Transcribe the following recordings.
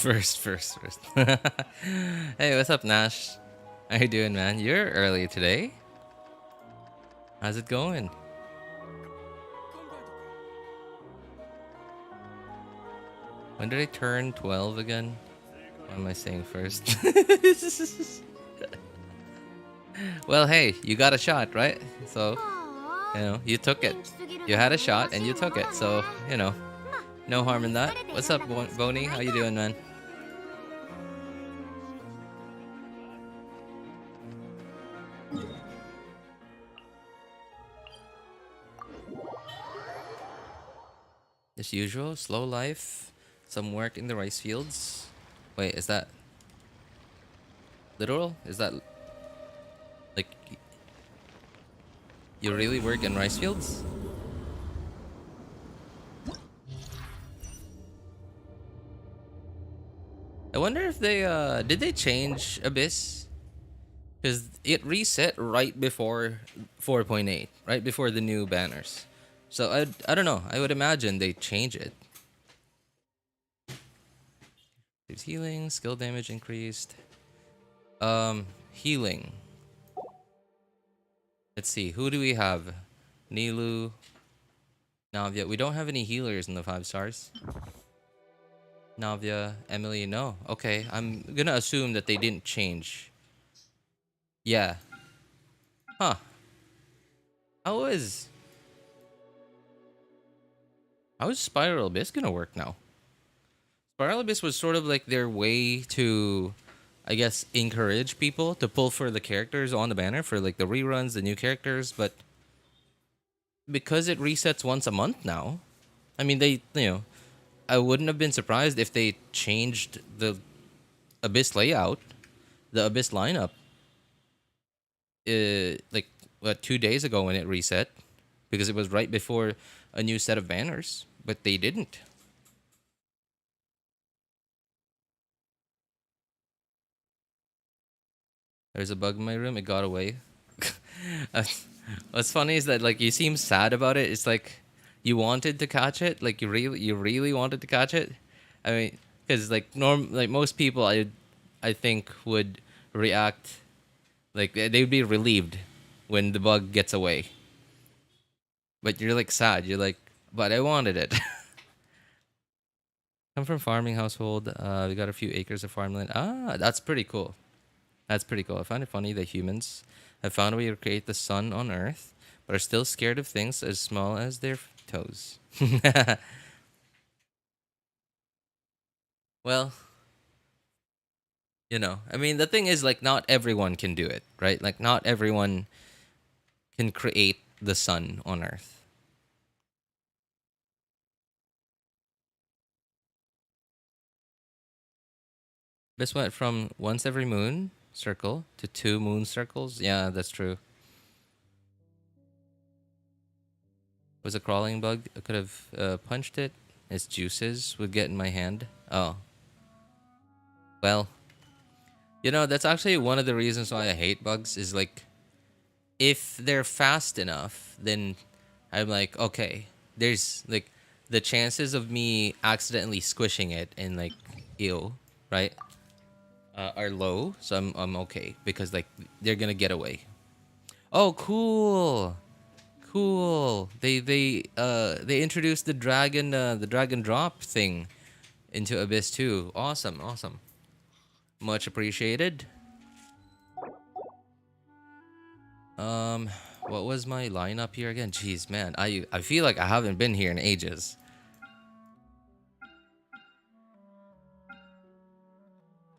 First. Hey, what's up, Nash? How you doing, man? You're early today. How's it going? When did I turn 12 again? What am I saying first? Well, hey, you got a shot, right? So, you took it. You had a shot and you took it. So, no harm in that. What's up, Boney? How you doing, man? As usual, slow life, some work in the rice fields. Wait, is that literal? Is that like you really work in rice fields? I wonder if they did they change Abyss? Because it reset right before 4.8, right before the new banners. So I don't know. I would imagine they change it. There's healing, skill damage increased. Healing. Let's see. Who do we have? Nilou, Navia. We don't have any healers in the 5 stars. Navia, Emelie, no. Okay, I'm gonna assume that they didn't change. Yeah. Huh. How is Spiral Abyss gonna work now? Spiral Abyss was sort of like their way to, I guess, encourage people to pull for the characters on the banner for like the reruns, the new characters, but because it resets once a month now, I mean, I wouldn't have been surprised if they changed the Abyss layout, the Abyss lineup, like, 2 days ago when it reset, because it was right before a new set of banners, but they didn't. There's a bug in my room. It got away. What's funny is that like you seem sad about it. It's like you wanted to catch it. Like you really wanted to catch it. I mean, because like most people, I think would react like they'd be relieved when the bug gets away. But you're like sad. You're like, but I wanted it. I'm from farming household. We got a few acres of farmland. Ah, that's pretty cool. That's pretty cool. I find it funny that humans have found a way to create the sun on Earth, but are still scared of things as small as their toes. Well, I mean, the thing is, like, not everyone can do it, right? Like, not everyone can create the sun on Earth. This went from once every moon circle to 2 moon circles. Yeah, that's true. Was a crawling bug. I could have punched it. Its juices would get in my hand. Oh. Well, that's actually one of the reasons why I hate bugs is like, if they're fast enough, then I'm like, okay, there's like the chances of me accidentally squishing it and like, ew, right? Are low, so I'm okay because like they're gonna get away. Oh, cool. They introduced the dragon drop thing into Abyss too. Awesome. Much appreciated. What was my lineup here again? Jeez, man, I feel like I haven't been here in ages.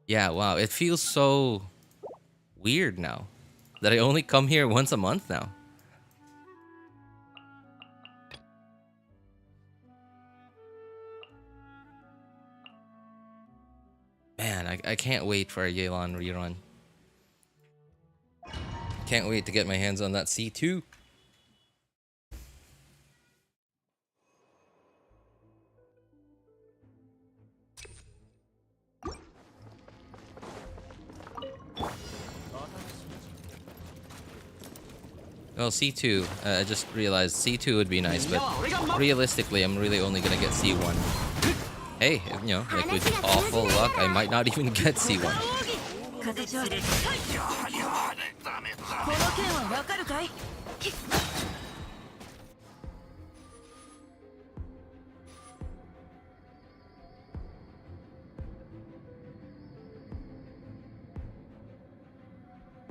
Yeah, wow, it feels so weird now that I only come here once a month now. Man, I can't wait for a Yelan rerun. Can't wait to get my hands on that C2. Well, C2, I just realized C2 would be nice, but realistically, I'm really only gonna get C1. hey, you know, like with awful luck, I might not even get C1.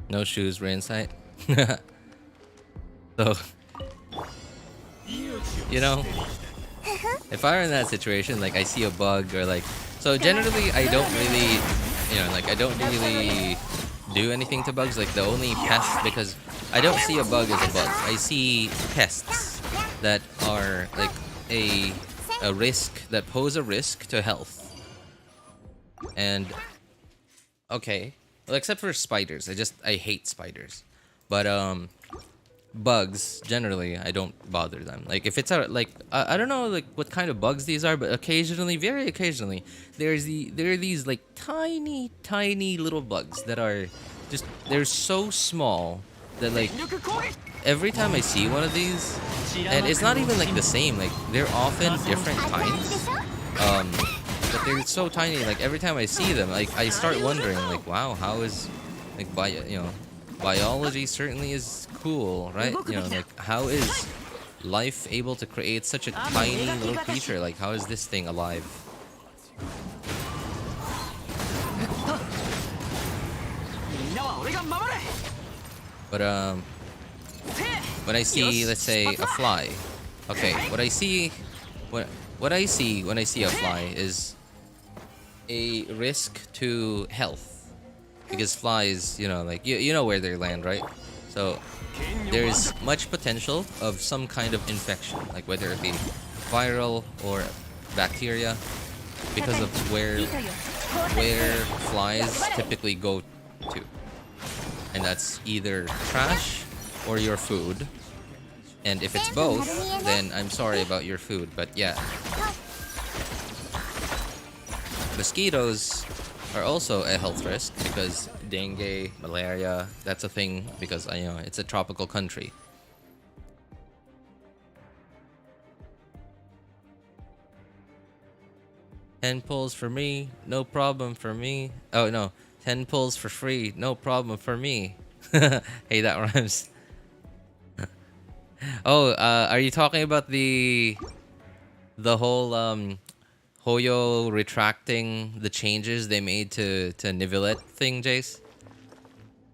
No shoes, rain sight. So, you know, if I were in that situation, like I see a bug or like, so generally I don't really, you know, like I don't really do anything to bugs. Like the only pest, because I don't see a bug as a bug. I see pests that are like a risk, that pose a risk to health. And okay, well, except for spiders, I hate spiders. But bugs generally I don't bother them. Like if it's a like I don't know like what kind of bugs these are, but occasionally, very occasionally, there are these like tiny little bugs that are just, they're so small that like every time I see one of these, and it's not even like the same, like they're often different kinds, but they're so tiny, like every time I see them, like I start wondering like, wow, how is like biology certainly is cool, right? You know, like how is life able to create such a tiny little creature? Like how is this thing alive? But when I see, let's say, a fly, okay, what I see when I see a fly is a risk to health, because flies, you know, like you know where they land, right? So there's much potential of some kind of infection, like whether it be viral or bacteria, because of where flies typically go to, and that's either trash or your food. And if it's both, then I'm sorry about your food, but yeah. Mosquitoes are also a health risk, because dengue, malaria, that's a thing, because you know it's a tropical country. Ten pulls for me, no problem for me. Oh no, 10 pulls for free, no problem for me. Hey, that rhymes. Oh, are you talking about the whole Hoyo retracting the changes they made to Nivelette thing, Jace?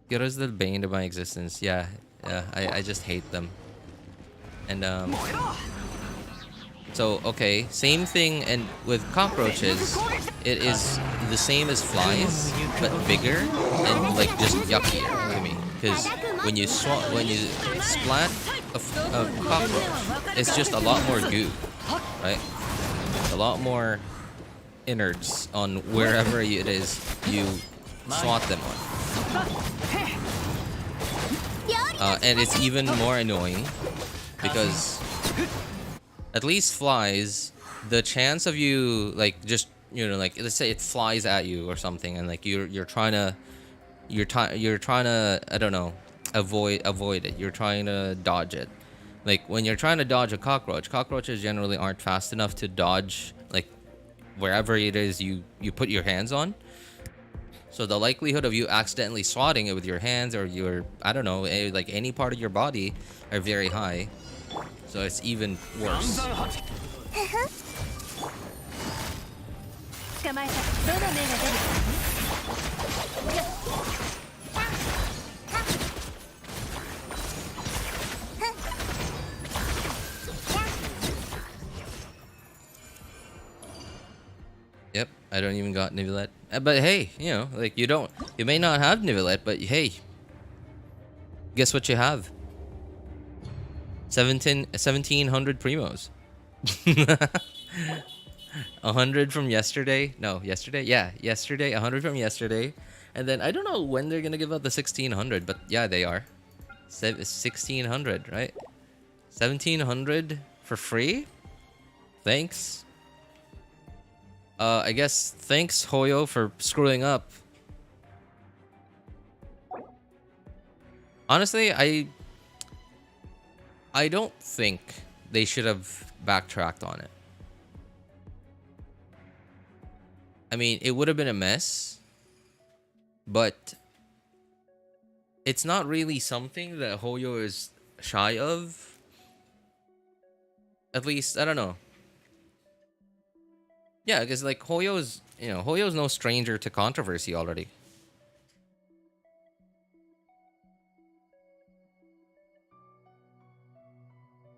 Kira's the bane of my existence. Yeah, I just hate them. And so okay, same thing, and with cockroaches, it is the same as flies, but bigger and like just yuckier to me. Because when you splat a cockroach, it's just a lot more goo, right? A lot more innards on wherever it is you swat them on. And it's even more annoying because at least flies, the chance of you like just, you know, like let's say it flies at you or something, and like you're trying to I don't know, avoid it. You're trying to dodge it. Like when you're trying to dodge a cockroach, cockroaches generally aren't fast enough to dodge like wherever it is you put your hands on. So the likelihood of you accidentally swatting it with your hands or your, I don't know, like any part of your body are very high. So it's even worse. Yep, I don't even got Nivelette. But hey, you know, like you may not have Nivelette, but hey, guess what you have? 1700 primos. 100 from yesterday. No, yesterday? Yeah, yesterday. 100 from yesterday. And then I don't know when they're going to give out the 1600, but yeah, they are. 1600, right? 1700 for free? Thanks. I guess thanks, Hoyo, for screwing up. Honestly, I don't think they should have backtracked on it. I mean, it would have been a mess, but it's not really something that Hoyo is shy of. At least, I don't know. Yeah, because like Hoyo's no stranger to controversy already.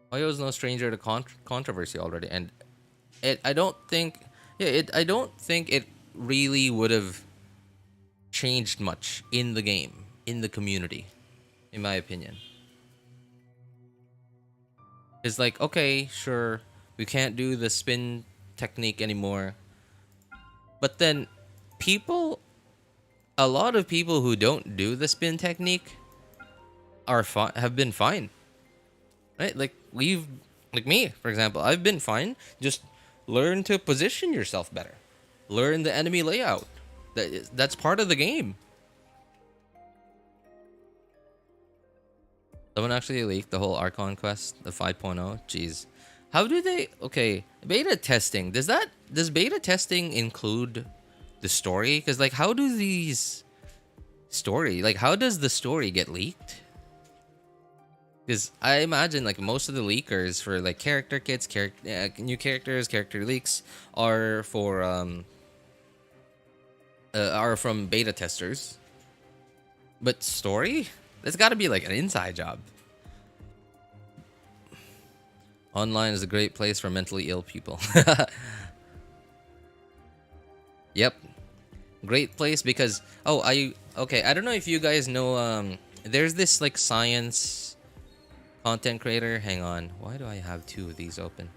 Hoyo's no stranger to controversy already, and I don't think, I don't think it really would have changed much in the game, in the community, in my opinion. It's like, okay, sure, we can't do the spin technique anymore. But then people, a lot of people who don't do the spin technique have been fine. Right? Like me, for example, I've been fine. Just learn to position yourself better. Learn the enemy layout. That's part of the game. Someone actually leaked the whole Archon quest, the 5.0. Jeez. How do they... Okay, beta testing. Does beta testing include the story? Because, like, how do these... how does the story get leaked? Because I imagine, like, most of the leakers for, like, character kits, new characters, character leaks are for, are from beta testers. But story? That's got to be like an inside job. Online is a great place for mentally ill people. Yep. Great place because okay, I don't know if you guys know there's this like science content creator. Hang on. Why do I have two of these open?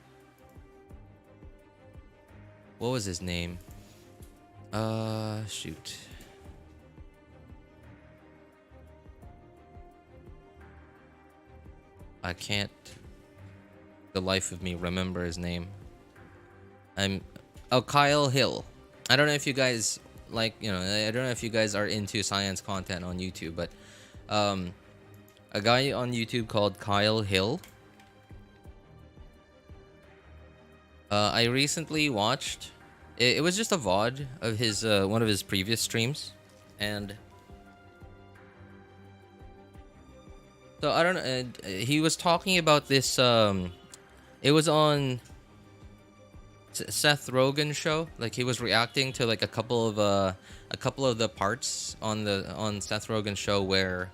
What was his name? Shoot. I can't the life of me remember his name. Kyle Hill. I don't know if you guys like, I don't know if you guys are into science content on YouTube, but a guy on YouTube called Kyle Hill. I recently watched it was just a VOD of his one of his previous streams, and so I don't know. He was talking about this. It was on Seth Rogen show. Like he was reacting to like a couple of the parts on Seth Rogen show where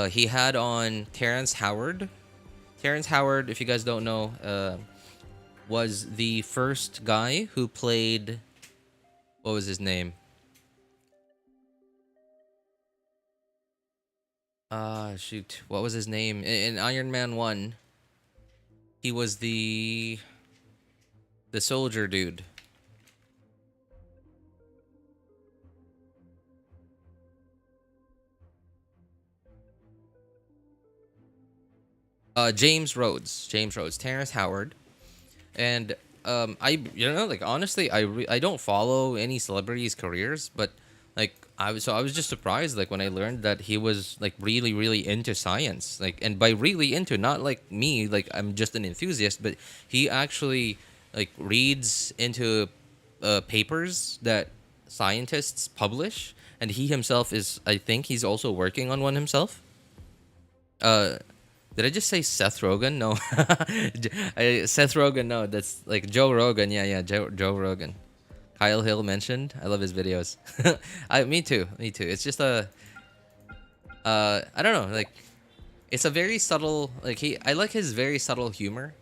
he had on Terrence Howard. Terrence Howard, if you guys don't know, was the first guy who played. What was his name? Shoot. What was his name? In Iron Man 1, he was the soldier dude. James Rhodes. Terrence Howard. And like honestly, I don't follow any celebrities' careers, but like I was just surprised like when I learned that he was like really really into science, like, and by really into, not like me, like I'm just an enthusiast, but he actually like reads into papers that scientists publish, and he himself is, I think he's also working on one himself. Did I just say Seth Rogen? No. Seth Rogen, no. That's like Joe Rogan. Yeah, Joe Rogan. Kyle Hill mentioned. I love his videos. Me too. It's just I don't know. Like, it's a very subtle. Like I like his very subtle humor.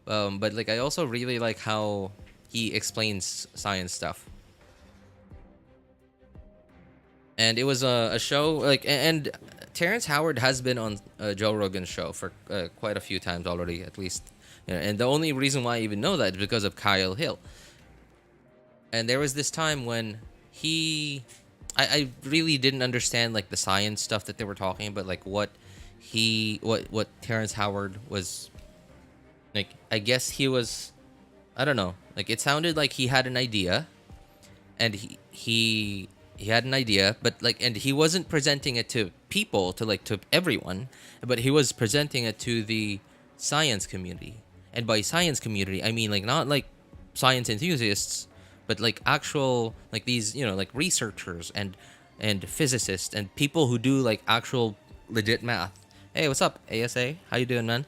But like I also really like how he explains science stuff. And it was a show like, and Terrence Howard has been on Joe Rogan's show for quite a few times already, at least. And the only reason why I even know that is because of Kyle Hill. And there was this time when I really didn't understand like the science stuff that they were talking about, like what Terrence Howard was like. I guess he was, I don't know, like it sounded like he had an idea, and he had an idea, but like, and he wasn't presenting it to people, to everyone, but he was presenting it to the science community. And by science community, I mean like not like science enthusiasts, but like actual like these, you know, like researchers and physicists and people who do like actual legit math. Hey, what's up, ASA? How you doing, man?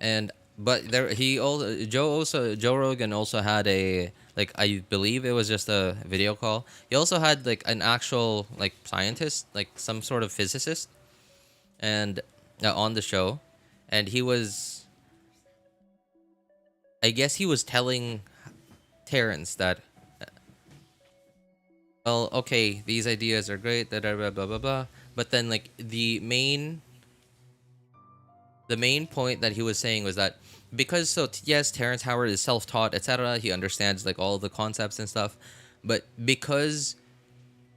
And but there he also Joe Rogan also had a, like, I believe it was just a video call. He also had like an actual like scientist, like some sort of physicist, and on the show, and he was, I guess he was telling Terrence that, well, okay, these ideas are great, da da blah blah blah blah, but then like the main point that he was saying was that because, so yes, Terrence Howard is self-taught, etc. He understands like all the concepts and stuff, but because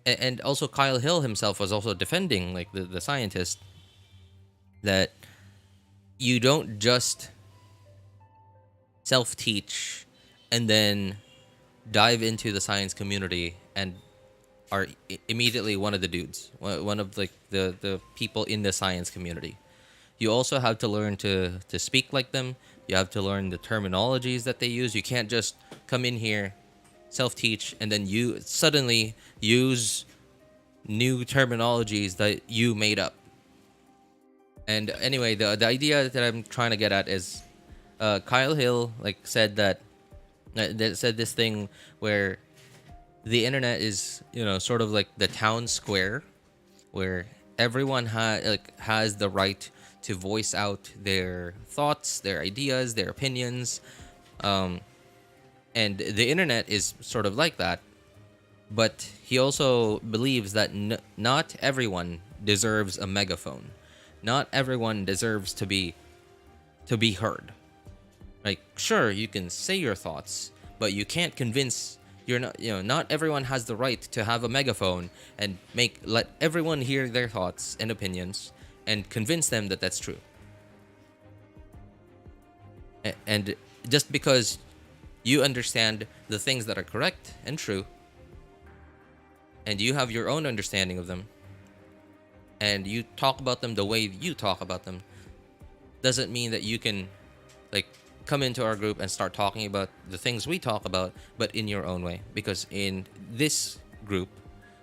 and also Kyle Hill himself was also defending like the scientist, that you don't just self-teach and then dive into the science community and are immediately one of the dudes, one of like the people in the science community. You also have to learn to speak like them. You have to learn the terminologies that they use. You can't just come in here, self-teach, and then you suddenly use new terminologies that you made up. And anyway, the idea that I'm trying to get at is, Kyle Hill like said that said this thing where the internet is, you know, sort of like the town square where everyone has the right to voice out their thoughts, their ideas, their opinions, and the internet is sort of like that. But he also believes that not everyone deserves a megaphone. Not everyone deserves to be heard. Like, sure, you can say your thoughts, but you can't convince. You're not, you know, not everyone has the right to have a megaphone and let everyone hear their thoughts and opinions and convince them that that's true. And just because you understand the things that are correct and true, and you have your own understanding of them, and you talk about them the way you talk about them, doesn't mean that you can like come into our group and start talking about the things we talk about, but in your own way. Because in this group,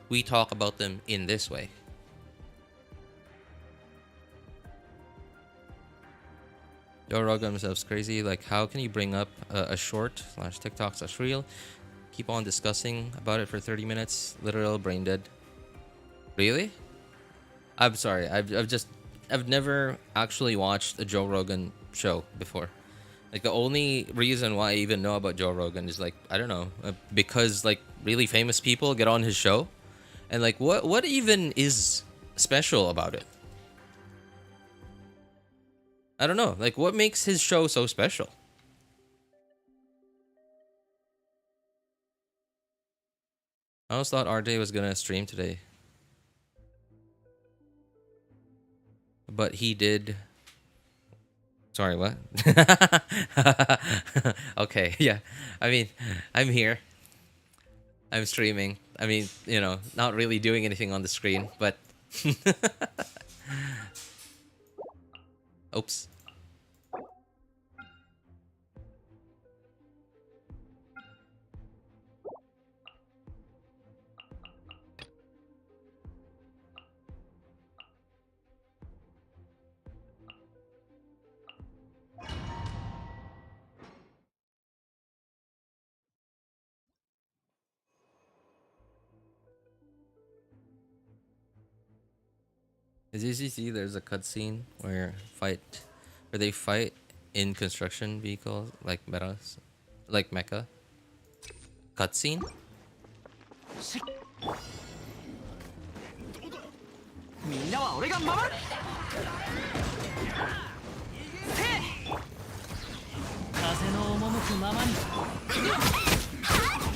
we talk about them in this way. Joe Rogan himself's crazy. Like, how can you bring up a short / TikTok / reel, keep on discussing about it for 30 minutes? Literal brain dead. Really? I'm sorry. I've never actually watched a Joe Rogan show before. Like, the only reason why I even know about Joe Rogan is like, I don't know, because like really famous people get on his show, and like what even is special about it? I don't know. Like, what makes his show so special? I almost thought RJ was gonna stream today, but he did. Sorry, what? Okay, yeah. I mean, I'm here. I'm streaming. I mean, you know, not really doing anything on the screen, but oops. As you see, there's a cutscene where they fight in construction vehicles like mecha. Cutscene? みんなは俺が守る風の赴くままに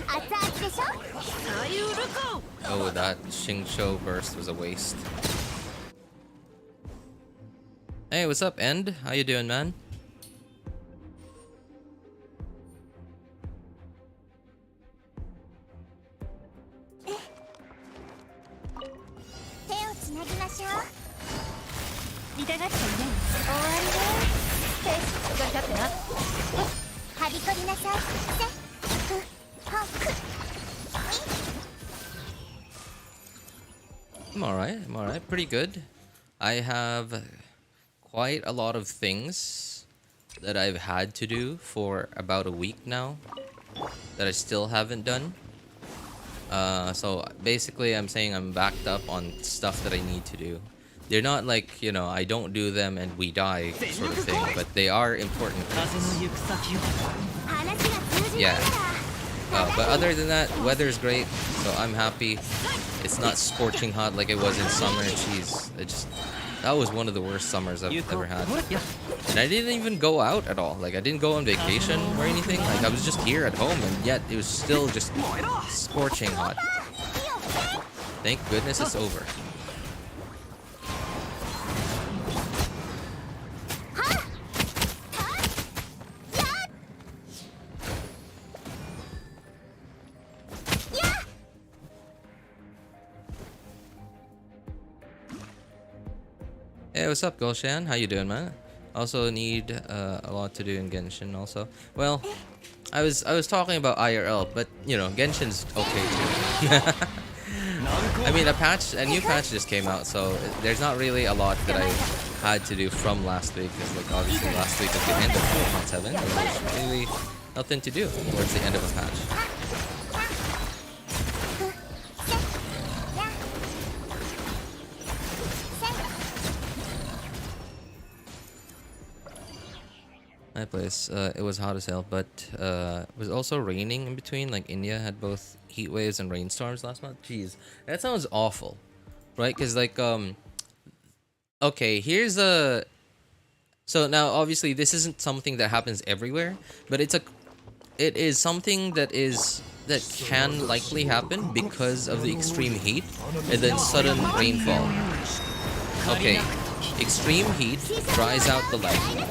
熱々でしょ左右ルコ Oh, that Xingqiu burst was a waste. Hey, what's up, End? How you doing, man? I'm alright. I'm alright. Pretty good. I have quite a lot of things that I've had to do for about a week now that I still haven't done. So basically I'm saying I'm backed up on stuff that I need to do. They're not like, you know, I don't do them and we die sort of thing, but they are important things. Yeah. But other than that, weather's great, so I'm happy. It's not scorching hot like it was in summer. Jeez, that was one of the worst summers I've ever had. And I didn't even go out at all. Like, I didn't go on vacation or anything. Like, I was just here at home, and yet it was still just scorching hot. Thank goodness it's over. Hey, what's up, Gulshan? How you doing, man? Also need a lot to do in Genshin also. Well, I was talking about IRL, but you know, Genshin's okay too. I mean, a new patch just came out, so there's not really a lot that I had to do from last week, because like obviously last week at the end of 4.7, there was really nothing to do towards the end of a patch. My place, it was hot as hell, but it was also raining in between. Like, India had both heat waves and rainstorms last month. Jeez, that sounds awful, right? Because like, okay, here's a. So now, obviously, this isn't something that happens everywhere, but it is something that can likely happen because of the extreme heat and then sudden rainfall. Okay, extreme heat dries out the land,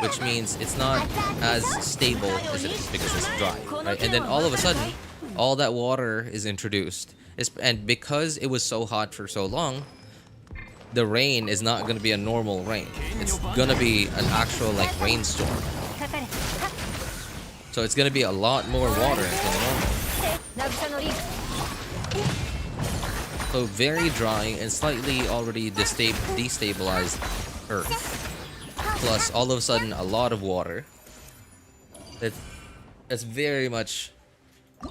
which means it's not as stable as it is because it's dry, right? And then all of a sudden, all that water is introduced. And because it was so hot for so long, the rain is not going to be a normal rain. It's going to be an actual, like, rainstorm. So it's going to be a lot more water than normal. So very dry and slightly already destabilized Earth. Plus, all of a sudden, a lot of water. That's very much,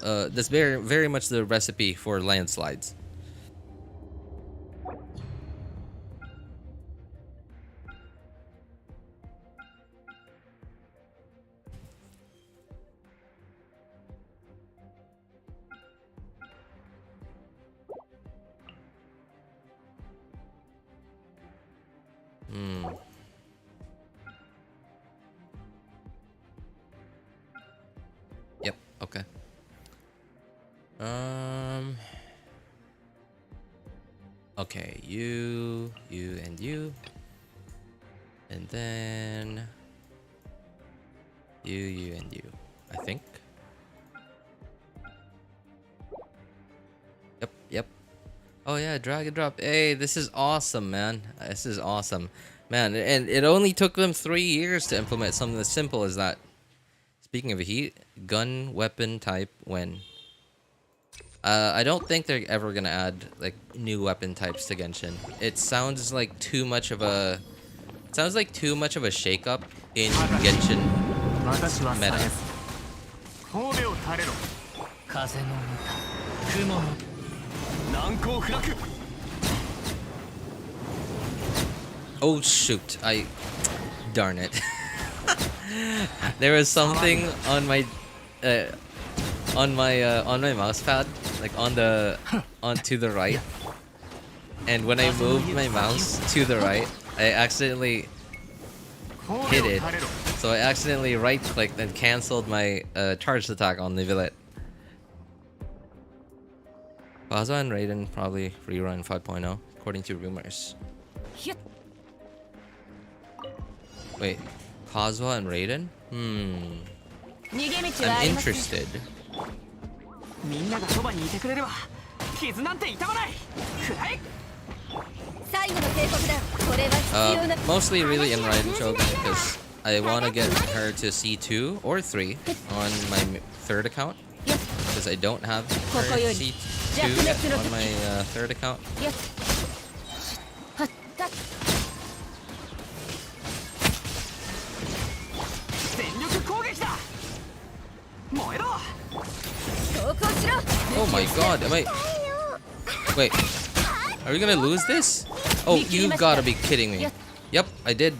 very much the recipe for landslides. Yep, okay. Okay, you, and you. And then you, and you, I think. Yep. Oh yeah, drag and drop. Hey, this is awesome, man. This is awesome. Man, and it only took them 3 years to implement something as simple as that. Speaking of heat, gun weapon type when. I don't think they're ever gonna add like new weapon types to Genshin. It sounds like too much of a shakeup in Genshin meta. Oh shoot! Darn it. There was something on my mouse pad, like to the right, and when I moved my mouse to the right, I accidentally hit it. So I accidentally right-clicked and canceled my charged attack on Nivillet. Baza and Raiden probably rerun 5.0, according to rumors. Wait, Kazuha and Raiden? I'm interested. Mostly really in Raiden Shogun because I want to get her to C2 or 3 on my third account because I don't have her C2 yet on my third account. Oh my god, am I... Wait, are we gonna lose this? Oh, you gotta be kidding me. Yep, I did.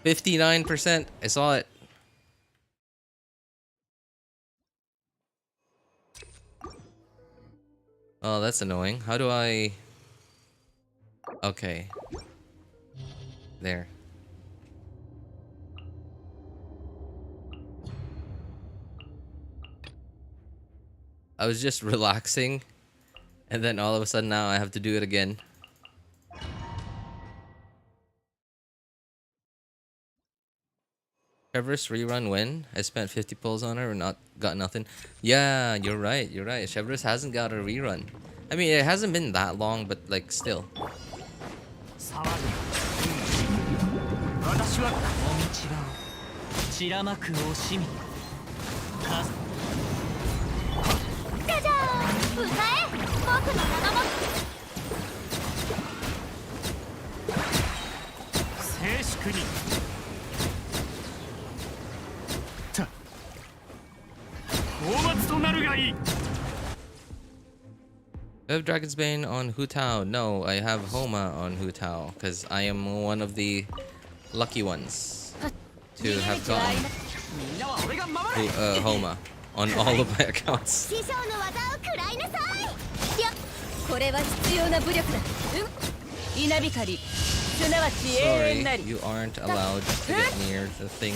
59%, I saw it. Oh, that's annoying. How do I... Okay. There. I was just relaxing, and then all of a sudden now I have to do it again. Chevrolet's rerun when? I spent 50 pulls on her and not got nothing. Yeah, you're right, you're right. Chevrolet hasn't got a rerun. I mean, it hasn't been that long, but like still. I have Dragon's Bane on Hu Tao. No, I have Homa on Hu Tao because I am one of the lucky ones to have gotten Homa on all of my accounts. Sorry, you aren't allowed to get near the thing.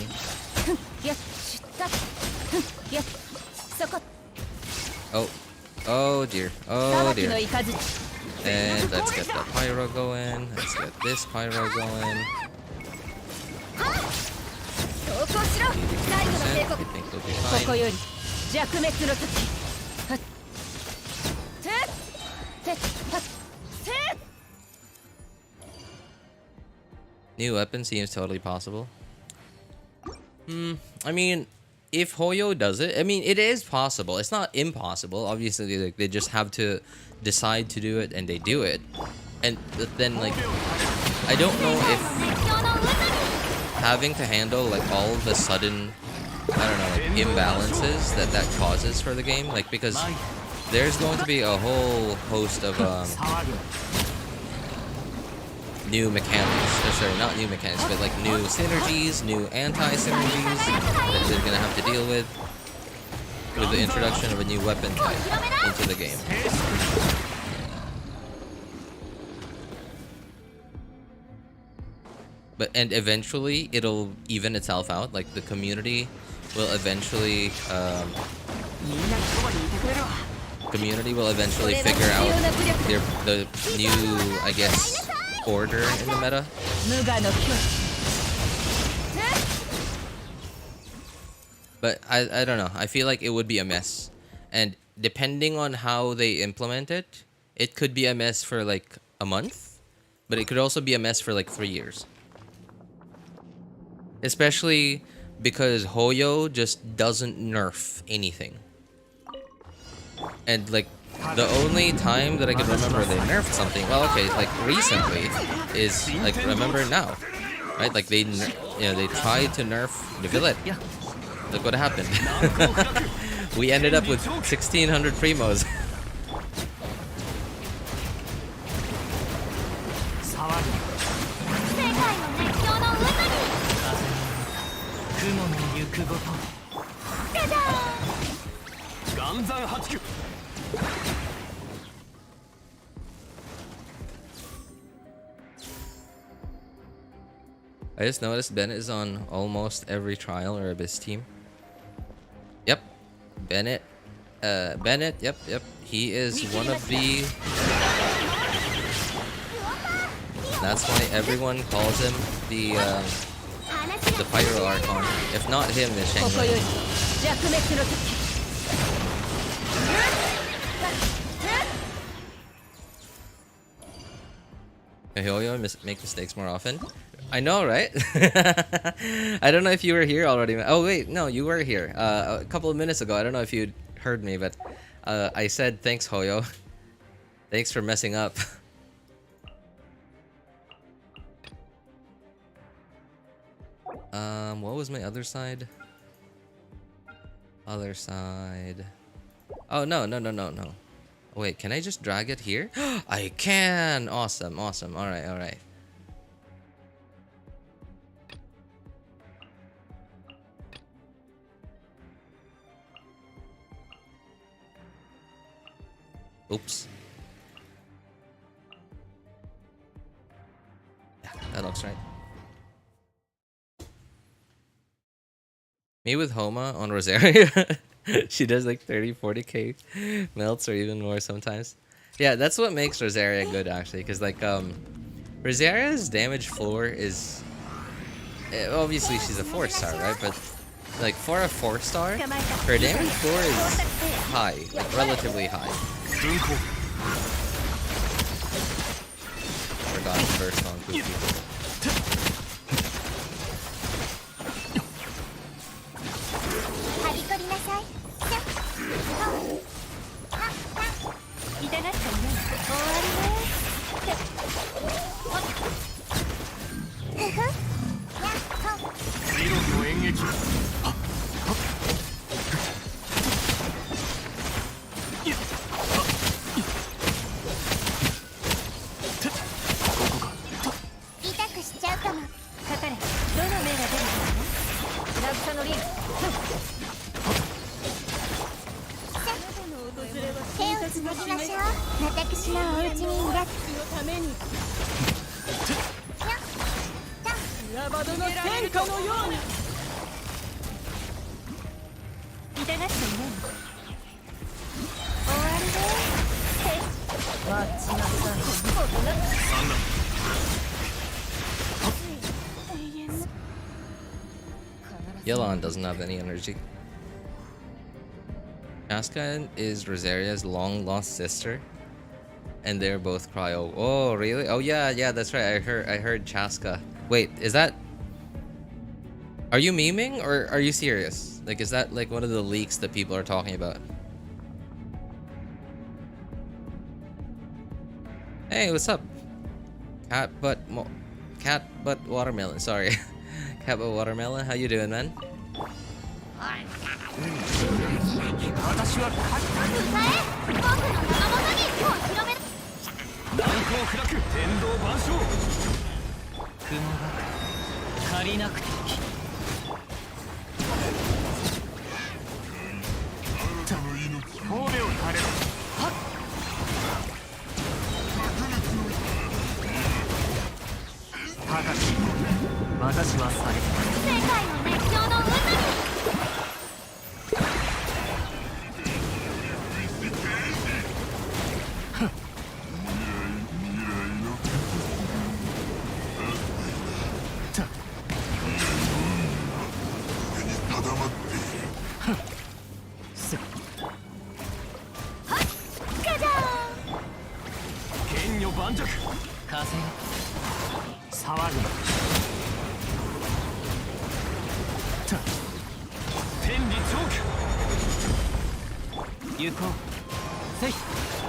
Oh. Oh dear. Oh dear. And let's get the pyro going. Let's get this pyro going. 80%. I think we'll be fine. New weapon seems totally possible. I mean, if Hoyo does it, I mean, it is possible. It's not impossible. Obviously, like, they just have to decide to do it, and they do it. And then, like, I don't know if having to handle, like, all the sudden, I don't know, like, imbalances that causes for the game, like, because there's going to be a whole host of new mechanics. Sorry, not new mechanics, but like new synergies, new anti-synergies that they're gonna have to deal with the introduction of a new weapon type into the game. And eventually it'll even itself out. Like the community will eventually figure out the new, I guess, order in the meta. But I don't know. I feel like it would be a mess. And depending on how they implement it, it could be a mess for like a month, but it could also be a mess for like 3 years. Especially because Hoyo just doesn't nerf anything. And like the only time that I can remember they nerfed something, well, okay, like recently, is like remember now, right? Like they tried to nerf the villain. Look what happened. We ended up with 1,600 primos. I just noticed Bennett is on almost every trial or Abyss team. Yep. Bennett. Yep. He is one of the... That's why everyone calls him the Pyro Archon. If not him, it's Shang. Hoyo make mistakes more often. I know, right? I don't know if you were here already. Oh wait, no, you were here a couple of minutes ago. I don't know if you heard me, but I said thanks, Hoyo. Thanks for messing up. What was my other side? Other side. Oh no. Wait, can I just drag it here? I can! Awesome. Alright. Oops. Yeah, that looks right. Me with Homa on Rosaria. She does like 30-40k melts or even more sometimes. Yeah, that's what makes Rosaria good actually, because like Rosaria's damage floor is obviously she's a 4-star, right? But like for a 4-star, her damage floor is high, like relatively high. Forgot the first on Pookie. Yelan doesn't have any energy. Chaska is Rosaria's long-lost sister, and they're both cryo. Oh, really? Oh, yeah, that's right. I heard Chaska. Wait, is that? Are you memeing or are you serious? Like, is that like one of the leaks that people are talking about? Hey, what's up? Cat butt watermelon. Sorry, cat butt watermelon. How you doing, man?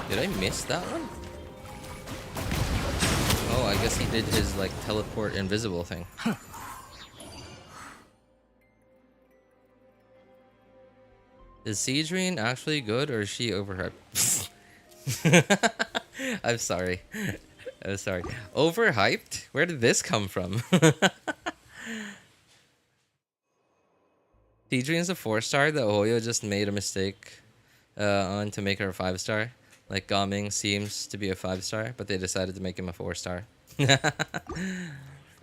Did I miss that one? Oh, I guess he did his like teleport invisible thing. Is Seedrine actually good or is she overhyped? I'm sorry. Overhyped? Where did this come from? Seedrine's a 4-star that Hoyo just made a mistake on to make her a 5-star. Like Gaming seems to be a 5-star, but they decided to make him a 4-star.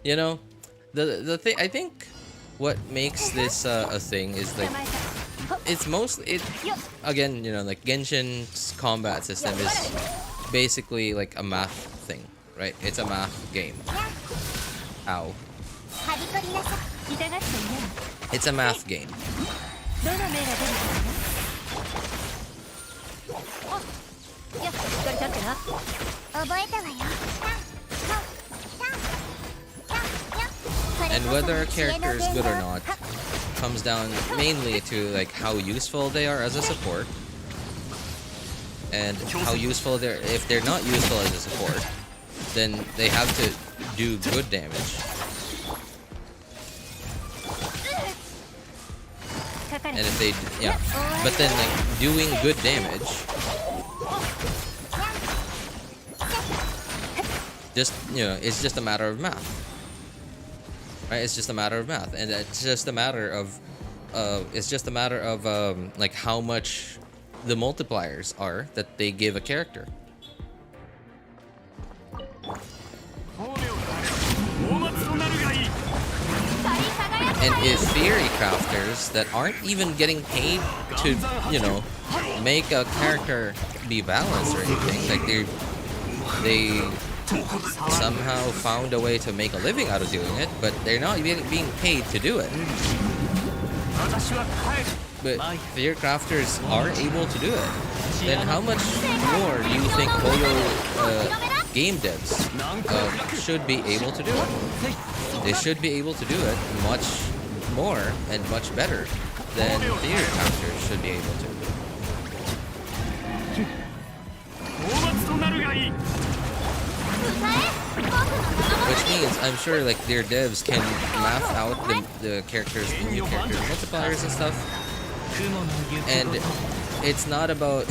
You know, the thing I think what makes this a thing is like it's mostly again, you know, like Genshin's combat system is basically like a math thing, right? It's a math game. Ow. It's a math game. And whether a character is good or not comes down mainly to like how useful they are as a support, and how useful they're. If they're not useful as a support, then they have to do good damage. And if they, yeah, but then like doing good damage, just it's just a matter of math, right? It's just a matter of math, and it's just a matter of, like how much the multipliers are that they give a character. And if theory crafters that aren't even getting paid to, make a character be balanced or anything, like they somehow found a way to make a living out of doing it, but they're not being paid to do it. But theory crafters are able to do it. Then how much more do you think Hoyo game devs should be able to do it? They should be able to do it much more and much better than theory crafters should be able to. Which means I'm sure like their devs can math out the characters, the new characters, multipliers and stuff. And it's not about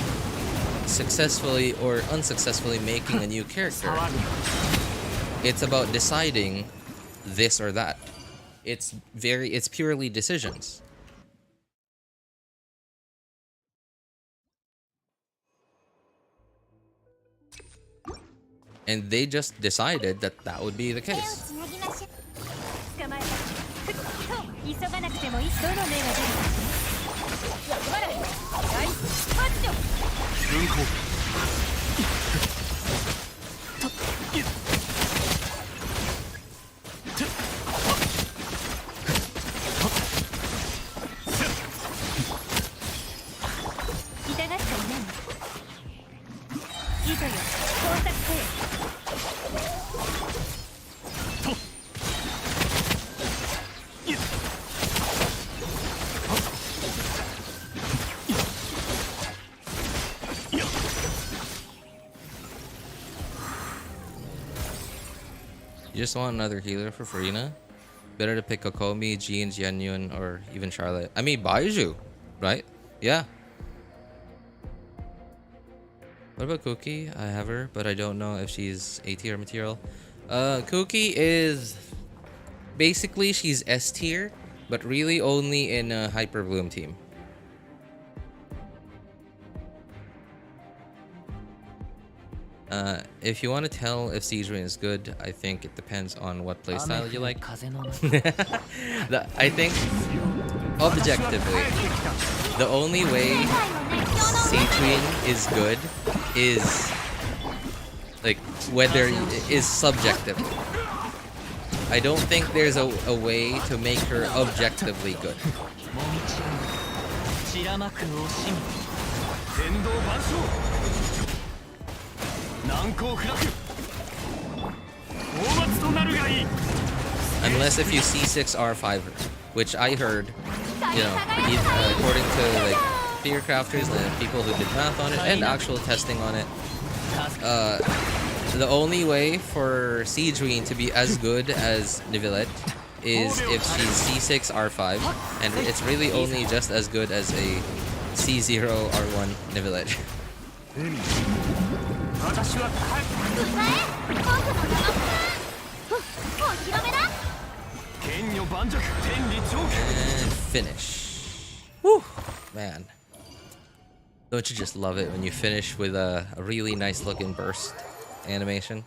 successfully or unsuccessfully making a new character. It's about deciding this or that. It's purely decisions. And they just decided that that would be the case. You just want another healer for Farina? Better to pick Kokomi, Jean, Jianyun, or even Charlotte. I mean, Baiju, right? Yeah. What about Cookie? I have her, but I don't know if she's A tier material. Cookie is... Basically, she's S tier, but really only in a Hyper Bloom team. If you want to tell if Siege Rain is good, I think it depends on what playstyle you like. I think, objectively, the only way Siege Rain is good is, like, whether is subjective. I don't think there's a way to make her objectively good. Unless if you C6 R5 her, which I heard, according to like theory crafters and people who did math on it and actual testing on it, the only way for Siege Rain to be as good as Nivelette is if she's C6 R5, and it's really only just as good as a C0 R1 Nivelette. And finish. Woo, man. Don't you just love it when you finish with a really nice looking burst animation?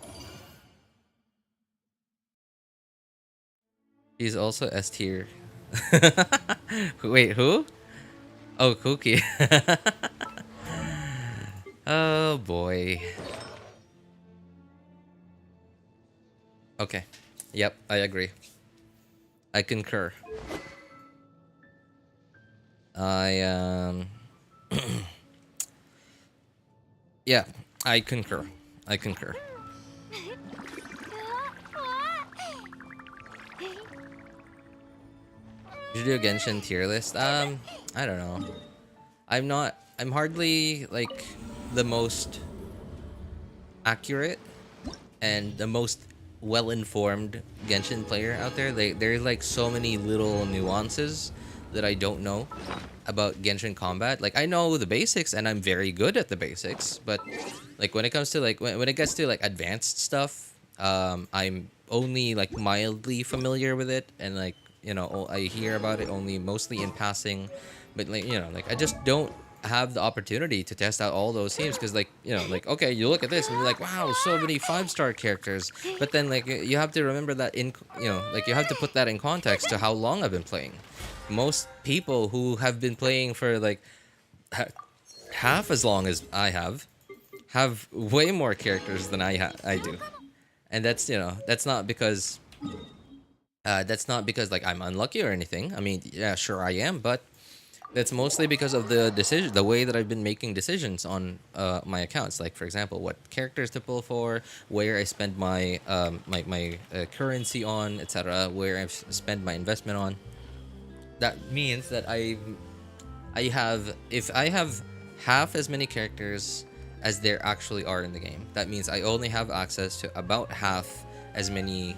He's also S tier. Wait, who? Oh, Cookie. Oh boy. Okay. Yep, I agree. I concur. Yeah, I concur. I concur. Should do a Genshin tier list. I don't know. I'm not. I'm hardly like the most accurate and the most well-informed Genshin player out there. There's like so many little nuances that I don't know about Genshin combat. Like I know the basics and I'm very good at the basics, but like when it comes to like when it gets to like advanced stuff, I'm only like mildly familiar with it, and like I hear about it only mostly in passing, but like like I just don't have the opportunity to test out all those teams because like like okay, you look at this and you're like, wow, so many 5-star characters, but then like you have to remember that in like you have to put that in context to how long I've been playing. Most people who have been playing for like half as long as I have way more characters than I do, and that's that's not because like I'm unlucky or anything. I mean, yeah, sure I am, but that's mostly because of the way that I've been making decisions on my accounts. Like for example, what characters to pull for, where I spend my currency on, etc. Where I spend my investment on. That means that I have if I have half as many characters as there actually are in the game. That means I only have access to about half as many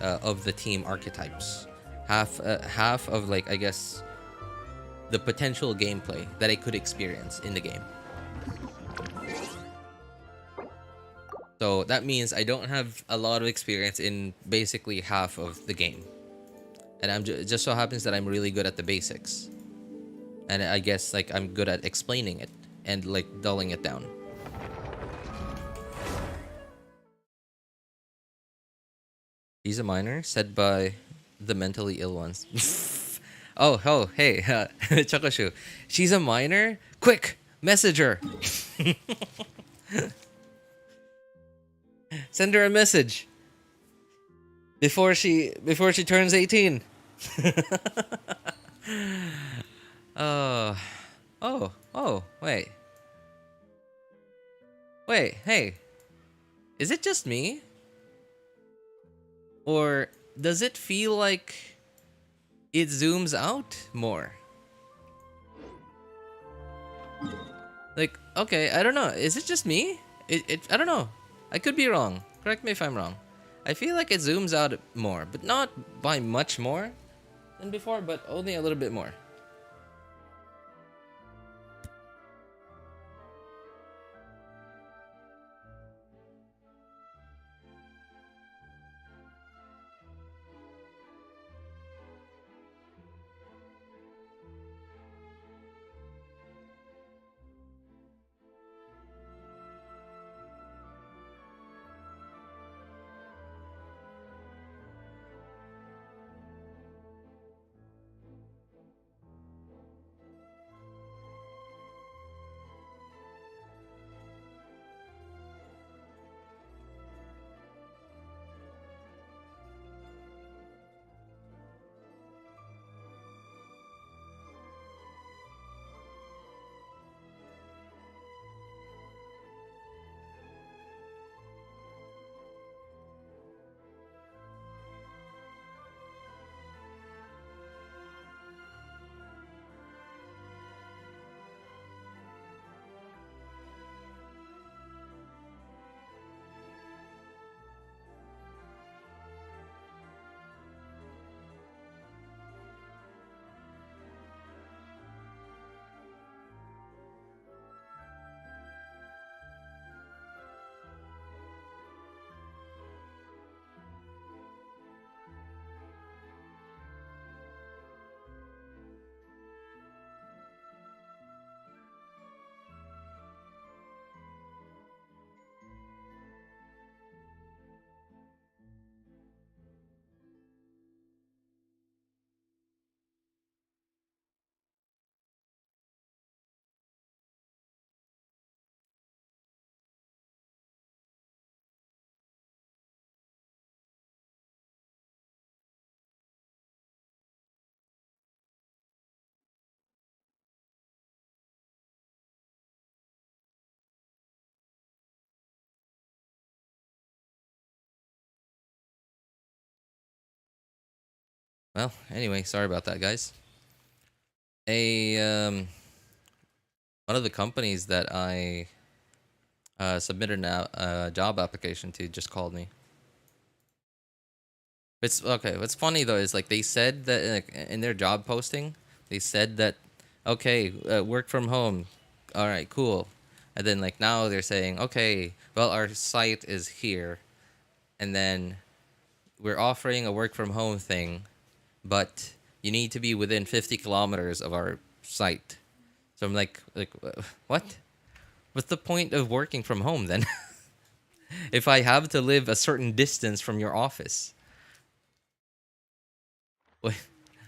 of the team archetypes. Half of like I guess the potential gameplay that I could experience in the game. So that means I don't have a lot of experience in basically half of the game. And just so happens that I'm really good at the basics. And I guess like I'm good at explaining it and like dulling it down. She's a minor, said by the mentally ill ones. Oh, hey, Chokoshu. She's a minor? Quick, message her. Send her a message before she turns 18. Oh, wait. Wait, hey. Is it just me? Or does it feel like it zooms out more? Like, okay, I don't know. Is it just me? I don't know. I could be wrong. Correct me if I'm wrong. I feel like it zooms out more, but not by much more than before, but only a little bit more. Well, anyway, sorry about that, guys. A one of the companies that I submitted a job application to just called me. It's okay. What's funny though is like they said that in their job posting, they said that okay, work from home. All right, cool. And then like now they're saying, okay, well our site is here, and then we're offering a work from home thing, but you need to be within 50 kilometers of our site. So I'm like, what? What's the point of working from home then? If I have to live a certain distance from your office? What?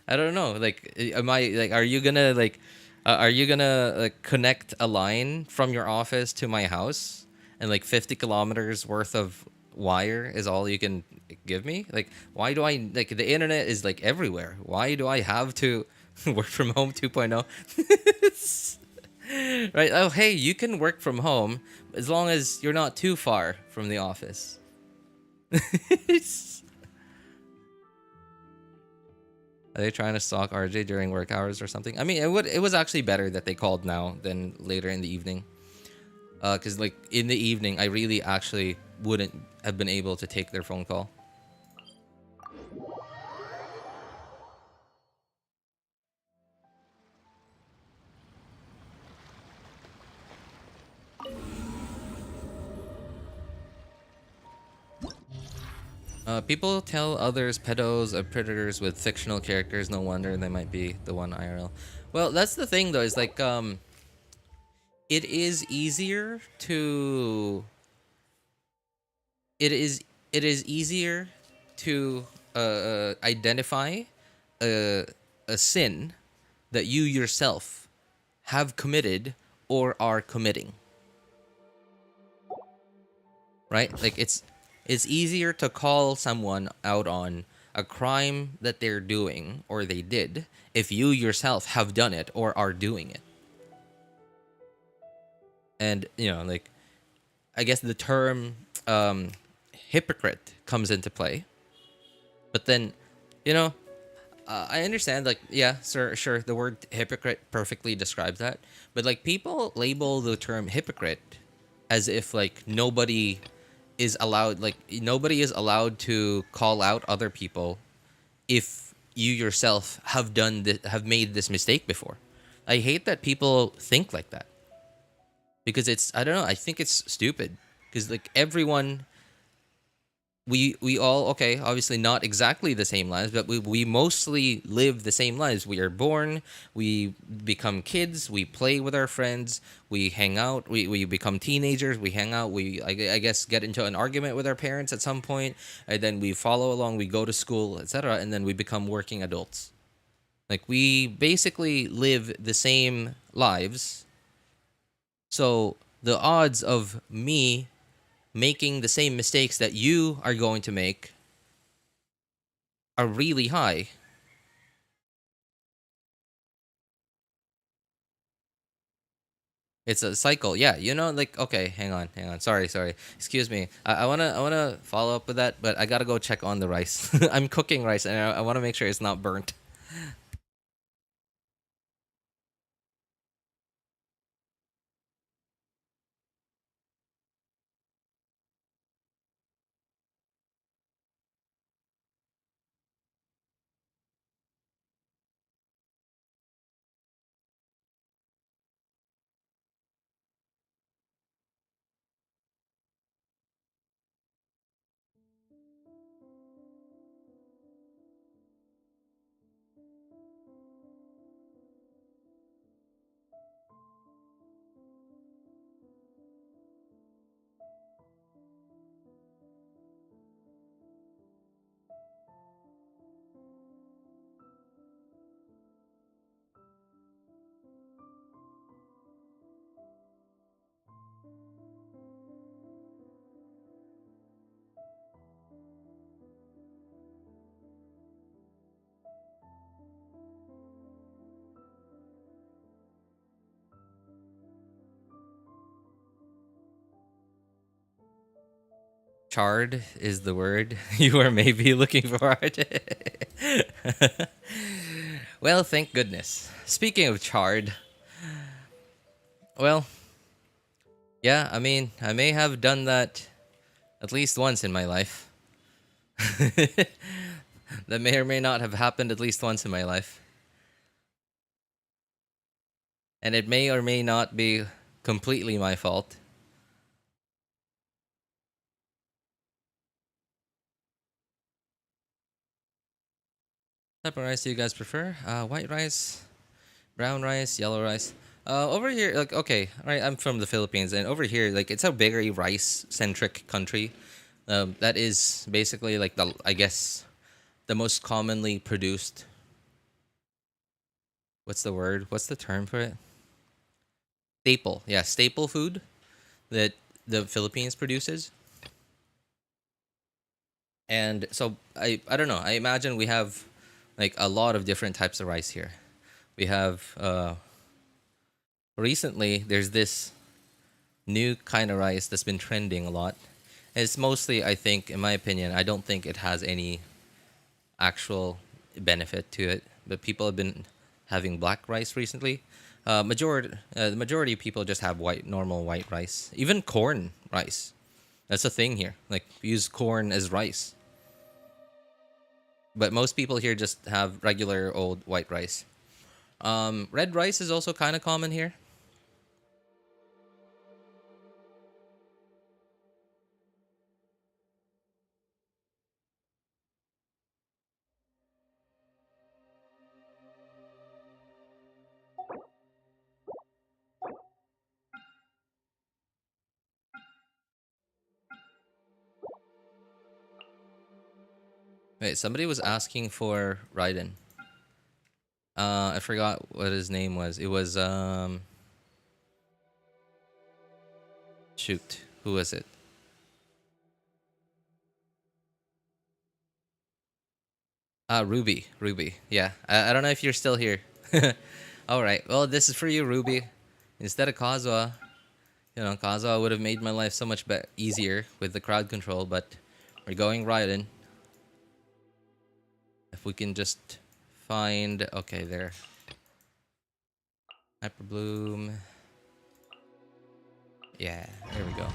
I don't know. Like, am I like? Are you gonna like connect a line from your office to my house, and like 50 kilometers worth of wire is all you can give me? Like, why do I like the internet is like everywhere? Why do I have to work from home 2.0? Right? Oh, hey, you can work from home as long as you're not too far from the office. Are they trying to stalk RJ during work hours or something? I mean, it was actually better that they called now than later in the evening. Cause like in the evening, I really actually wouldn't have been able to take their phone call. People tell others pedos are predators with fictional characters. No wonder they might be the one IRL. Well, that's the thing though. Is like it is easier to it is it is easier to identify a a sin that you yourself have committed or are committing, right? Like it's easier to call someone out on a crime that they're doing or they did if you yourself have done it or are doing it. And like I guess the term hypocrite comes into play. But then, you know, I understand, like, yeah, sure, the word hypocrite perfectly describes that. But, like, people label the term hypocrite as if, like, nobody is allowed to call out other people if you yourself have made this mistake before. I hate that people think like that because I don't know, I think it's stupid because, like, everyone we all, okay, obviously not exactly the same lives, but we mostly live the same lives. We are born, we become kids, we play with our friends, we hang out, we become teenagers, we hang out, I guess get into an argument with our parents at some point, and then we follow along, we go to school, etc., and then we become working adults. Like, we basically live the same lives, so the odds of me making the same mistakes that you are going to make are really high. It's a cycle. Yeah, like, okay, hang on. Sorry. Excuse me. I wanna follow up with that, but I gotta go check on the rice. I'm cooking rice, and I wanna make sure it's not burnt. Charred is the word you are maybe looking for. Well, thank goodness. Speaking of charred, well, yeah, I mean, I may have done that at least once in my life. That may or may not have happened at least once in my life. And it may or may not be completely my fault. What type of rice do you guys prefer? White rice, brown rice, yellow rice. Over here, like, okay, right, I'm from the Philippines, and over here, like, it's a very rice-centric country. That is basically like I guess, the most commonly produced. What's the word? What's the term for it? Staple, yeah, staple food that the Philippines produces. And so I don't know. I imagine we have like a lot of different types of rice here. We have recently there's this new kind of rice that's been trending a lot. It's mostly, I think, in my opinion, I don't think it has any actual benefit to it. But people have been having black rice recently. The majority of people just have normal white rice. Even corn rice. That's a thing here. Like, use corn as rice. But most people here just have regular old white rice. Red rice is also kind of common here. Wait, somebody was asking for Raiden. I forgot what his name was. It was shoot, who was it? Ruby. Ruby. Yeah. I don't know if you're still here. All right. Well, this is for you, Ruby. Instead of Kazuha, Kazuha would have made my life so much easier with the crowd control, but we're going Raiden. If we can just find... Okay, there. Hyper Bloom. Yeah, there we go.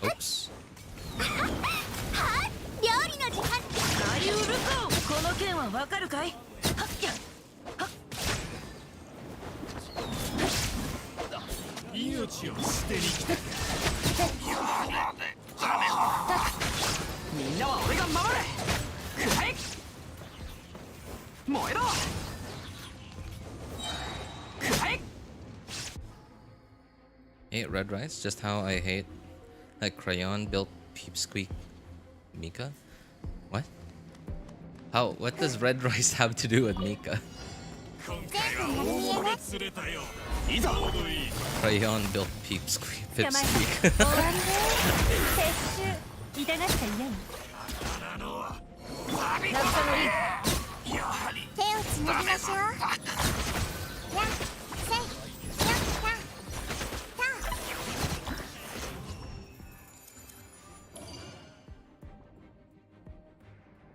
Oops. 料理の時間ありうるかこの件はわかるかいはっやはっ命を捨てに来たみんなは俺が守れくらえ燃えろくらえ Hate red rice, just how I hate that crayon built peepsqueak Mika? What? How? What does red rice have to do with Mika? Crayon built peepsqueak. Pipsqueak. 手をつなぎましょう。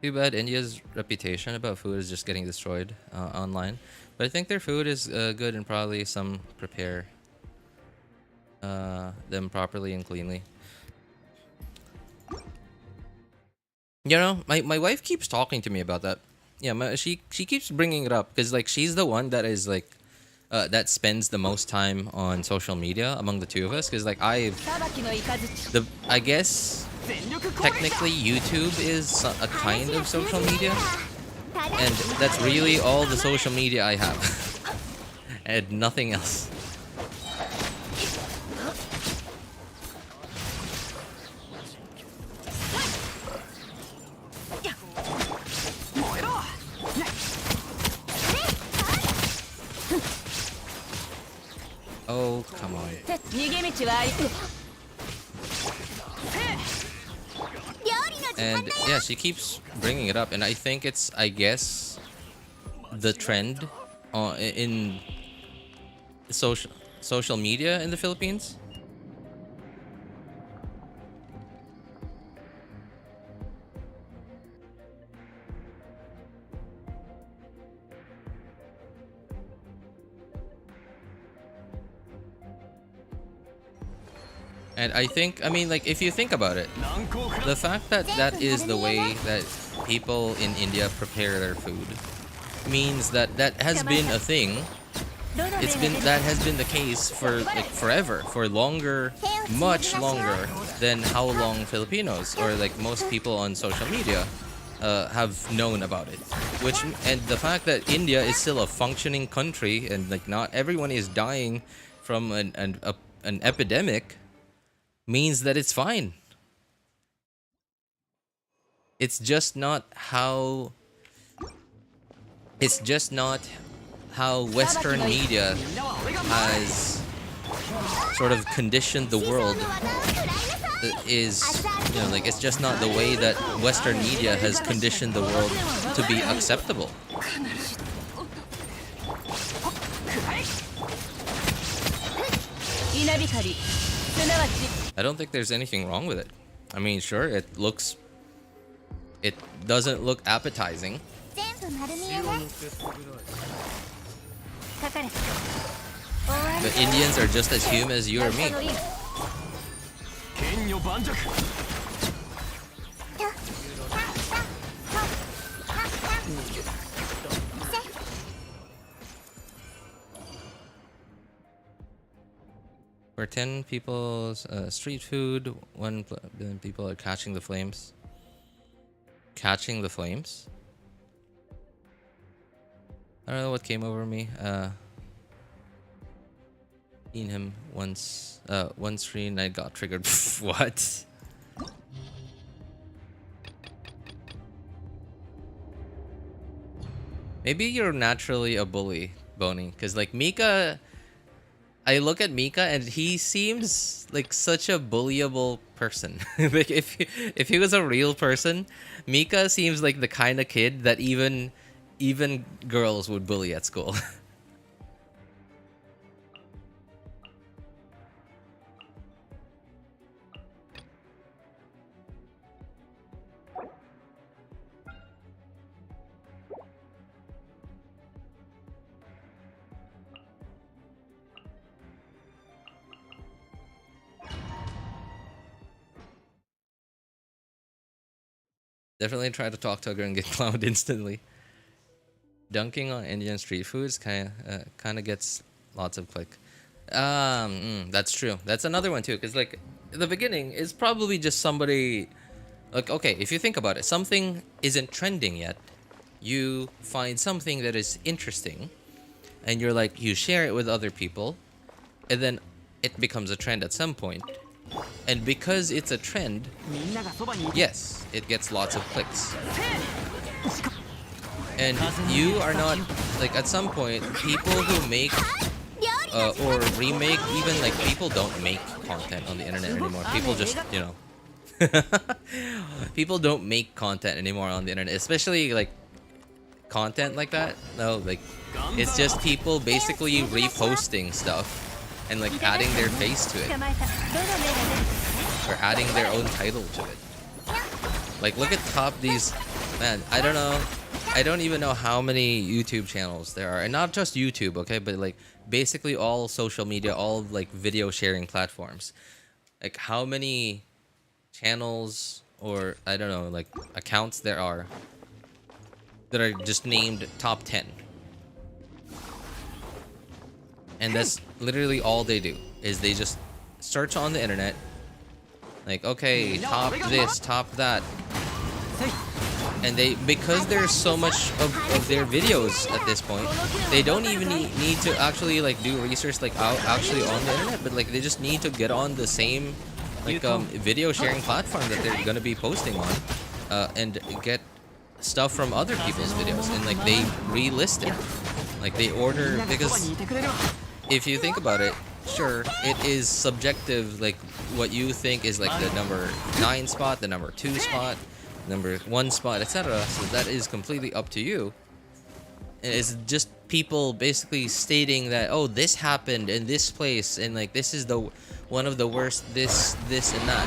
Too bad India's reputation about food is just getting destroyed online. But I think their food is good and probably some prepare them properly and cleanly. My wife keeps talking to me about that. Yeah, she keeps bringing it up because like she's the one that is like that spends the most time on social media among the two of us. Because like I guess technically YouTube is a kind of social media, and that's really all the social media I have, and nothing else. Oh, come on. And yeah, she keeps bringing it up, and I think it's, I guess, the trend in social media in the Philippines. And I think, I mean, like, if you think about it, the fact that that is the way that people in India prepare their food means that that has been a thing. That has been the case for like forever, for longer, much longer than how long Filipinos or like most people on social media have known about it. And the fact that India is still a functioning country and like not everyone is dying from an epidemic means that it's fine. It's just not how Western media has sort of conditioned the world. Like it's just not the way that Western media has conditioned the world to be acceptable. I don't think there's anything wrong with it. I mean, sure, it doesn't look appetizing. The Indians are just as human as you or me. For 10 people's street food, 1 billion people are catching the flames. Catching the flames? I don't know what came over me. Seen him once. One screen I got triggered. What? Maybe you're naturally a bully, Boney. Because like Mika, I look at Mika and he seems like such a bullyable person. Like if he was a real person, Mika seems like the kind of kid that even girls would bully at school. Definitely try to talk to a girl and get clowned instantly. Dunking on Indian street foods kind of gets lots of click. That's true. That's another one too, because like in the beginning, it's probably just somebody. Like, okay, if you think about it, something isn't trending yet. You find something that is interesting, and you're like, you share it with other people, and then it becomes a trend at some point. And because it's a trend, yes, it gets lots of clicks. And you are not, like, at some point, people who make or remake, even like people don't make content on the internet anymore. People just, you know, people don't make content anymore on the internet, especially like content like that. No, like it's just people basically reposting stuff and like adding their face to it or adding their own title to it. Like look at these, man, I don't even know how many YouTube channels there are, and not just YouTube, okay, but like basically all social media, all like video sharing platforms. Like how many channels or I don't know, like accounts there are that are just named top 10. And that's literally all they do, is they just search on the internet, like, okay, top this, top that. And they, because there's so much of their videos at this point, they don't even need to actually like do research like actually on the internet, but like they just need to get on the same like video sharing platform that they're gonna be posting on, and get stuff from other people's videos, and like they relist it, like they order, because if you think about it, sure, it is subjective, like what you think is like the number 9 spot, the number 2 spot, number 1 spot, etc. So that is completely up to you. And it's just people basically stating that, oh, this happened in this place, and like this is the one of the worst this and that.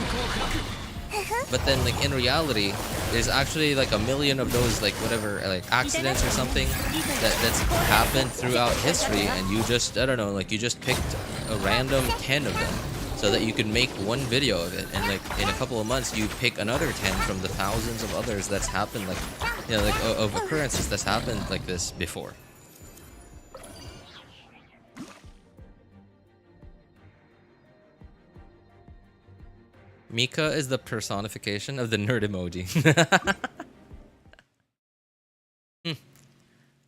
But then like in reality, there's actually like a million of those like whatever like accidents or something that's happened throughout history, and you just, I don't know, like you just picked a random 10 of them so that you can make one video of it, and like in a couple of months you pick another 10 from the thousands of others that's happened, like, you know, like of occurrences that's happened like this before. Mika is the personification of the nerd emoji.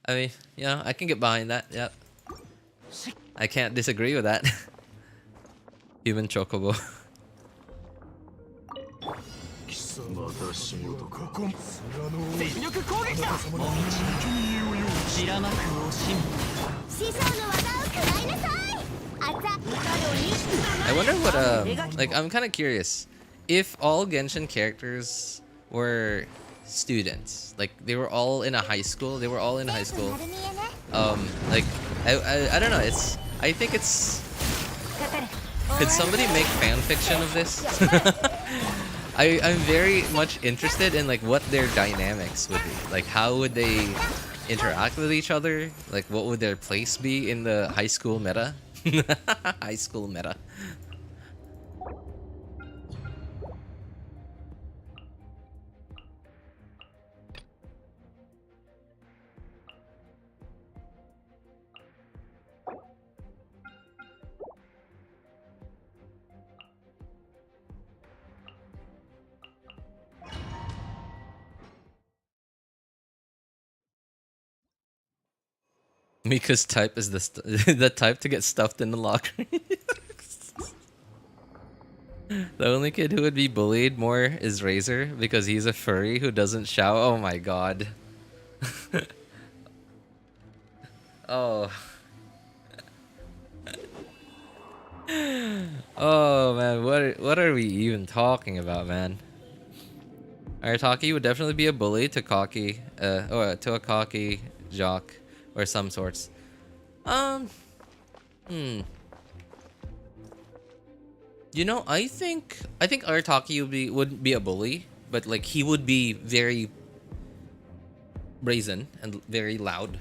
I mean, you know, I can get behind that. Yep. I can't disagree with that. Human chocobo. I wonder what like, I'm kind of curious if all Genshin characters were students, like they were all in a high school, like I don't know, I think it's, could somebody make fan fiction of this? I'm very much interested in like what their dynamics would be, like how would they interact with each other, like what would their place be in the high school meta. High school meta. Mika's type is the type to get stuffed in the locker. The only kid who would be bullied more is Razor because he's a furry who doesn't shout. Oh my god. Oh. Oh man, what are we even talking about, man? Arataki would definitely be a bully to cocky, or to a cocky jock or some sorts. You know, I think Arataki would be a bully, but like he would be very brazen and very loud.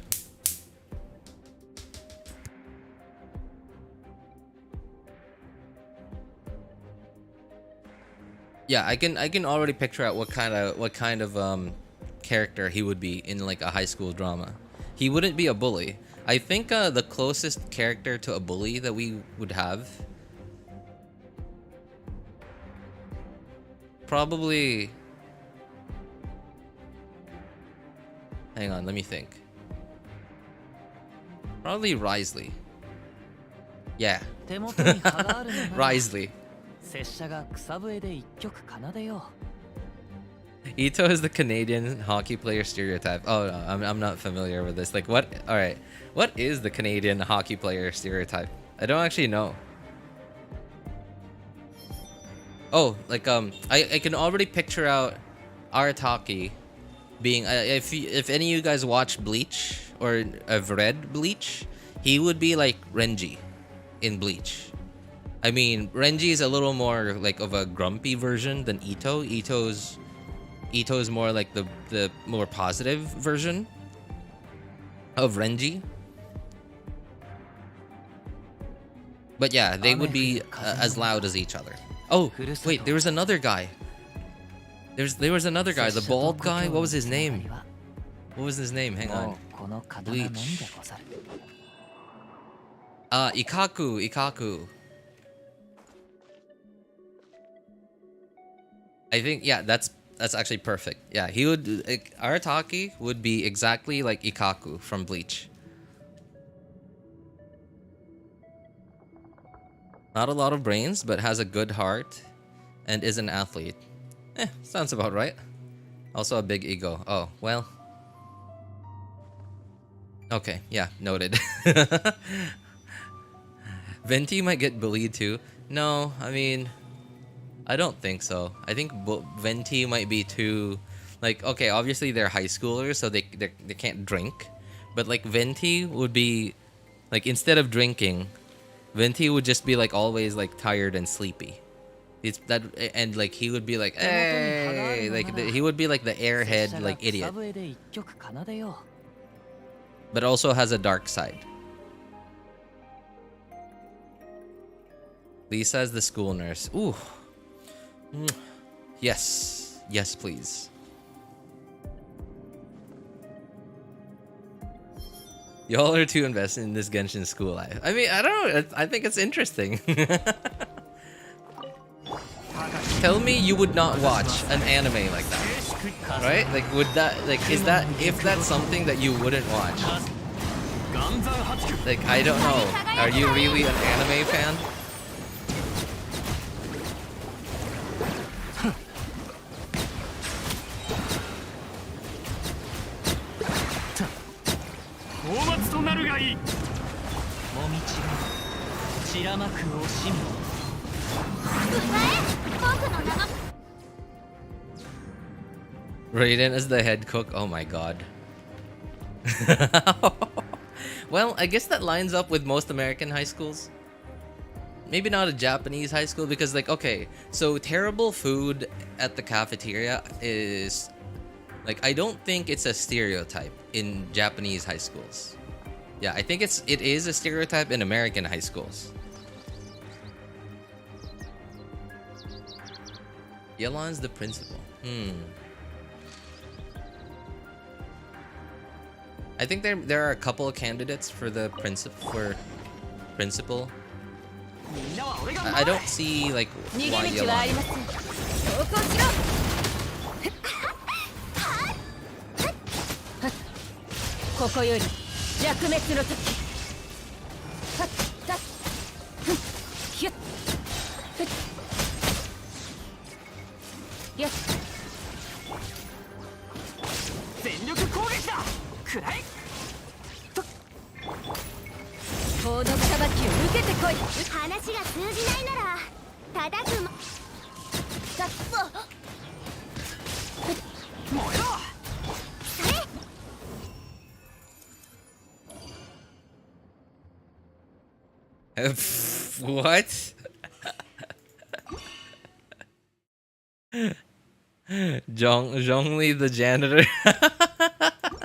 Yeah, I can already picture out what kind of character he would be in like a high school drama. He wouldn't be a bully. I think the closest character to a bully that we would have, probably, hang on, let me think. Probably Risley. Yeah. Risley. Ito is the Canadian hockey player stereotype. Oh no, I'm not familiar with this. Like what? All right, what is the Canadian hockey player stereotype? I don't actually know. Oh, like I can already picture out Arataki being, if any of you guys watch Bleach or have read Bleach, he would be like Renji in Bleach. I mean, Renji is a little more like of a grumpy version than Ito. Ito's more like the more positive version of Renji. But yeah, they would be as loud as each other. Oh, wait, there was another guy. There was another guy, the bald guy. What was his name? What was his name? Hang on. Bleach. Ikaku. I think, yeah, that's actually perfect. Yeah, he would, like, Arataki would be exactly like Ikaku from Bleach. Not a lot of brains, but has a good heart and is an athlete. Sounds about right. Also a big ego. Oh, well. Okay, yeah, noted. Venti might get bullied too. No, I mean, I don't think so. I think Venti might be too Like, okay, obviously they're high schoolers, so they can't drink. But like Venti would be like, instead of drinking, Venti would just be like always like tired and sleepy. It's that, and like he would be like, hey, like he would be like the airhead like idiot, but also has a dark side. Lisa is the school nurse. Ooh. Yes. Yes, please. Y'all are too invested in this Genshin school life. I mean, I don't know. I think it's interesting. Tell me you would not watch an anime like that. Right? Like, would that, like, is that, if that's something that you wouldn't watch? Like, I don't know. Are you really an anime fan? Raiden as the head cook. Oh my god. Well, I guess that lines up with most American high schools. Maybe not a Japanese high school, because like, okay, so terrible food at the cafeteria is like, I don't think it's a stereotype in Japanese high schools. Yeah, I think it is a stereotype in American high schools. Yelan's the principal. I think there are a couple of candidates for the principal. I don't see like why Yelan. What? Zhongli the janitor.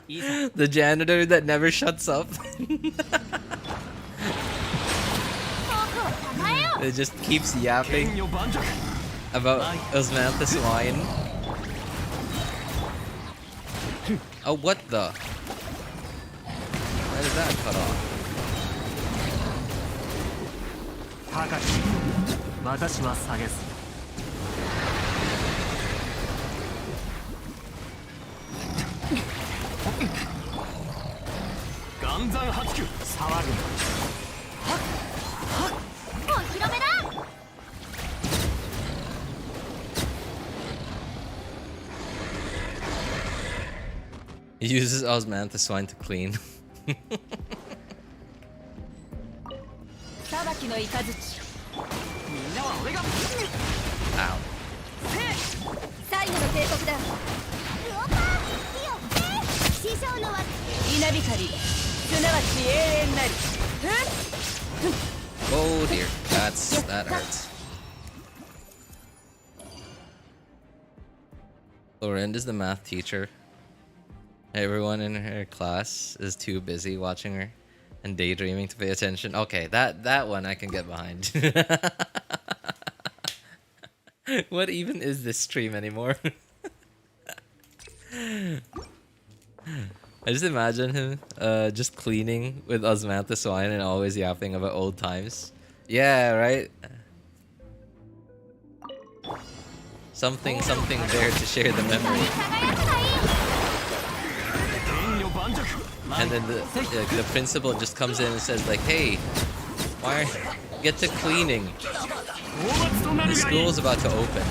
The janitor that never shuts up. It just keeps yapping about osmanthus wine. Oh, what the? Why did that cut off? He uses osmanthus wine to clean. Ow. Oh dear, that hurts. Lorinda's the math teacher. Everyone in her class is too busy watching her and daydreaming to pay attention. Okay, that one I can get behind. What even is this stream anymore? I just imagine him just cleaning with osmanthus wine and always yapping about old times. Yeah, right? Something there to share the memory. And then the principal just comes in and says like, hey, why get to cleaning? The school's about to open.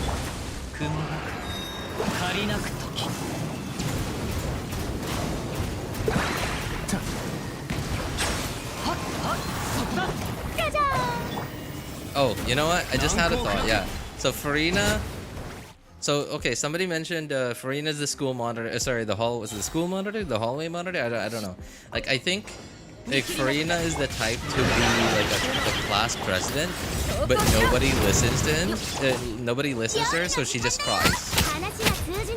Oh, you know what? I just had a thought, yeah. So Farina... So okay, somebody mentioned Farina's the school monitor. Sorry, the hall was it the school monitor, the hallway monitor. I don't know. Like I think like Farina is the type to be like a class president, but nobody listens to him. Nobody listens to her, so she just cries.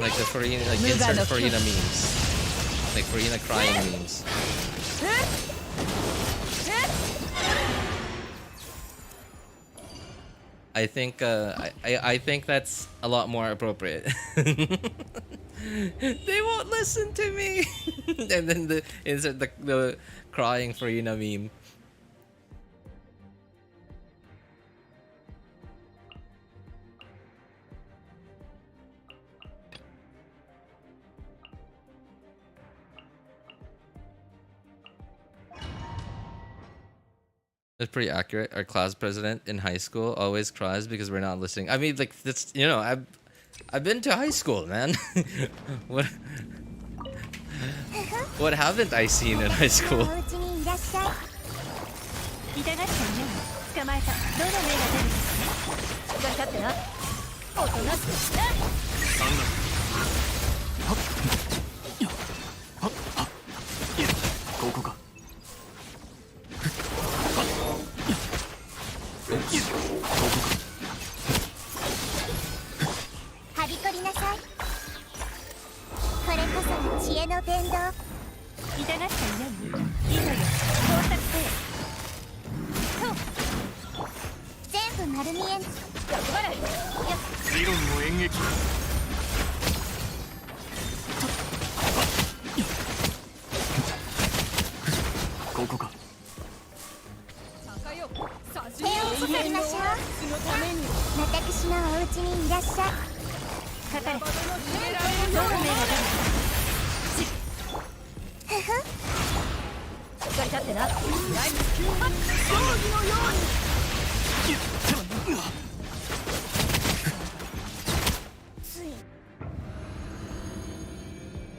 Like the Farina, like insert Farina memes, like Farina crying memes. I think I think that's a lot more appropriate. They won't listen to me. And then the insert the crying Farina meme. That's pretty accurate. Our class president in high school always cries because we're not listening. I mean, like that's I've been to high school, man. what what haven't I seen in high school?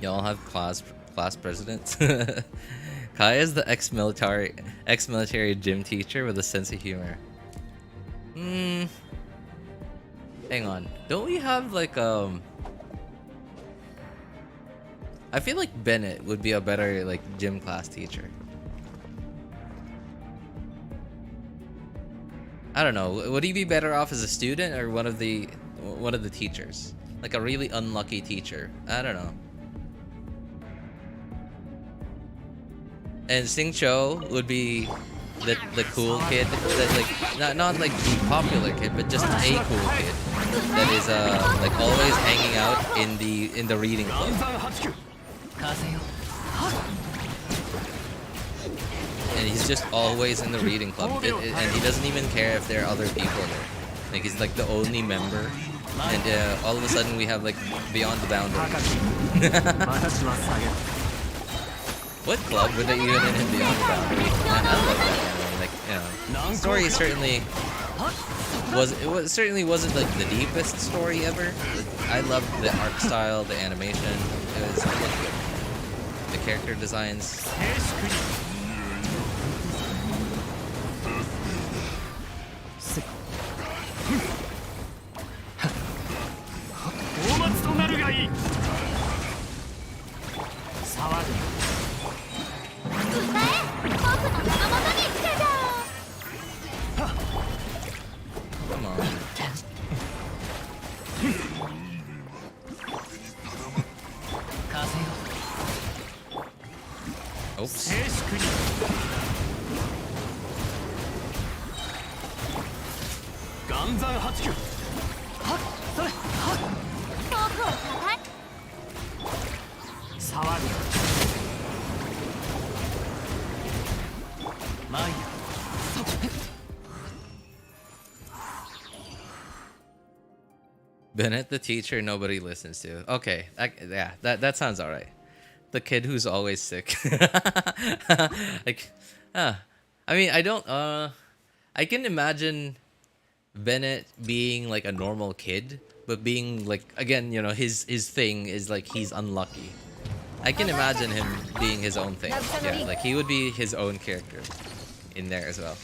Y'all have class presidents. Kai is the ex-military gym teacher with a sense of humor. Hang on. Don't we have like I feel like Bennett would be a better like gym class teacher. I don't know. Would he be better off as a student or one of the teachers? Like a really unlucky teacher. I don't know. And Sing Cho would be the cool kid that like not like the popular kid, but just a cool kid that is like always hanging out in the reading club. And he's just always in the reading club, and he doesn't even care if there are other people there. Like he's like the only member, and all of a sudden we have like Beyond the Boundary. What club would they even in him Beyond the Boundary? I love that anime. Like, you know, the story certainly wasn't like the deepest story ever. I loved the art style, the animation. It looked good. The character designs. Come on. Oops. Bennett, the teacher nobody listens to. Okay, yeah, that sounds alright. The kid who's always sick. Like, I mean, I don't. I can imagine Bennett being like a normal kid, but being like, again, you know, his thing is like he's unlucky. I can imagine him being his own thing. Yeah, like he would be his own character in there as well.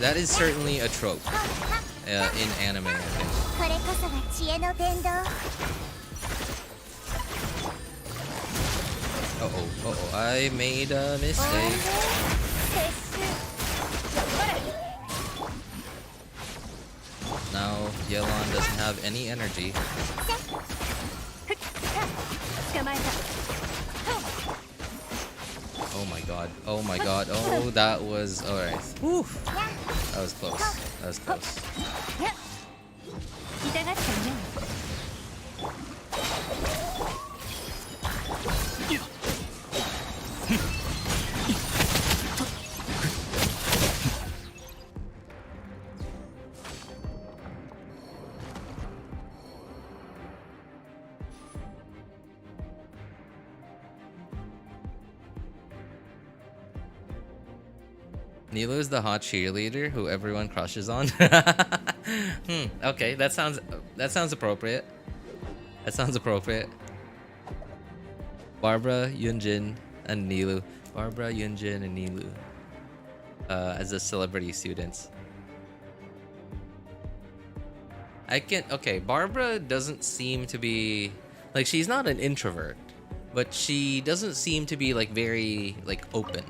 that is certainly a trope in anime, I think. Uh-oh, I made a mistake. Now Yelan doesn't have any energy. Oh my god. Oh my god. Oh, that was alright. Whew. That was close. That was close. Nilou is the hot cheerleader who everyone crushes on. Okay, that sounds appropriate. That sounds appropriate. Barbara, Yunjin, and Nilou. Barbara, Yunjin, and Nilou. As the celebrity students. Okay, Barbara doesn't seem to be like, she's not an introvert, but she doesn't seem to be like very like open.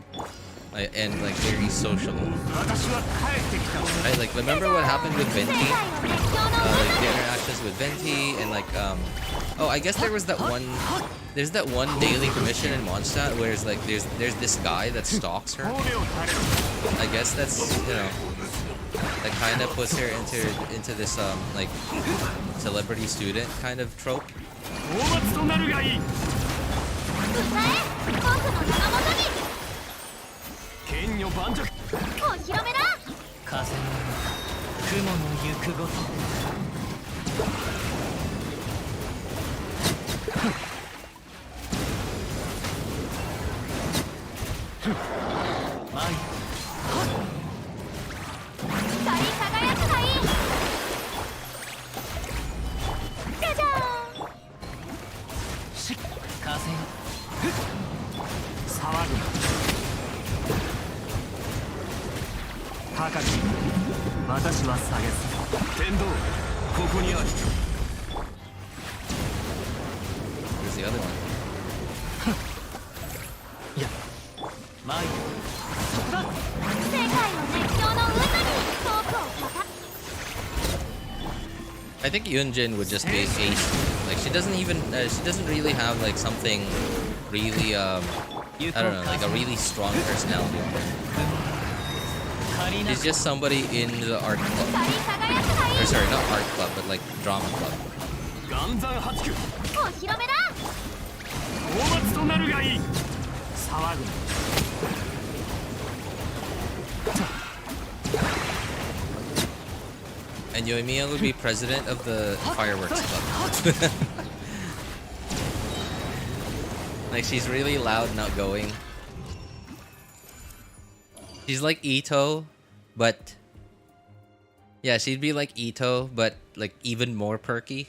And like very social. Right? Like, remember what happened with Venti? Like the interactions with Venti and like oh, I guess there's that one daily commission in Mondstadt where it's like there's this guy that stalks her. I guess that's, you know, that kind of puts her into this like celebrity student kind of trope. Where's the other one? I think Yunjin would just be ace. Like, she doesn't really have like something really I don't know, like a really strong personality. She's just somebody in the art club. Or sorry, not art club, but like drama club. And Yoimiya would be president of the fireworks club. Like, she's really loud and outgoing. She's like Ito, but yeah, she'd be like Ito, but like even more perky.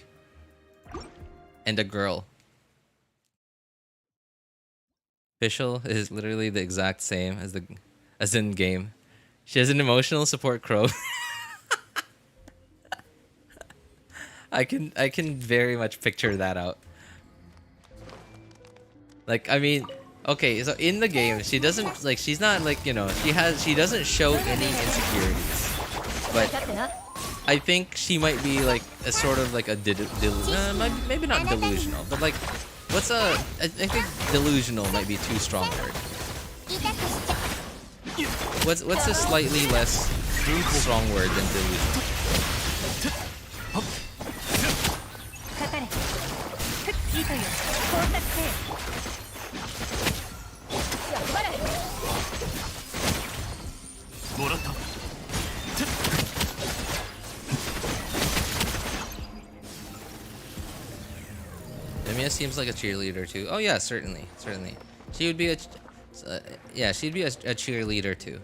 And a girl. Official is literally the exact same as in game. She has an emotional support crow. I can very much picture that out. Like, I mean, okay, so in the game, she doesn't, like, she's not, like, you know, she doesn't show any insecurities. But I think she might be, like, a sort of, like, a maybe not delusional, but, like, I think delusional might be too strong word. What's a slightly less strong word than delusional? Navia seems like a cheerleader too. Oh yeah, certainly. She would be she'd be a cheerleader too.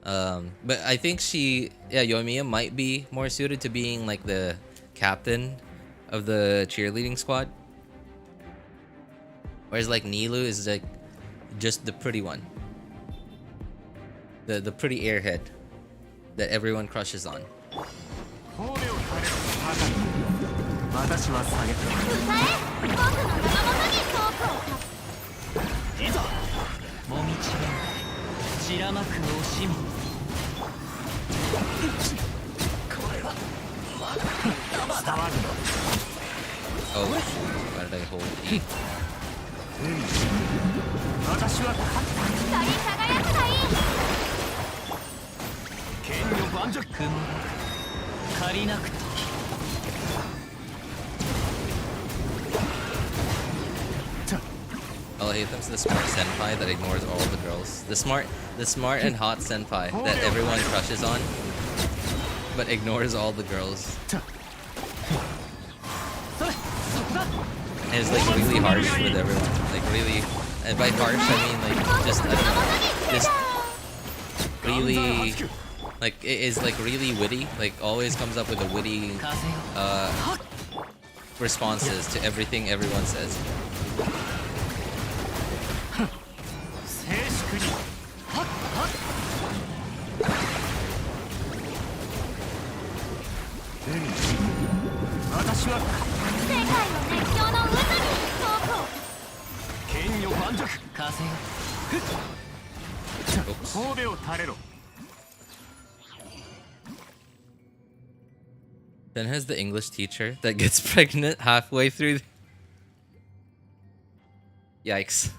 But I think Yoimiya might be more suited to being like the captain of the cheerleading squad. Whereas like Nilou is like just the pretty one. The pretty airhead. that everyone crushes on. 褒美を垂れろバカ私は下げた歌え僕の名のもとにトークを立ついざもみちが散らまく惜しみこれはまだ伝わる Oh, why did I hold E? 私は勝った光り輝くがいい剣女盤石雲借りなくと All I hate them is the smart senpai that ignores all the girls. The smart and hot senpai that everyone crushes on, but ignores all the girls. And is like really harsh with everyone. Like really, and by harsh I mean like just I don't know, just really like it is like really witty. Like always comes up with a witty responses to everything everyone says. 静粛にはっはっ私は世界の熱狂の渦にトークを剣女盤石風よ Oops. 褒美を垂れろ Then has the English teacher that gets pregnant halfway through. Yikes.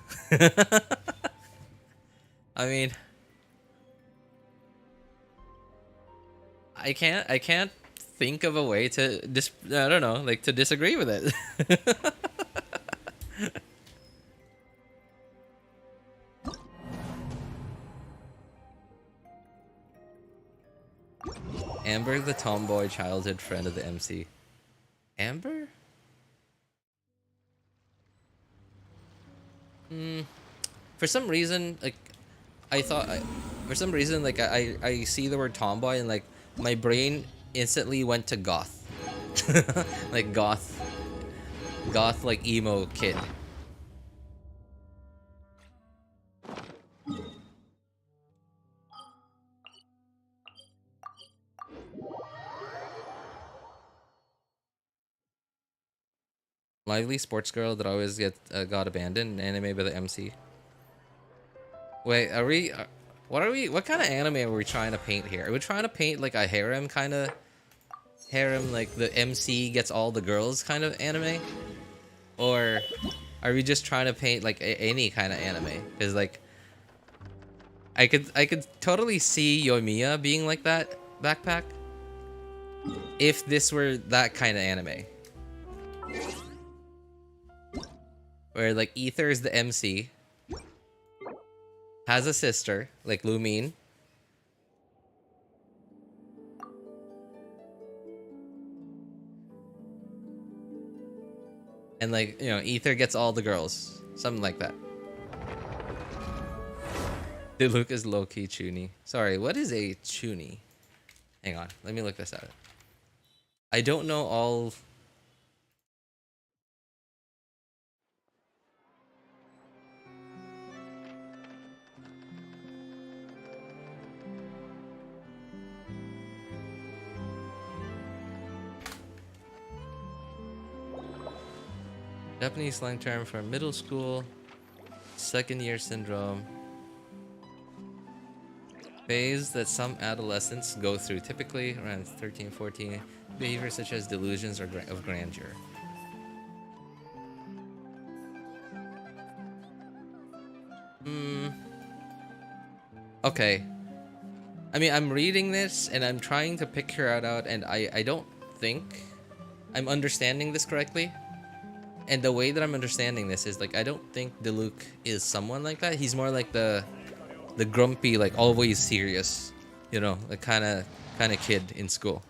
I mean, I can't think of a way to I don't know, like to disagree with it. Amber, the tomboy childhood friend of the MC. Amber? For some reason, like, for some reason, like, I see the word tomboy and, like, my brain instantly went to goth. Like, goth, like, emo kid. Lively sports girl that always got abandoned. Anime by the MC. Wait, are we? What kind of anime are we trying to paint here? Are we trying to paint like a harem kind of harem, like the MC gets all the girls kind of anime, or are we just trying to paint like any kind of anime? Because like, I could totally see Yoimiya being like that backpack if this were that kind of anime. Where like Ether is the MC, has a sister like Lumine, and like, you know, Ether gets all the girls, something like that. Dude, Luke is low-key chuny. Sorry, what is a chuny? Hang on, let me look this up. I don't know all. Japanese slang term for middle school, second year syndrome, phase that some adolescents go through, typically around 13, 14, behaviors such as delusions or of grandeur. Okay. I mean, I'm reading this and I'm trying to picture it out, and I don't think I'm understanding this correctly. And the way that I'm understanding this is like, I don't think Diluc is someone like that. He's more like the grumpy, like always serious, you know, the kind of kid in school.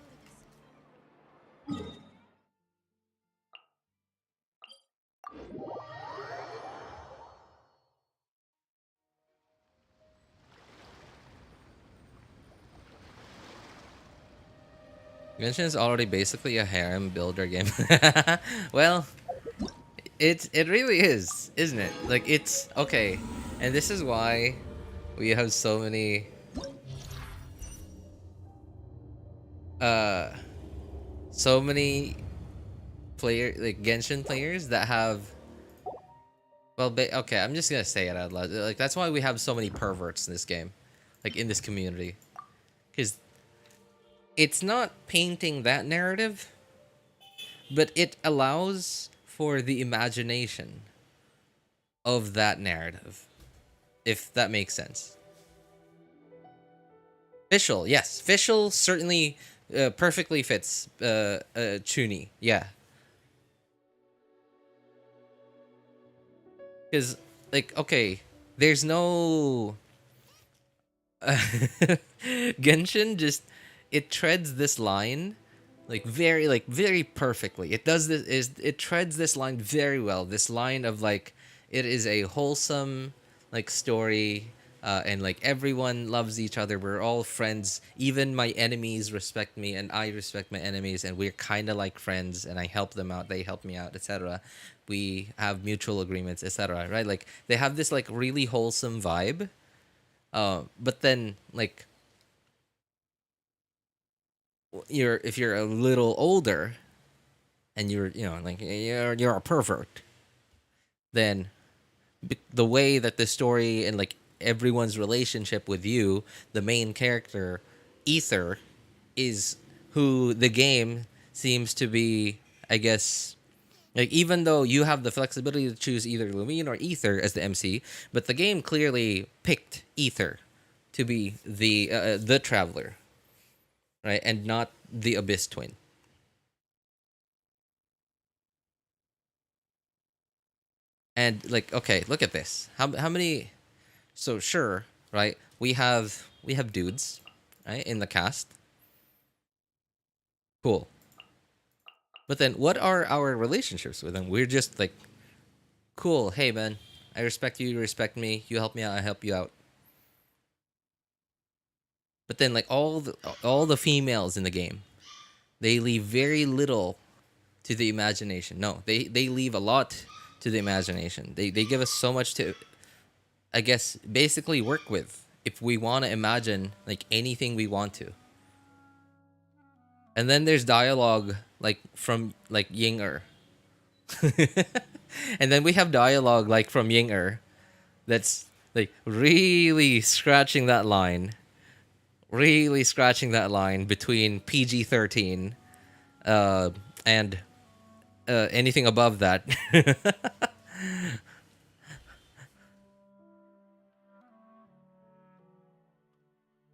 Genshin is already basically a harem builder game. Well, it really is, isn't it? Like, it's okay, and this is why we have so many so many like Genshin players that have, well, okay, I'm just gonna say it out loud. Like that's why we have so many perverts in this game, like in this community, because it's not painting that narrative, but it allows for the imagination of that narrative, if that makes sense. Fischl, yes, Fischl certainly perfectly fits Chuni, yeah. Because, like, okay, there's no Genshin just, it treads this line like very perfectly. It does this, is it treads this line very well. This line of like, it is a wholesome like story, and like everyone loves each other. We're all friends. Even my enemies respect me, and I respect my enemies, and we're kind of like friends. And I help them out, they help me out, etc. We have mutual agreements, etc. Right? Like they have this like really wholesome vibe. But then like you're, if you're a little older and you're, you know, like you're a pervert, then the way that the story and like everyone's relationship with you, the main character Ether, is who the game seems to be, I guess. Like, even though you have the flexibility to choose either Lumine or Ether as the MC, but the game clearly picked Ether to be the traveler, right, and not the Abyss twin. And like, okay, look at this. How many? So sure, right? We have dudes, right, in the cast. Cool. But then, what are our relationships with them? We're just like, cool. Hey, man, I respect you. You respect me. You help me out. I help you out. But then, like all the females in the game, they leave very little to the imagination. No, they leave a lot to the imagination. They give us so much to, I guess, basically work with if we want to imagine like anything we want to. And then there's dialogue like from like Ying-Er. And then we have dialogue like from Ying-Er that's like really scratching that line. Really scratching that line between PG-13 and anything above that.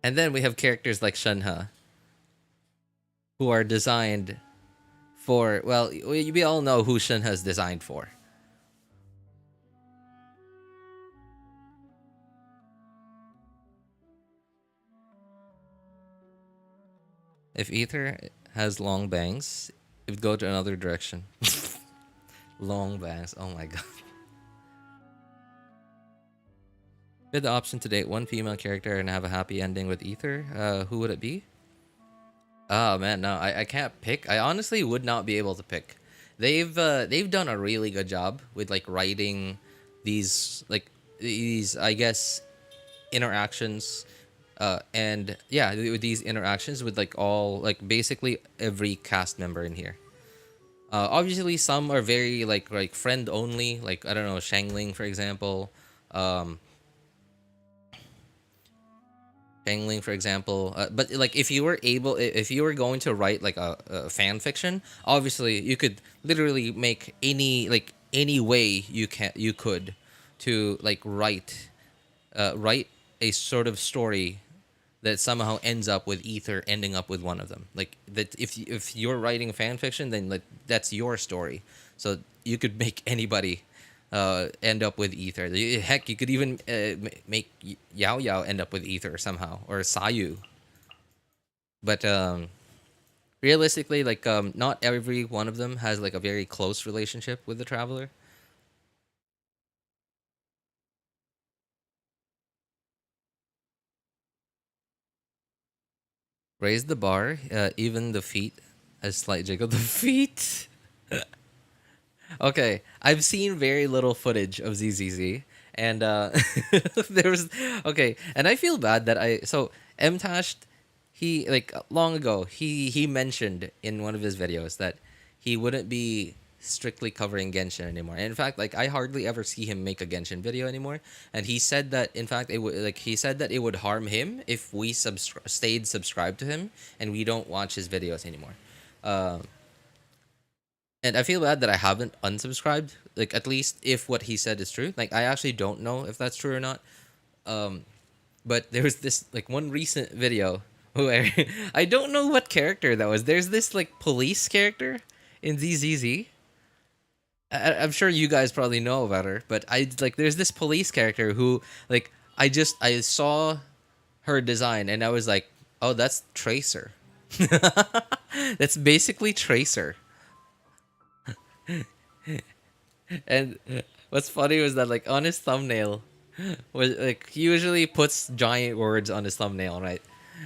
And then we have characters like Shenhe, who are designed for, well, we all know who Shenhe is designed for. If Ether has long bangs, it would go to another direction. Long bangs, oh my god. You had the option to date one female character and have a happy ending with Ether. Who would it be? Oh man, no, I can't pick. I honestly would not be able to pick. They've done a really good job with like writing these I guess interactions, and yeah, with these interactions with like all like basically every cast member in here. Obviously some are very like friend only, like I don't know, Shangling for example. Um, Angling, for example. But like, if you were able, if you were going to write like a fan fiction, obviously you could literally make any way you could to like write a sort of story that somehow ends up with Ether ending up with one of them. Like that, if you're writing fan fiction, then like that's your story. So you could make anybody end up with Ether. Heck, you could even make Yao Yao end up with Ether somehow, or Sayu. But realistically, like not every one of them has like a very close relationship with the Traveler. Raise the bar, even the feet, a slight jiggle. The feet. Okay, I've seen very little footage of ZZZ, and there was, okay, and I feel bad that I, so Mtashed, he like long ago he mentioned in one of his videos that he wouldn't be strictly covering Genshin anymore. And in fact, like I hardly ever see him make a Genshin video anymore. And he said that in fact it would he said that it would harm him if we stayed subscribed to him and we don't watch his videos anymore. And I feel bad that I haven't unsubscribed. Like at least if what he said is true. Like I actually don't know if that's true or not. But there was this like one recent video where I don't know what character that was. There's this like police character in ZZZ. I'm sure you guys probably know about her, but there's this police character who like I saw her design and I was like, oh, that's Tracer. That's basically Tracer. And what's funny was that like on his thumbnail was like he usually puts giant words on his thumbnail, right?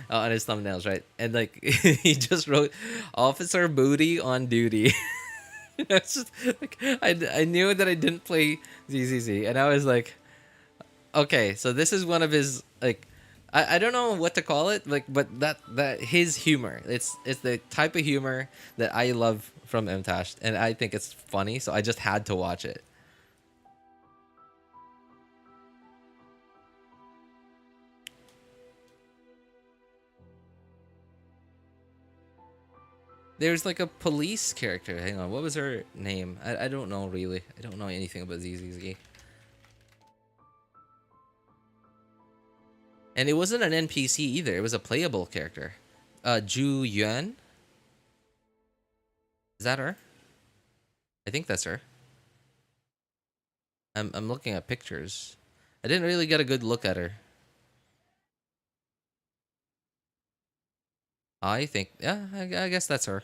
On his thumbnails, right? And like he just wrote "Officer Booty on duty." It's just, like, I knew that I didn't play ZZZ, and I was like, okay, so this is one of his like, I don't know what to call it, like, but that his humor, it's the type of humor that I love from MTash, and I think it's funny, so I just had to watch it. There's like a police character. Hang on, what was her name? I don't know really. I don't know anything about ZZZ. And it wasn't an NPC either. It was a playable character. Ju Yuan. Is that her? I think that's her. I'm looking at pictures. I didn't really get a good look at her. I think, yeah, I guess that's her.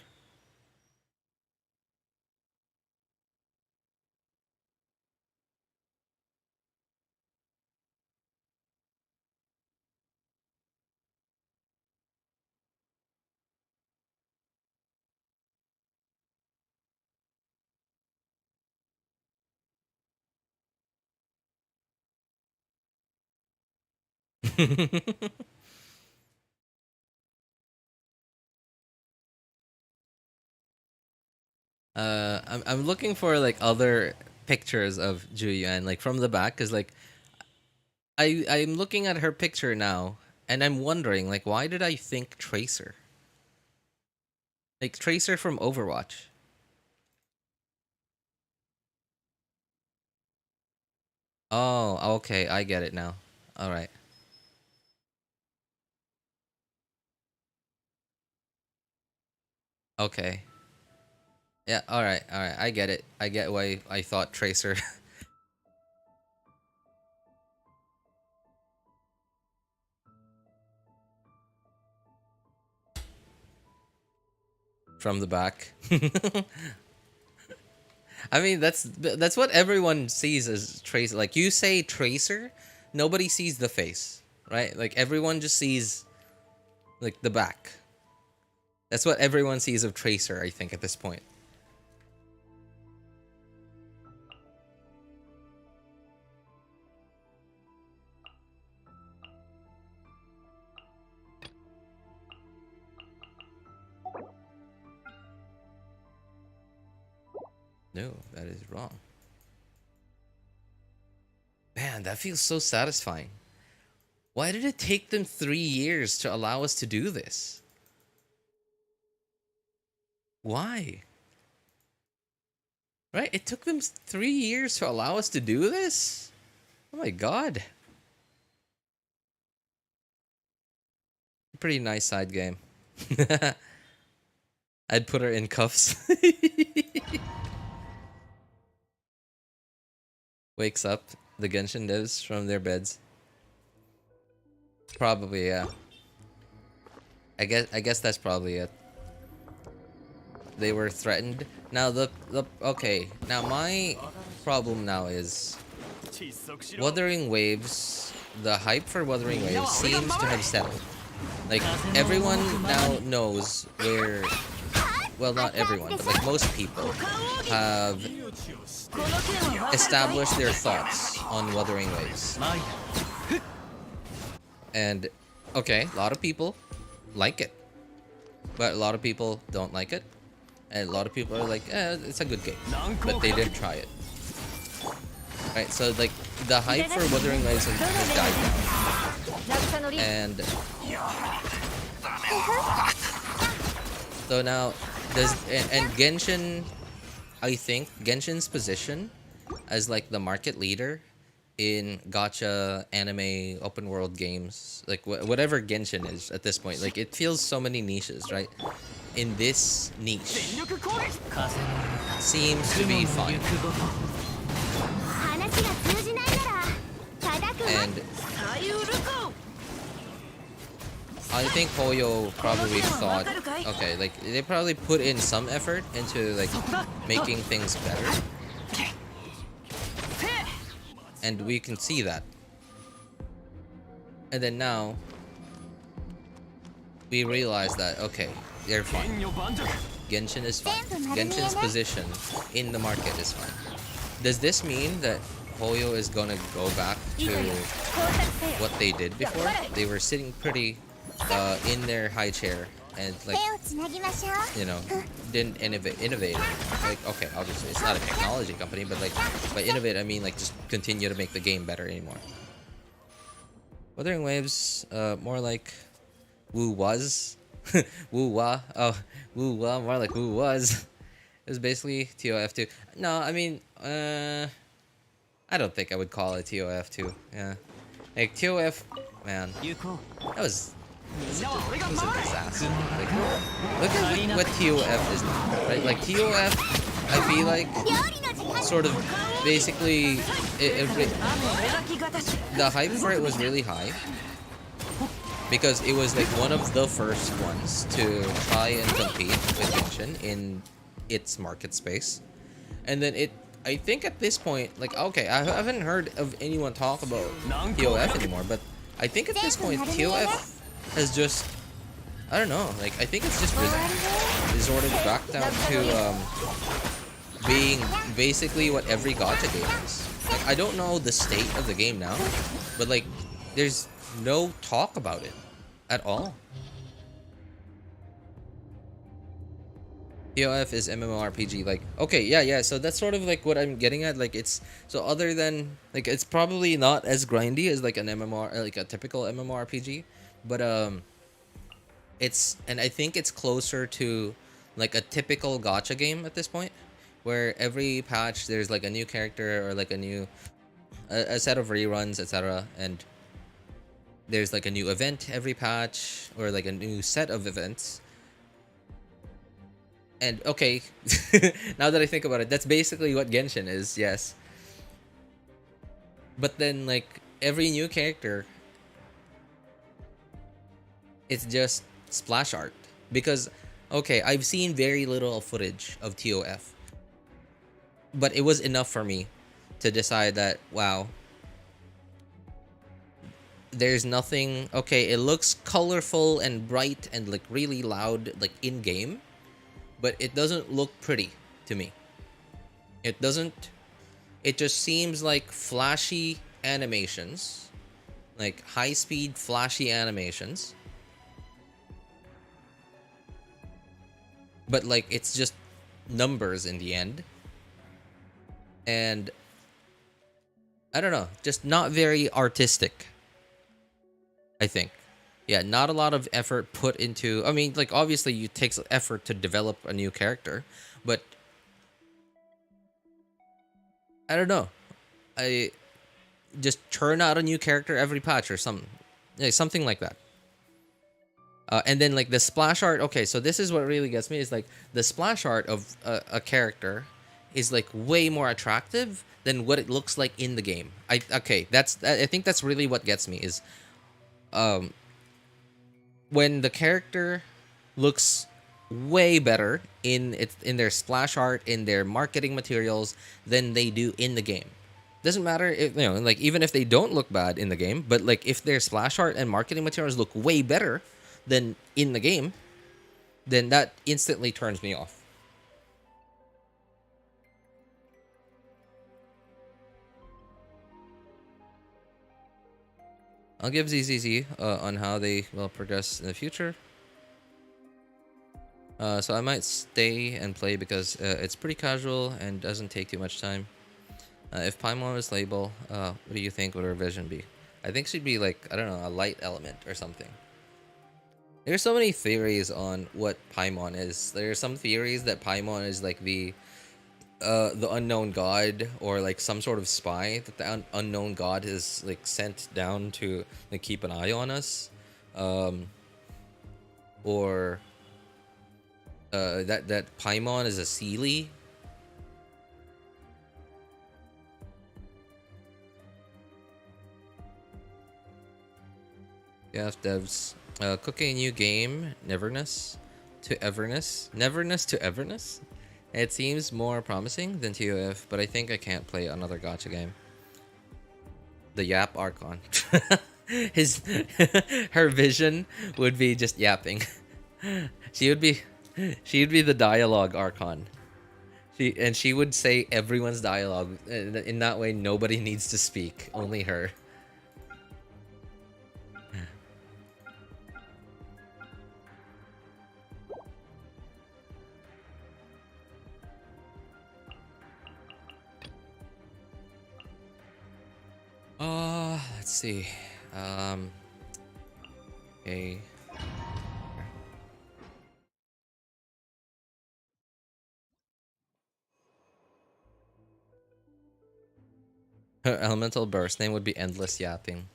I'm looking for like other pictures of Ju Yuan, like from the back, cause like I'm looking at her picture now, and I'm wondering like why did I think Tracer? Like Tracer from Overwatch. Oh, okay, I get it now. All right. Okay. Yeah, all right, all right. I get it. I get why I thought Tracer. From the back. I mean, that's what everyone sees as Tracer. Like you say Tracer, nobody sees the face, right? Like everyone just sees like the back. That's what everyone sees of Tracer, I think, at this point. No, that is wrong. Man, that feels so satisfying. Why did it take them 3 years to allow us to do this? Why? Right? It took them 3 years to allow us to do this? Oh my god. Pretty nice side game. I'd put her in cuffs. Wakes up the Genshin devs from their beds. Probably, yeah. I guess that's probably it. They were threatened. Now okay. Now my problem now is Wuthering Waves. The hype for Wuthering Waves seems to have settled. Like everyone now knows where. Well, not everyone, but like most people have established their thoughts on Wuthering Waves. And okay, a lot of people like it, but a lot of people don't like it, and a lot of people are like, it's a good game, but they didn't try it. Right, so like the hype for Wuthering Waves has died down, and so now and Genshin, I think Genshin's position as like the market leader in gacha anime open world games, like whatever Genshin is at this point, like it feels so many niches, right? In this niche seems to be fine. And I think Hoyo probably thought, okay, like they probably put in some effort into like making things better, and we can see that. And then now we realize that, okay, they're fine. Genshin is fine. Genshin's position in the market is fine. Does this mean that Hoyo is gonna go back to what they did before? They were sitting pretty in their high chair and like, you know, didn't innovate. Like, okay, obviously it's not a technology company, but like by innovate I mean like just continue to make the game better anymore. Wuthering Waves, more like Woo was. Woo wa. Oh, Woo wa, more like Woo was. It was basically TOF2. No, I mean, I don't think I would call it TOF2. Yeah. Like, TOF, man, that was a disaster. Like, look at what TOF is now, right? Like, TOF, I feel like, sort of, basically, the hype for it was really high. Because it was like one of the first ones to try and compete with Genshin in its market space. And then I think at this point, like, okay, I haven't heard of anyone talk about TOF anymore, but I think at this point, TOF has just, I don't know, like, I think it's just resorted back down to being basically what every gacha game is. Like, I don't know the state of the game now, but like, there's no talk about it at all. TOF is MMORPG, like, okay, yeah, so that's sort of like what I'm getting at. Like, it's, so other than, like, it's probably not as grindy as like an MMR, like a typical MMORPG, but it's, and I think it's closer to like a typical gacha game at this point, where every patch there's like a new character or like a new a set of reruns, etc., and there's like a new event every patch or like a new set of events. And okay, now that I think about it, that's basically what Genshin is, yes. But then like every new character, it's just splash art. Because, okay, I've seen very little footage of TOF, but it was enough for me to decide that, wow, there's nothing. Okay, it looks colorful and bright and like really loud, like in game, but it doesn't look pretty to me. It doesn't. It just seems like flashy animations, like high speed flashy animations, but like it's just numbers in the end. And I don't know, just not very artistic, I think. Yeah, not a lot of effort put into, I mean, like, obviously it takes effort to develop a new character, but I don't know. I just churn out a new character every patch or something. Yeah, something like that. And then like the splash art, okay, so this is what really gets me, is like the splash art of a character is like way more attractive than what it looks like in the game. I think that's really what gets me, is when the character looks way better in their splash art, in their marketing materials, than they do in the game. Doesn't matter if, you know, like, even if they don't look bad in the game, but like if their splash art and marketing materials look way better than in the game, then that instantly turns me off. I'll give ZZZ on how they will progress in the future. So I might stay and play because it's pretty casual and doesn't take too much time. If Paimon was label, what do you think would her vision be? I think she'd be like, I don't know, a light element or something. There's so many theories on what Paimon is. There are some theories that Paimon is like the unknown god, or like some sort of spy that the unknown god is like sent down to like keep an eye on us, or that Paimon is a Seelie. Yeah, devs. Cooking a new game, Neverness to Everness. Neverness to Everness? It seems more promising than TOF, but I think I can't play another gacha game. The Yap Archon. Her vision would be just yapping. She'd be the dialogue Archon. She would say everyone's dialogue. In that way, nobody needs to speak, only her. Let's see. Okay. Her elemental burst name would be Endless Yapping.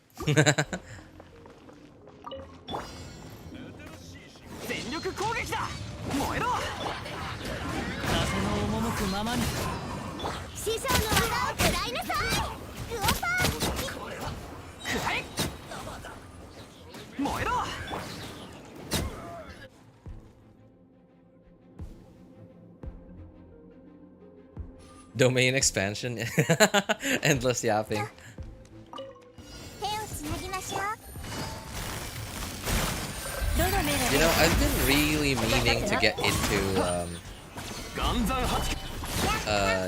Domain expansion. Endless yapping. You know, I've been really meaning to get into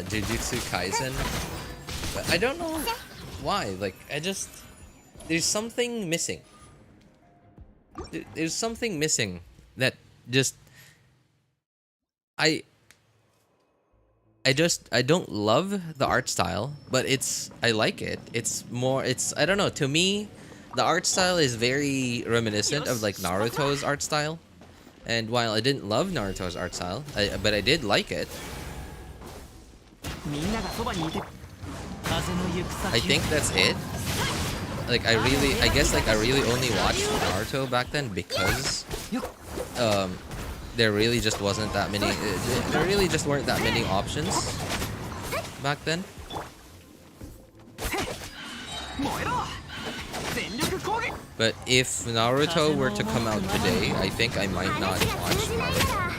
Jujutsu Kaisen, but I don't know why. Like, there's something missing. There's something missing that just I don't love the art style, but I like it. I don't know, to me the art style is very reminiscent of like Naruto's art style. And while I didn't love Naruto's art style, but I did like it. I think that's it. Like I guess I really only watched Naruto back then because there really just wasn't that many there really just weren't that many options back then. But if Naruto were to come out today, I think I might not watch Naruto.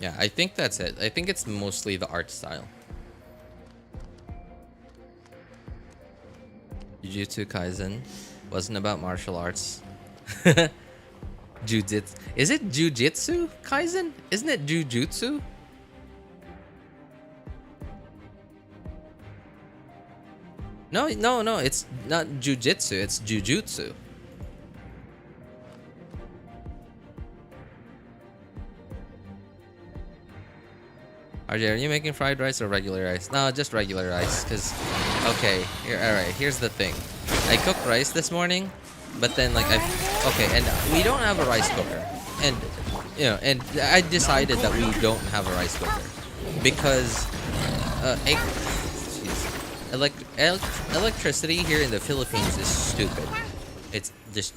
Yeah, I think that's it. I think it's mostly the art style. Jujutsu Kaisen wasn't about martial arts. Jujitsu. Is it Jujitsu Kaisen? Isn't it Jujutsu? No, it's not Jujitsu, it's Jujutsu. RJ, are you making fried rice or regular rice? No, just regular rice, cause okay, alright, here's the thing. I cooked rice this morning, but then like and we don't have a rice cooker. And you know, and I decided that we don't have a rice cooker because electricity here in the Philippines is stupid. It's just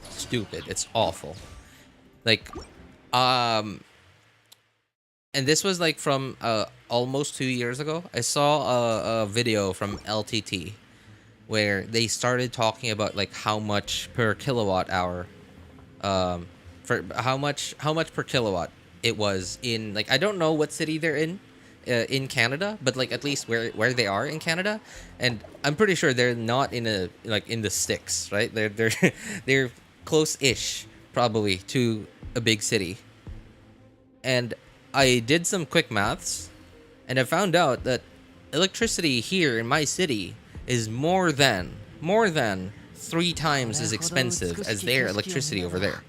stupid. It's awful. Like and this was like from almost 2 years ago. I saw a video from LTT where they started talking about like how much per kilowatt hour, for how much per kilowatt it was in, like, I don't know what city they're in Canada, but like at least where they are in Canada, and I'm pretty sure they're not in the sticks, right? They're close-ish probably to a big city, and I did some quick maths, And I found out that electricity here in my city is more than 3 times as expensive as their electricity over there.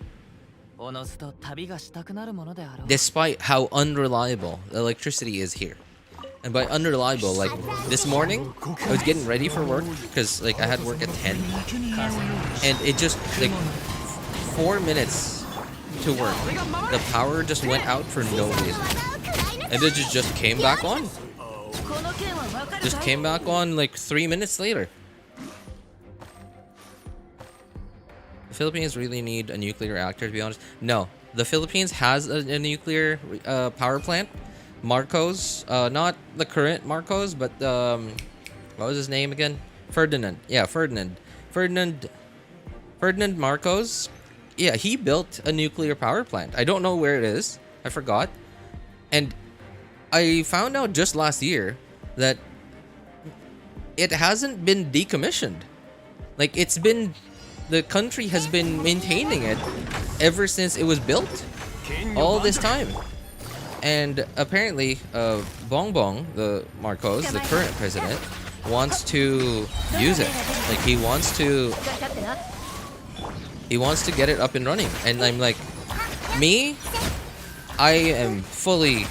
おのずと旅がしたくなるものであろう。 Despite how unreliable the electricity is here. And by unreliable, like this morning, I was getting ready for work because like I had work at 10, and it just like 4 minutes to work, the power just went out for no reason, and it just came back on. Just came back on like 3 minutes later. The Philippines really need a nuclear reactor, to be honest. No, the Philippines has a nuclear power plant. Marcos, not the current Marcos, but what was his name again? Ferdinand. Yeah, Ferdinand Marcos. Yeah, he built a nuclear power plant. I don't know where it is. I forgot. And I found out just last year that it hasn't been decommissioned. Like the country has been maintaining it ever since it was built. All this time. And apparently, Bongbong, the Marcos, the current president, wants to use it. Like he wants to get it up and running. And I'm like, me, I am fully,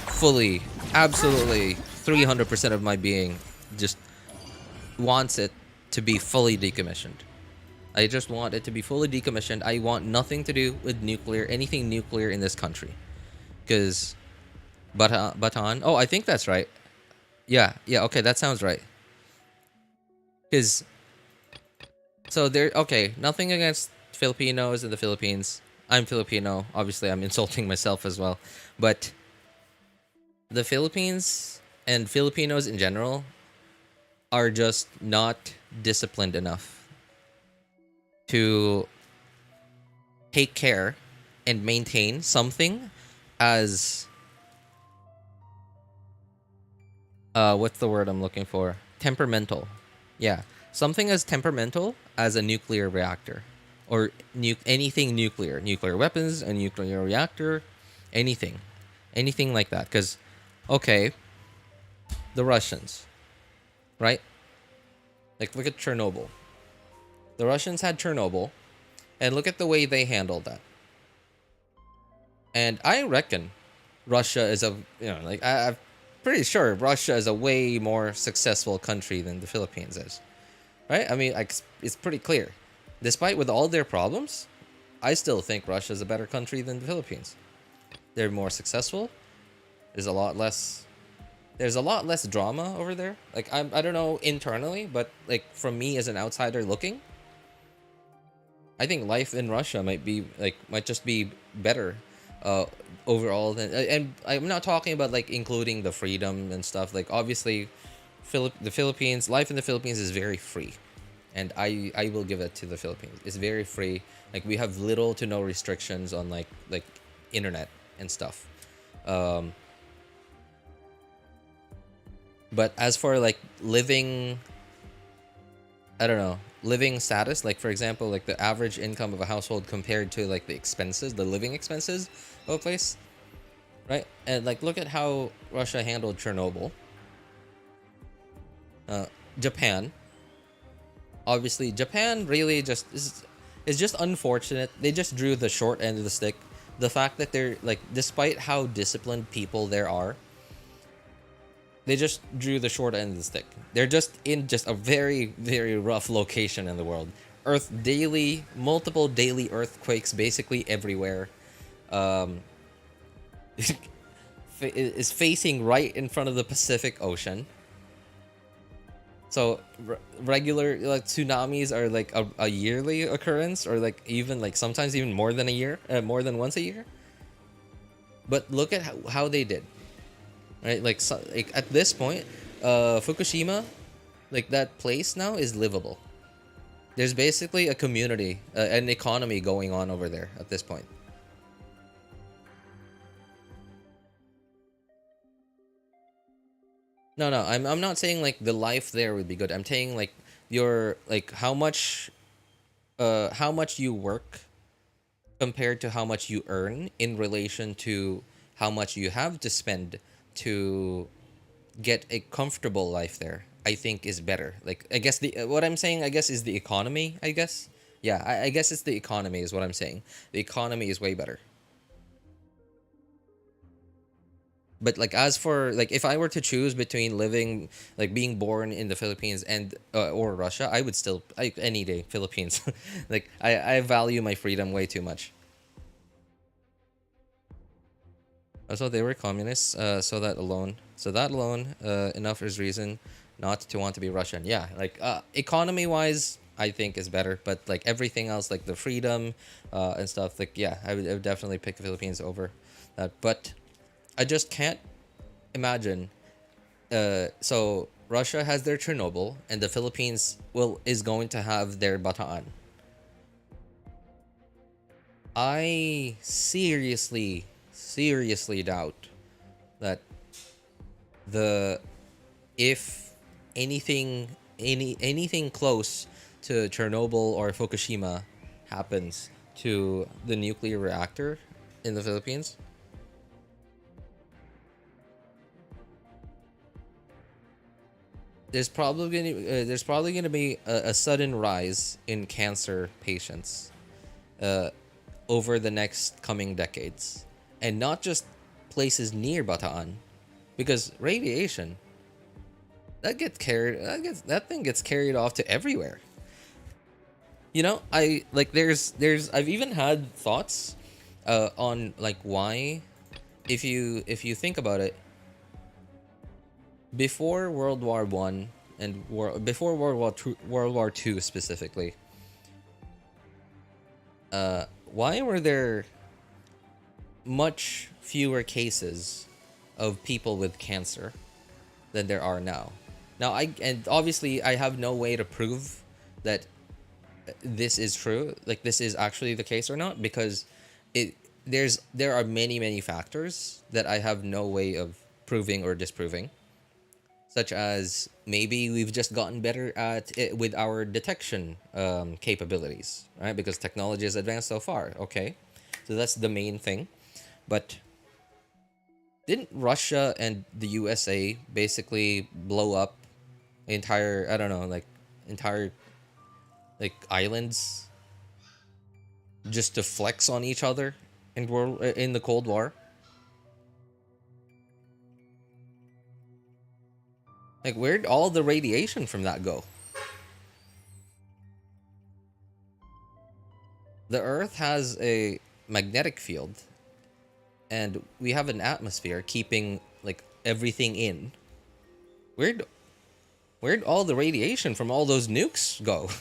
absolutely, 300% of my being just wants it to be fully decommissioned. I just want it to be fully decommissioned. I want nothing to do with anything nuclear in this country, because. Bataan. Oh, I think that's right. Yeah, okay, that sounds right. Because, so there, okay, nothing against Filipinos in the Philippines. I'm Filipino. Obviously, I'm insulting myself as well. But the Philippines and Filipinos in general are just not disciplined enough to take care and maintain something as... what's the word I'm looking for? Temperamental. Yeah. Something as temperamental as a nuclear reactor. Or anything nuclear. Nuclear weapons, a nuclear reactor, anything. Anything like that. Because, okay, the Russians, right? Like, look at Chernobyl. The Russians had Chernobyl, and look at the way they handled that. And I reckon Russia is I've pretty sure Russia is a way more successful country than the Philippines is, right? I mean, it's pretty clear. Despite with all their problems, I still think Russia is a better country than the Philippines. They're more successful. There's a lot less drama over there. Like I don't know internally, but like from me as an outsider looking, I think life in Russia might just be better overall than, and I'm not talking about like including the freedom and stuff. Like obviously the Philippines, life in the Philippines is very free, and I will give it to the Philippines. It's very free. Like we have little to no restrictions on like internet and stuff. But as for like living, I don't know, living status, like for example, like the average income of a household compared to like the living expenses of a place, right? And like look at how Russia handled Chernobyl. Japan, obviously Japan really just is just unfortunate. They just drew the short end of the stick. The fact that they're like, despite how disciplined people there are, they just drew the short end of the stick. They're just in just a very, very rough location in the world. Multiple daily earthquakes basically everywhere. Is facing right in front of the Pacific Ocean. So regular like tsunamis are like a yearly occurrence, or like even like sometimes even more than a year, more than once a year. But look at how they did. Right, like at this point, Fukushima, like that place now is livable. There's basically a community, an economy going on over there at this point. No, I'm not saying like the life there would be good. I'm saying like your like how much you work compared to how much you earn in relation to how much you have to spend to get a comfortable life there, I think is better. Like, I guess what I'm saying, I guess, is the economy. I guess, yeah, I guess it's the economy is what I'm saying. The economy is way better. But like, as for like, if I were to choose between living, like being born in the Philippines and or Russia, I would still any day Philippines. Like, I value my freedom way too much. Also, they were communists, so that alone, enough is reason not to want to be Russian. Yeah, like economy wise, I think is better, but like everything else, like the freedom, and stuff, like yeah, I would definitely pick the Philippines over that. But I just can't imagine. So Russia has their Chernobyl, and the Philippines is going to have their Bataan. I seriously doubt that if anything close to Chernobyl or Fukushima happens to the nuclear reactor in the Philippines, there's probably gonna be a sudden rise in cancer patients over the next coming decades, and not just places near Bataan, because radiation that thing gets carried off to everywhere. You know, I've even had thoughts on like why, if you think about it, before World War One and before World War Two specifically, why were there much fewer cases of people with cancer than there are now? Now, and obviously I have no way to prove that this is true, like this is actually the case or not, because there are many factors that I have no way of proving or disproving, such as maybe we've just gotten better at it with our detection capabilities, right? Because technology has advanced so far. Okay, so that's the main thing. But didn't Russia and the USA basically blow up entire, I don't know, like entire like islands just to flex on each other in the Cold War? Like, where'd all the radiation from that go? The Earth has a magnetic field, and we have an atmosphere keeping like everything in. Where'd all the radiation from all those nukes go?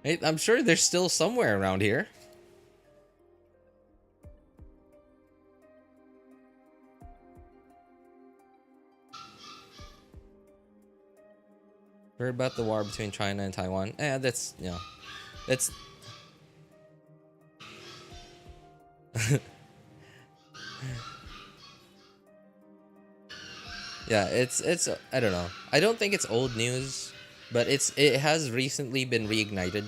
I'm sure there's still somewhere around here. Heard about the war between China and Taiwan. That's, you know, that's... Yeah, it's I don't know. I don't think it's old news, but it has recently been reignited.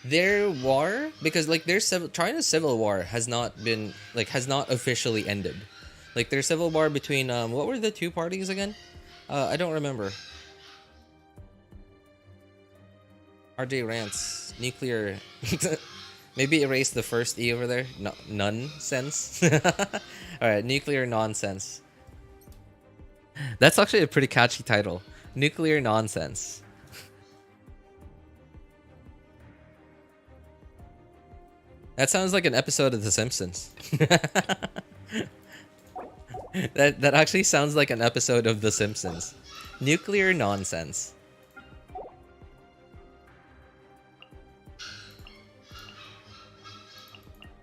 Their war, because like China's civil war has not officially ended. Like, their civil war between what were the two parties again? I don't remember. RJ rants nuclear. Maybe erase the first E over there. No, nonsense. All right, nuclear nonsense. That's actually a pretty catchy title. Nuclear nonsense. That sounds like an episode of The Simpsons. That actually sounds like an episode of The Simpsons. Nuclear nonsense.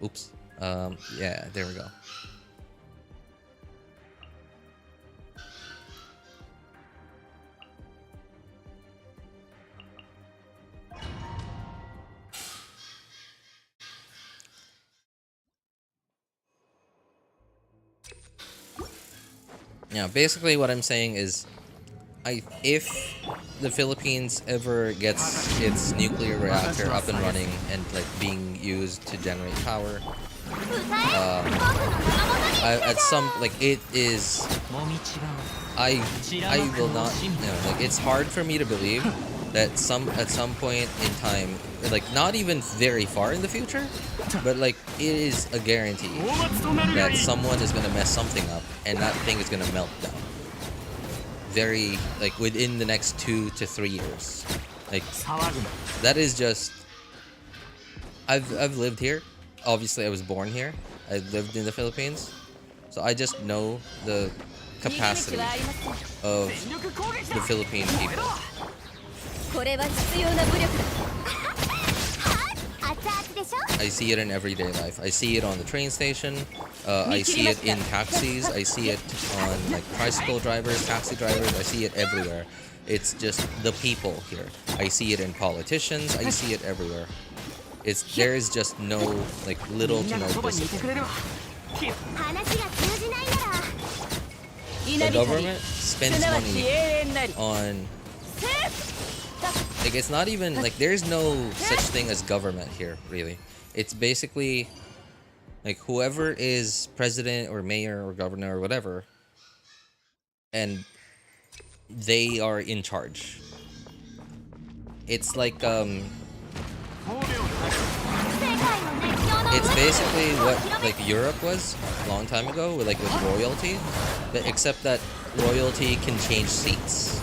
Oops. Yeah, there we go. Yeah, basically what I'm saying is, if the Philippines ever gets its nuclear reactor up and running and like being used to generate power, At some like it is. I will not. Like it's hard for me to believe that at some point in time, like not even very far in the future, but like it is a guarantee that someone is gonna mess something up and that thing is gonna melt down. Very like within the next 2 to 3 years. Like that is just. I've lived here. Obviously, I was born here. I lived in the Philippines, so I just know the capacity of the Philippine people. I see it in everyday life. I see it on the train station. I see it in taxis. I see it on like tricycle drivers, taxi drivers. I see it everywhere. It's just the people here. I see it in politicians. I see it everywhere. There is just no like little to no discipline. The government spends money on like it's not even like there's no such thing as government here really. It's basically like whoever is president or mayor or governor or whatever, and they are in charge. It's like it's basically what like Europe was a long time ago with royalty, but except that royalty can change seats.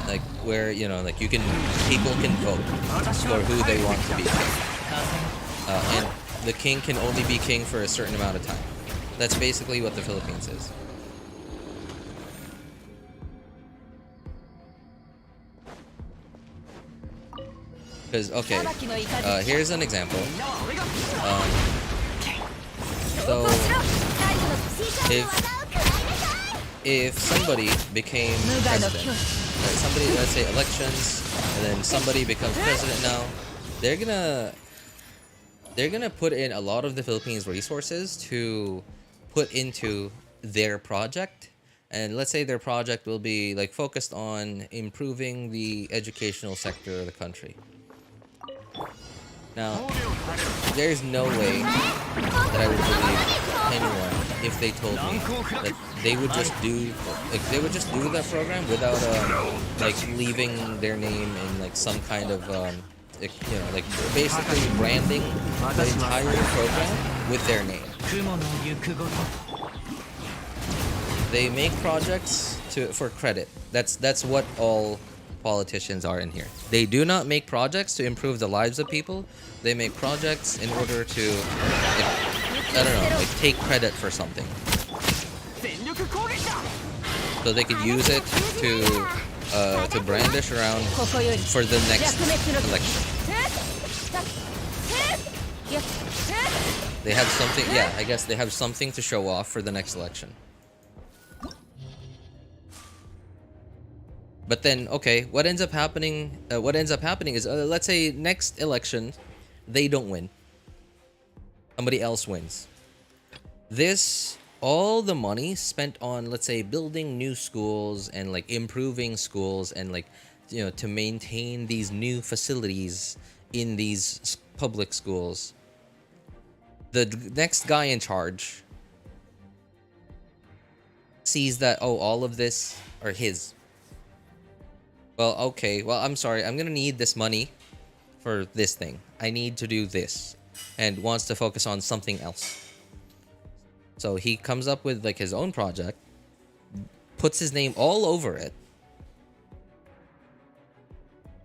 Like where like people can vote for who they want to be king, and the king can only be king for a certain amount of time. That's basically what the Philippines is. Because here's an example. So if somebody became president, like somebody, let's say elections, and then somebody becomes president now, they're gonna put in a lot of the Philippines' resources to put into their project. And let's say their project will be like focused on improving the educational sector of the country. Now, there's no way that I would believe anyone if they told me that they would just do that program without like leaving their name in like some kind of like basically branding the entire program with their name. They make projects for credit. That's what all politicians are in here. They do not make projects to improve the lives of people. They make projects in order to, I don't know, like take credit for something. So they could use it to brandish around for the next election. They have something, yeah, I guess they have something to show off for the next election. But then, okay, what ends up happening? Is, let's say next election, they don't win. Somebody else wins. All the money spent on, let's say, building new schools and like improving schools and like, to maintain these new facilities in these public schools. The next guy in charge sees that, oh, all of this are his. Well, okay. Well, I'm sorry. I'm gonna need this money for this thing. I need to do this, and wants to focus on something else. So he comes up with like his own project, puts his name all over it,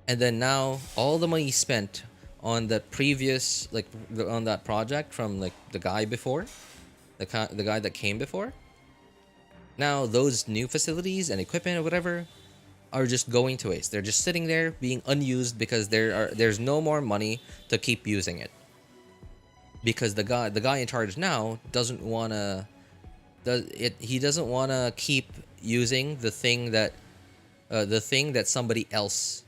and then now all the money spent on the previous on that project from like the guy before, the guy that came before. Now those new facilities and equipment or whatever are just going to waste. They're just sitting there being unused because there's no more money to keep using it. Because the guy in charge now doesn't wanna keep using the thing that somebody else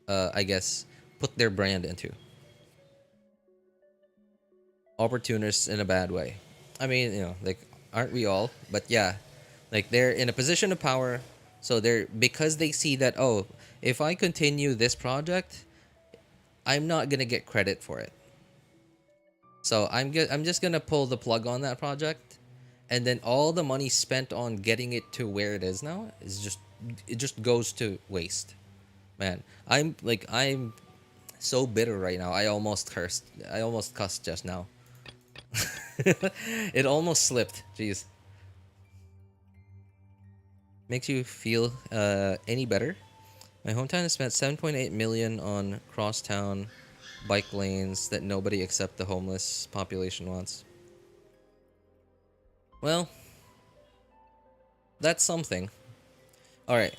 I guess put their brand into. Opportunists in a bad way. I mean, like, aren't we all? But yeah, like they're in a position of power. So because they see that, oh, if I continue this project, I'm not gonna get credit for it. So I'm just gonna pull the plug on that project, and then all the money spent on getting it to where it is now it just goes to waste. Man, I'm so bitter right now. I almost cursed. I almost cussed just now. It almost slipped. Jeez. Makes you feel any better? My hometown has spent 7.8 million on crosstown bike lanes that nobody except the homeless population wants. Well, that's something. All right.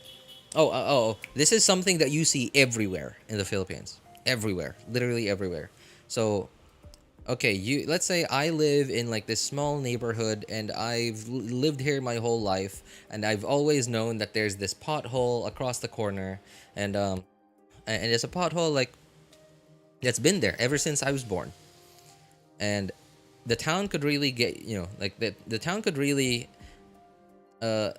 Oh, this is something that you see everywhere in the Philippines. Everywhere, literally everywhere. So, okay, let's say I live in like this small neighborhood and I've lived here my whole life, and I've always known that there's this pothole across the corner, and it's a pothole like that's been there ever since I was born. And the town could really get, like the town could really get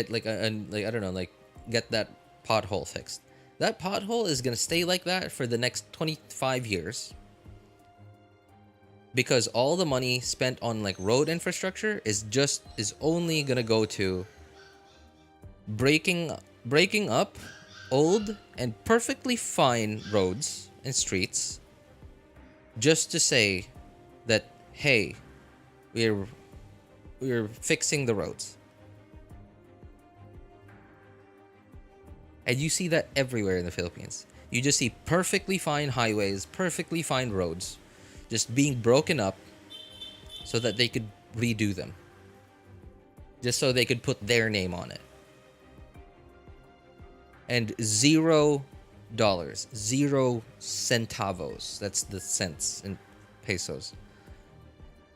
like like I don't know, like get that pothole fixed. That pothole is gonna stay like that for the next 25 years because all the money spent on like road infrastructure is only gonna go to breaking up old and perfectly fine roads and streets, just to say that, hey, we're fixing the roads. And you see that everywhere in the Philippines. You just see perfectly fine highways, perfectly fine roads, just being broken up so that they could redo them. Just so they could put their name on it. And $0, 0 centavos. That's the cents in pesos.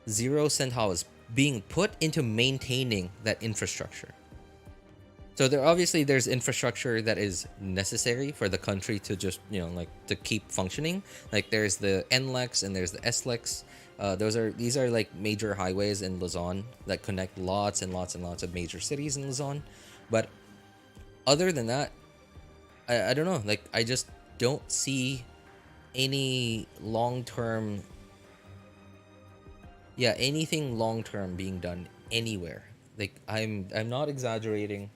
0 centavos being put into maintaining that infrastructure. So there's infrastructure that is necessary for the country to just, like to keep functioning. Like there's the NLEX and there's the SLEX. These are like major highways in Luzon that connect lots and lots and lots of major cities in Luzon. But other than that, I don't know. Like I just don't see any long-term, anything long-term being done anywhere. Like I'm not exaggerating.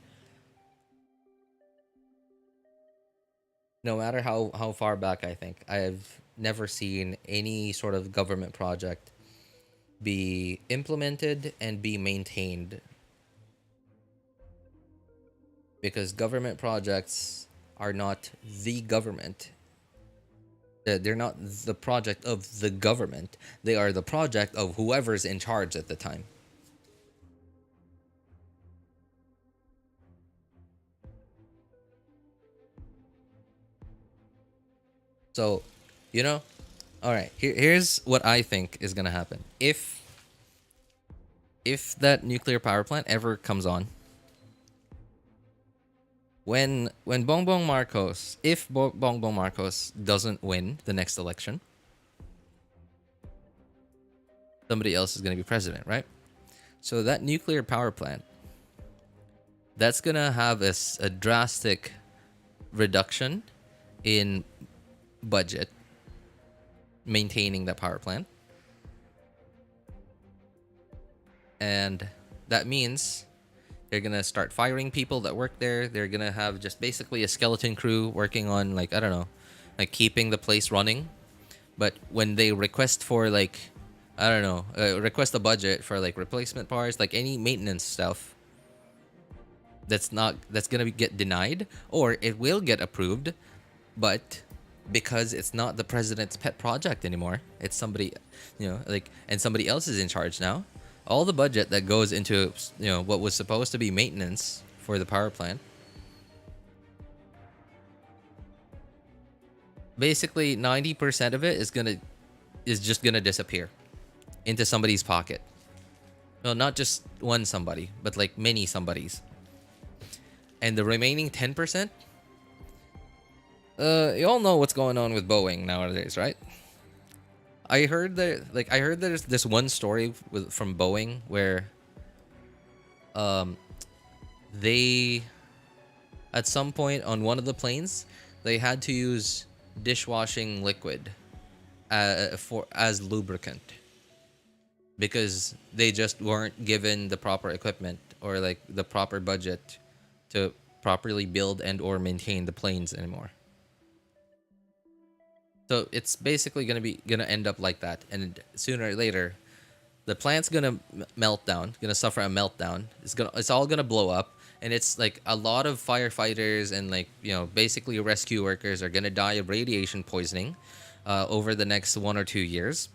No matter how far back I think, I've never seen any sort of government project be implemented and be maintained. Because government projects are not the government. They're not the project of the government. They are the project of whoever's in charge at the time. So, all right. Here's what I think is gonna happen if that nuclear power plant ever comes on. When Bongbong Marcos, if Bongbong Marcos doesn't win the next election, somebody else is gonna be president, right? So that nuclear power plant, that's gonna have a drastic reduction in budget maintaining that power plant, and that means they're gonna start firing people that work there. They're gonna have just basically a skeleton crew working on, like, I don't know, like keeping the place running. But when they request for, like, I don't know, request a budget for like replacement parts, like any maintenance stuff, that's gonna get denied, or it will get approved, but because it's not the president's pet project anymore, it's somebody, and somebody else is in charge now. All the budget that goes into, what was supposed to be maintenance for the power plant, basically 90% of it is just gonna disappear into somebody's pocket. Well, not just one somebody, but like many somebodies. And the remaining 10%, you all know what's going on with Boeing nowadays, right? I heard there's this one story from Boeing where they, at some point on one of the planes, they had to use dishwashing liquid for as lubricant, because they just weren't given the proper equipment or like the proper budget to properly build and or maintain the planes anymore. So it's basically gonna end up like that, and sooner or later, the plant's gonna melt down, gonna suffer a meltdown. It's all gonna blow up, and it's like a lot of firefighters and like basically rescue workers are gonna die of radiation poisoning over the next 1 or 2 years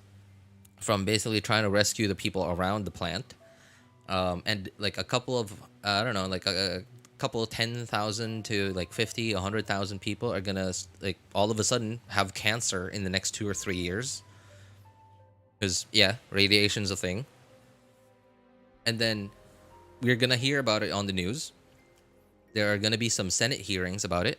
from basically trying to rescue the people around the plant. And like a couple of I don't know, like a couple of 10,000 to like 50, 100,000 people are gonna like all of a sudden have cancer in the next 2 or 3 years. Because yeah, radiation's a thing. And then we're gonna hear about it on the news. There are gonna be some Senate hearings about it.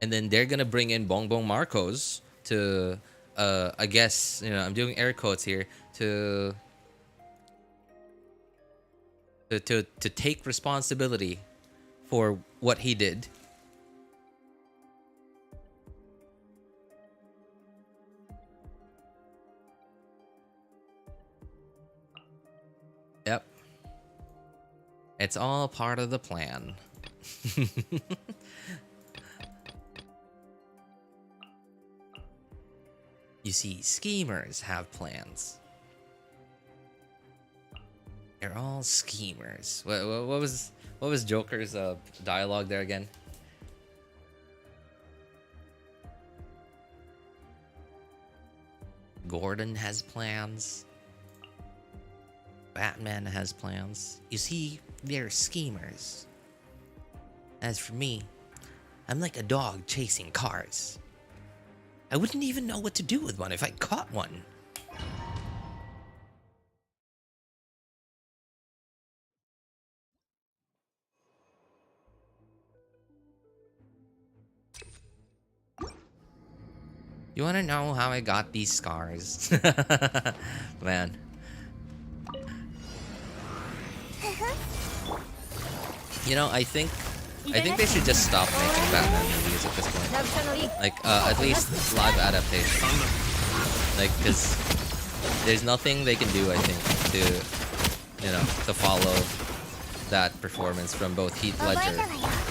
And then they're gonna bring in Bongbong Marcos to I guess, I'm doing air quotes here, to take responsibility for what he did. Yep. It's all part of the plan. You see, schemers have plans. They're all schemers. What was Joker's dialogue there again? Gordon has plans. Batman has plans. You see, they're schemers. As for me, I'm like a dog chasing cars. I wouldn't even know what to do with one if I caught one. You wanna know how I got these scars? Man. I think they should just stop making Batman movies at this point. Like, at least live adaptation. Like, cause there's nothing they can do, I think, to follow that performance from both Heath Ledger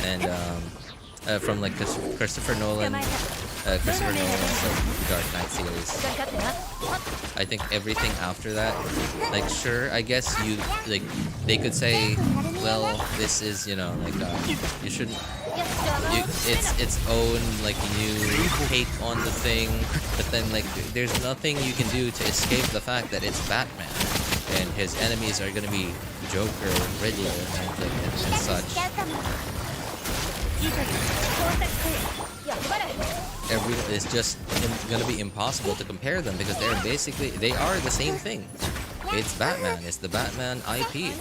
and from like Christopher Nolan's Dark Knight series. I think everything after that, like, sure, I guess they could say, well, this is, you shouldn't, it's its own, like, new take on the thing, but then, like, there's nothing you can do to escape the fact that it's Batman, and his enemies are gonna be Joker, Riddler, and such. It's just gonna be impossible to compare them because they are the same thing. It's Batman. It's the Batman IP.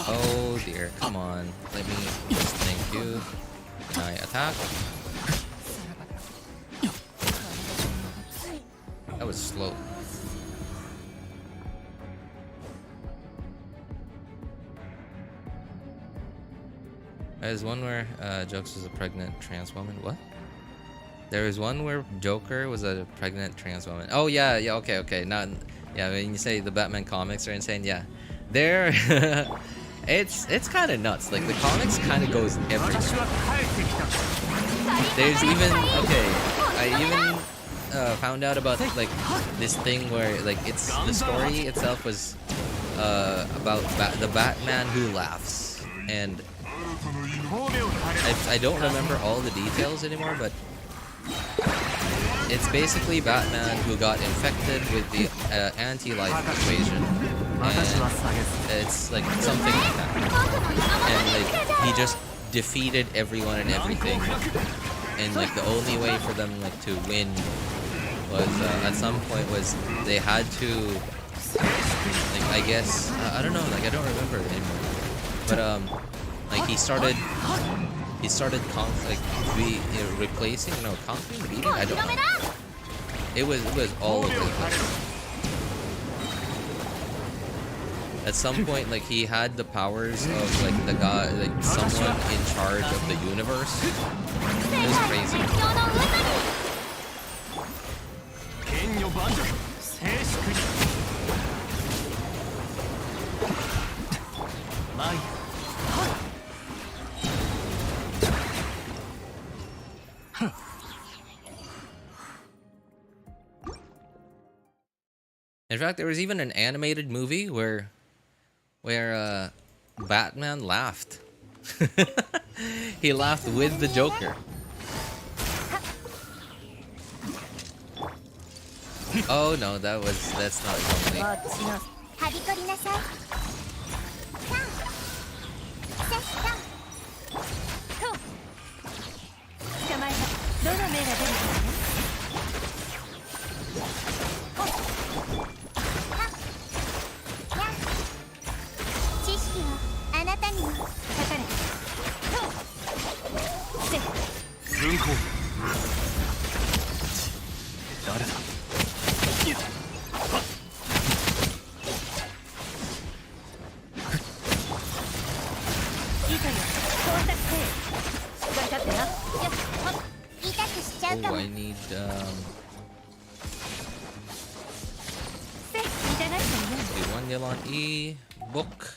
Oh dear, come on. Let me just thank you. Can I attack? That was slow. There's one where Jokes was a pregnant trans woman. What? There was one where Joker was a pregnant trans woman. Oh yeah, okay. Not, yeah, when you say the Batman comics are insane, yeah. They're it's kind of nuts. Like, the comics kind of goes everywhere. There's even, I even found out about like this thing where like the story itself was about the Batman who laughs, and I don't remember all the details anymore, but it's basically Batman who got infected with the anti-life equation, and it's like something like that, and like he just defeated everyone and everything, and like the only way for them like to win was at some point was they had to, like, I guess I don't know, like I don't remember anymore, but he started replacing, no, conquering, beating. I don't know. It was all over the place. At some point, like, he had the powers of like the god, like someone in charge of the universe. It was crazy. In fact, there was even an animated movie where Batman laughed. He laughed with the Joker. Oh no, that's not Emelie. Oh, I need one Yelan E book.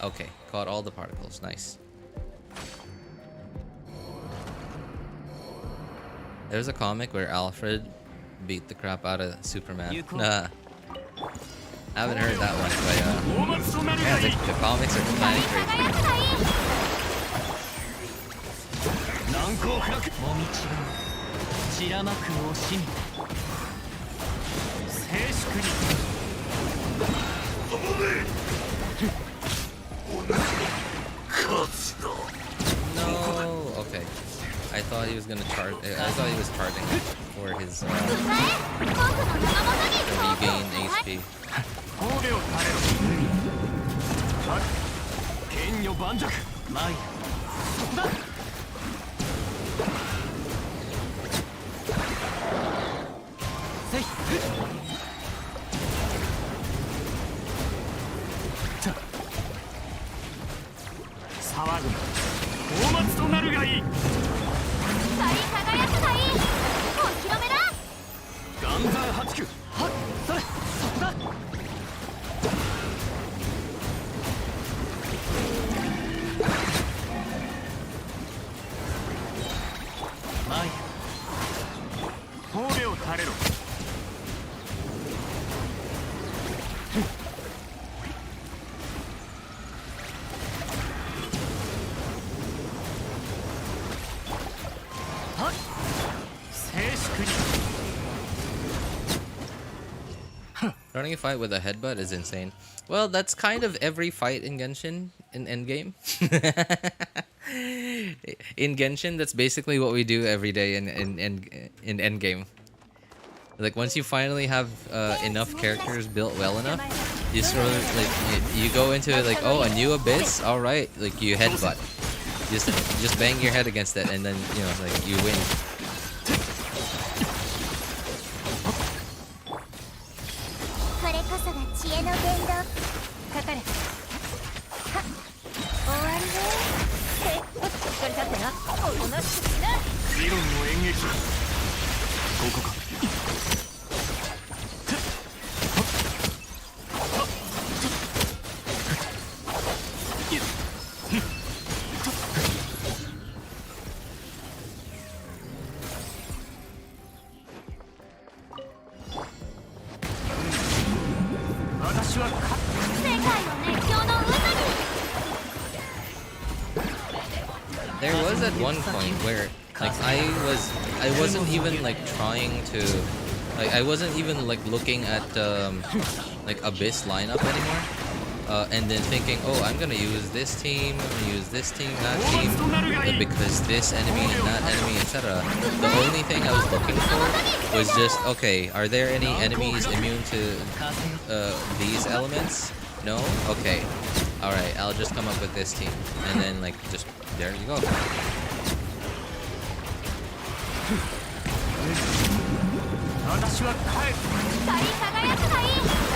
Okay, caught all the particles. Nice. There's a comic where Alfred beat the crap out of Superman. Nah, I haven't heard that one, but yeah, the comics are kind of No, okay. I thought he was gonna charge. I thought he was charging for his to regain HP. Running a fight with a headbutt is insane. Well, that's kind of every fight in Genshin in endgame. In Genshin, that's basically what we do every day in endgame. Like, once you finally have enough characters built well enough, you sort of like you go into like, oh, a new abyss. All right, like you headbutt, just bang your head against it, and then you know like you win. There was at one point where like I wasn't even like trying to like I wasn't even like looking at like Abyss lineup anymore. And then thinking, oh, I'm gonna use this team, I'm gonna use this team, that team, because this enemy and that enemy, etc. The only thing I was looking for was just, okay, are there any enemies immune to these elements? No? Okay. All right, I'll just come up with this team, and then like just there you go.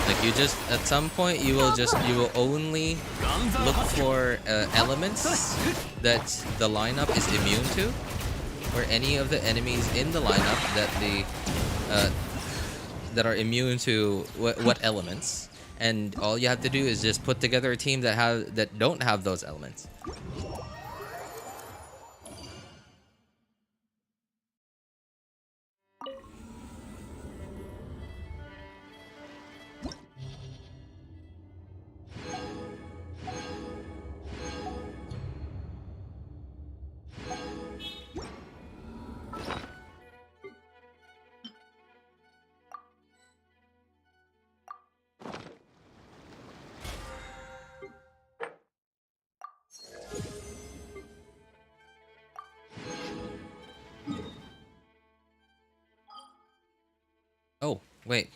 Like you just at some point you will only look for elements that the lineup is immune to, or any of the enemies in the lineup that are immune to what elements, and all you have to do is just put together a team that don't have those elements. Oh, wait.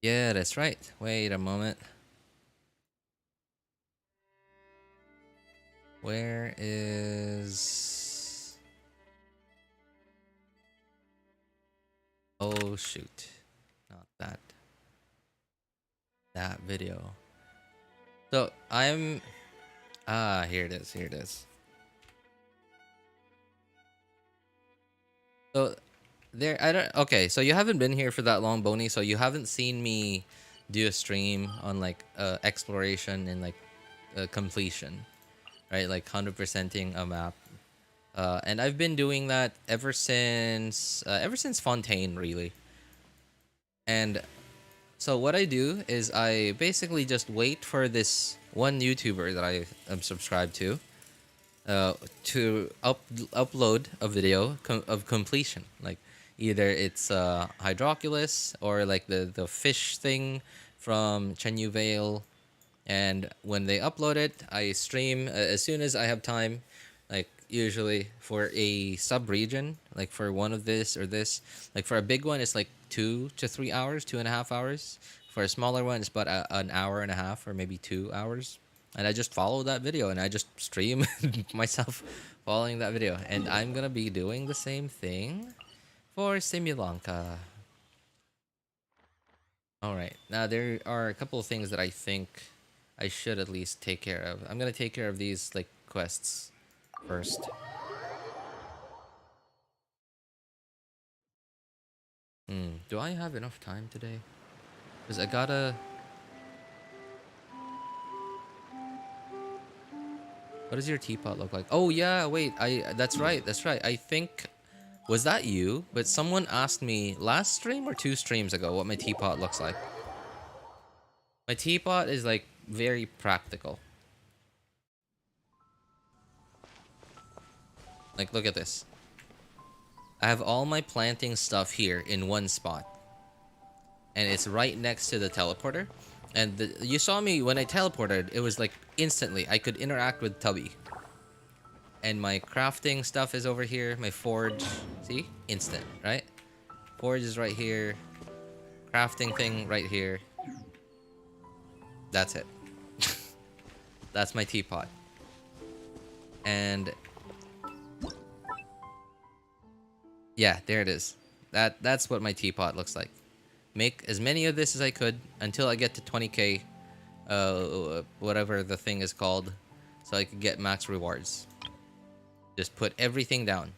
Yeah, that's right. Wait a moment. Where is... Oh, shoot. Not that. That video. So, I'm... Ah, here it is. Here it is. So, there... I don't... Okay, so you haven't been here for that long, Boney, so you haven't seen me do a stream on, like, exploration and, like, completion. Right? Like, 100%ing a map. And I've been doing that ever since Fontaine, really. And so what I do is I basically just wait for this one YouTuber that I am subscribed to upload a video of completion. Like either it's Hydroculus or like the fish thing from Chenyu Vale. And when they upload it, I stream as soon as I have time. Like usually for a sub-region, like for one of this or this. Like for a big one, it's like 2 to 3 hours, 2.5 hours. For a smaller one, it's about an hour and a half or maybe 2 hours. And I just follow that video and I just stream myself following that video. And I'm gonna be doing the same thing for Simulanka. Alright, now there are a couple of things that I think I should at least take care of. I'm gonna take care of these like quests first. Do I have enough time today? Because I gotta... What does your teapot look like? Oh yeah, wait, that's right. I think... Was that you? But someone asked me last stream or 2 streams ago what my teapot looks like. My teapot is like very practical. Like look at this. I have all my planting stuff here in one spot. And it's right next to the teleporter. And you saw me when I teleported, it was like instantly I could interact with Tubby. And my crafting stuff is over here. My forge, see? Instant, right? Forge is right here. Crafting thing right here. That's it. That's my teapot. And yeah, there it is. That's what my teapot looks like. Make as many of this as I could until I get to 20k, whatever the thing is called, so I could get max rewards. Just put everything down.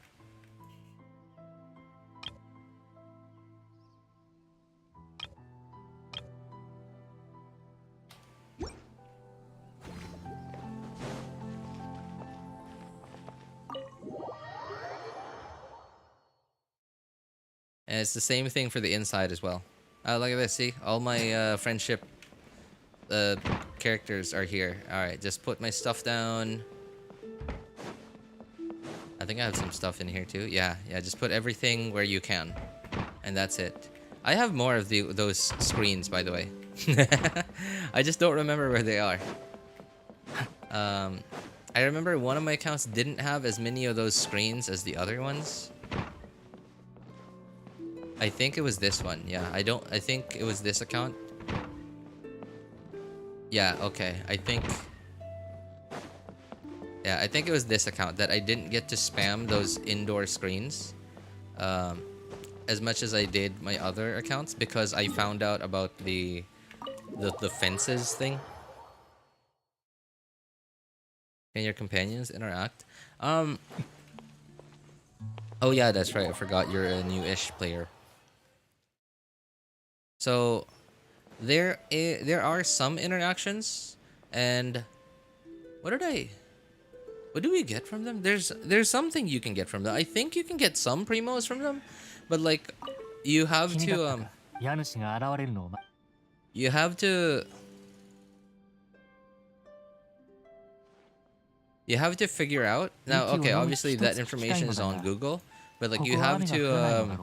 And it's the same thing for the inside as well. Look at this, see? All my friendship characters are here. Alright, just put my stuff down. I think I have some stuff in here too. Yeah, just put everything where you can. And that's it. I have more of those screens, by the way. I just don't remember where they are. I remember one of my accounts didn't have as many of those screens as the other ones. I think it was this one. Yeah, I think it was this account. Yeah, okay. I think Yeah, I think it was this account that I didn't get to spam those indoor screens as much as I did my other accounts because I found out about the fences thing. Can your companions interact? Oh yeah, that's right. I forgot you're a new-ish player. So there are some interactions, and what do we get from them? There's something you can get from them. I think you can get some primos from them, but like you have to you have to you have to figure out now. Okay, obviously that information is on Google, but like you have to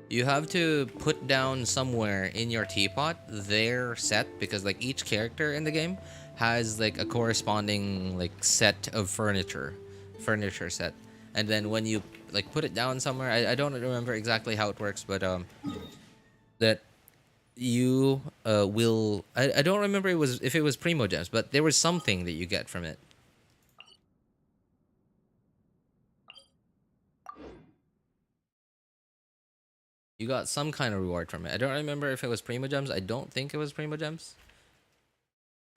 you have to put down somewhere in your teapot their set, because like each character in the game has like a corresponding like set of furniture set, and then when you like put it down somewhere, I don't remember exactly how it works, but that you will I don't remember if it was primo gems, but there was something that you get from it. You got some kind of reward from it. I don't remember if it was primo gems. I don't think it was primo gems.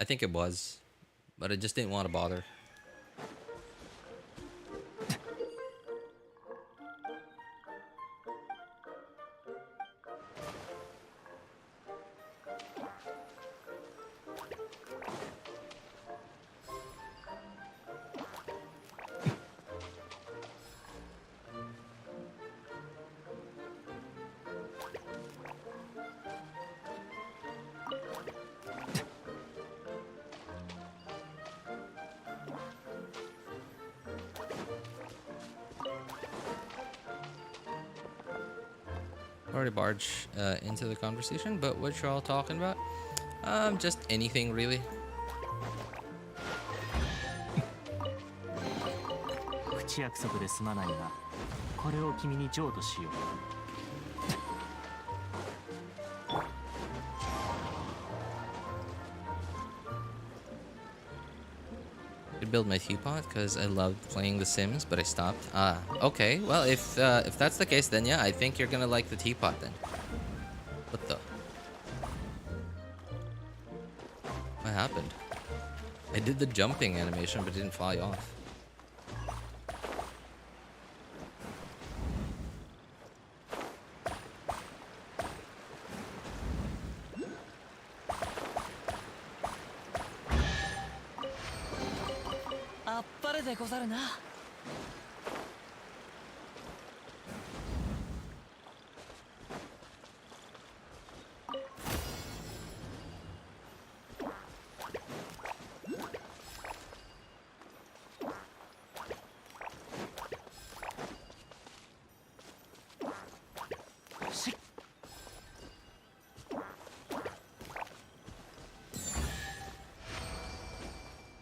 I think it was, but I just didn't want to bother. Already barge into the conversation, but what you're all talking about? Just anything really. Could build my teapot because I loved playing The Sims, but I stopped. Okay. Well, if that's the case, then yeah, I think you're gonna like the teapot then. What the? What happened? I did the jumping animation, but it didn't fly off.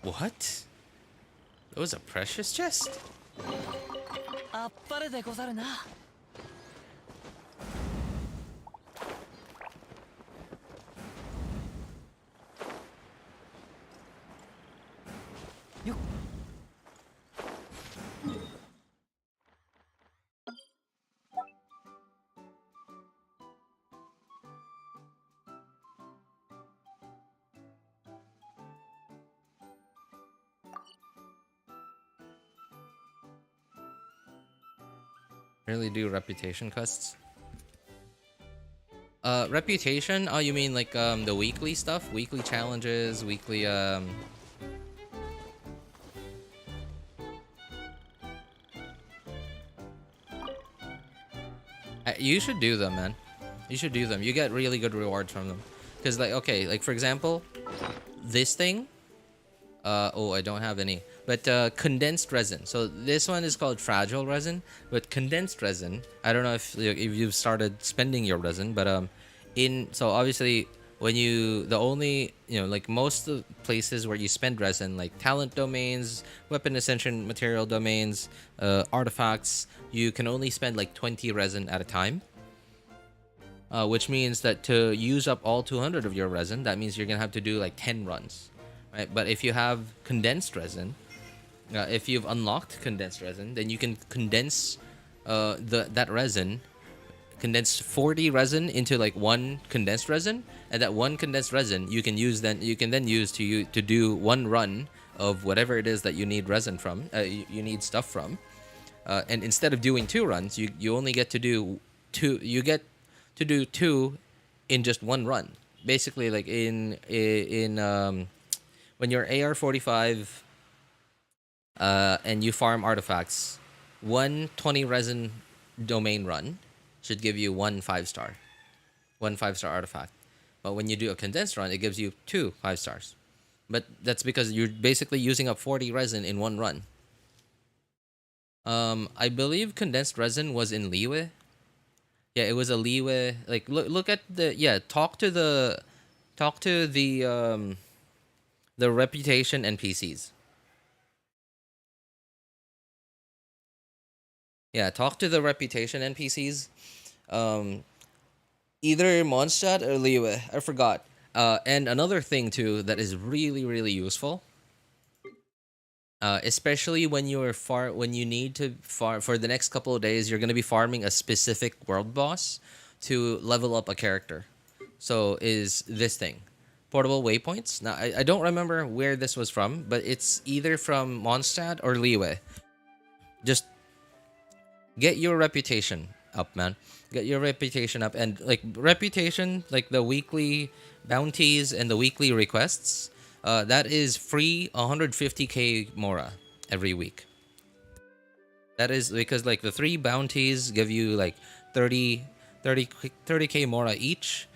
What? That was a precious chest? Really do reputation quests? Reputation? Oh, you mean like the weekly stuff? Weekly challenges, weekly you should do them, man. You should do them. You get really good rewards from them. Cause like, okay, like for example, this thing. Oh, I don't have any. But condensed resin. So this one is called fragile resin, but condensed resin. I don't know if you've started spending your resin, but so obviously when the only like most of the places where you spend resin, like talent domains, weapon ascension material domains, artifacts, you can only spend like 20 resin at a time. which means that to use up all 200 of your resin, that means you're gonna have to do like 10 runs, right? But if you have condensed resin, if you've unlocked condensed resin, then you can condense that resin, condense 40 resin into like one condensed resin, and that one condensed resin you can then use to do one run of whatever it is that you need resin from, you need stuff from, and instead of doing 2 runs, you only get to do 2. You get to do 2 in just one run. Basically, like in when you're AR45 and you farm artifacts, one 20 resin domain run should give you one 5-star artifact. But when you do a condensed run, it gives you 2 5-stars. But that's because you're basically using up 40 resin in one run. I believe condensed resin was in Liyue. Yeah, it was a Liyue. Like look at the talk to the reputation NPCs. Yeah, talk to the reputation NPCs. Either Mondstadt or Liyue. I forgot. And another thing too that is really, really useful, especially when you need to farm for the next couple of days, you're gonna be farming a specific world boss to level up a character. So is this thing, portable waypoints? Now I don't remember where this was from, but it's either from Mondstadt or Liyue. Just get your reputation up, man. Get your reputation up, and like reputation, like the weekly bounties and the weekly requests, that is free 150k mora every week. That is because like the 3 bounties give you like 30k mora each,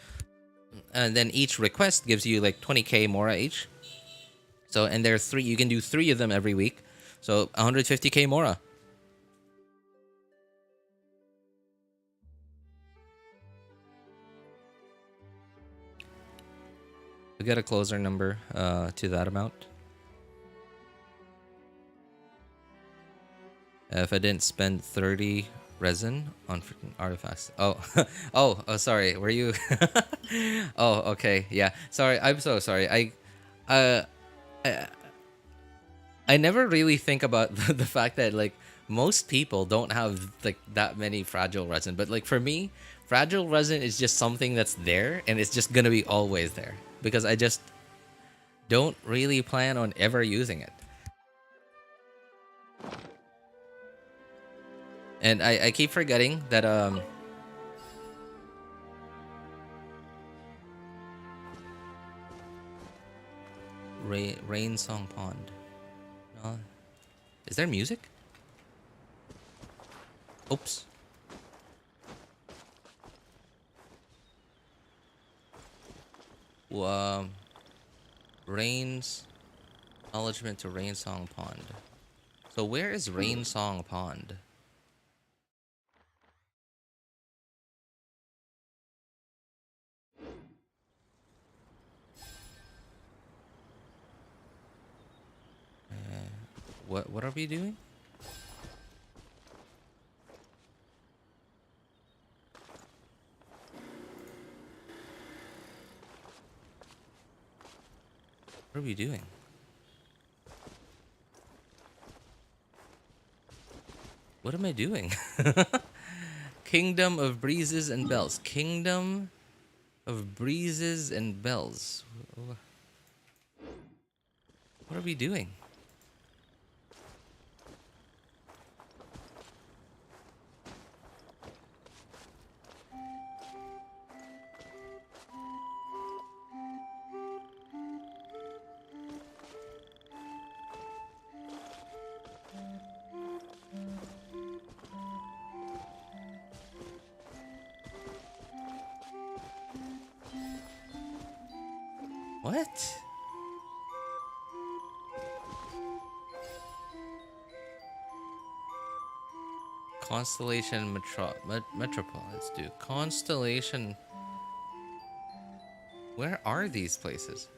and then each request gives you like 20k mora each. So, and there are 3, you can do 3 of them every week, so 150k mora. We get a closer number to that amount. If I didn't spend 30 resin on freaking artifacts. Oh, oh, sorry. Were you? Oh, okay. Yeah. Sorry. I'm so sorry. I never really think about the fact that like most people don't have like that many fragile resin, but like for me, fragile resin is just something that's there, and it's just gonna be always there because I just don't really plan on ever using it. And I keep forgetting that Rain Song Pond. No. Is there music? Oops. Rain's acknowledgement to Rain Song Pond. So where is Rain Song Pond? What are we doing? What are we doing? What am I doing? Kingdom of Breezes and Bells. Kingdom of Breezes and Bells. What are we doing? What? Constellation Metropolis, dude. Constellation. Where are these places?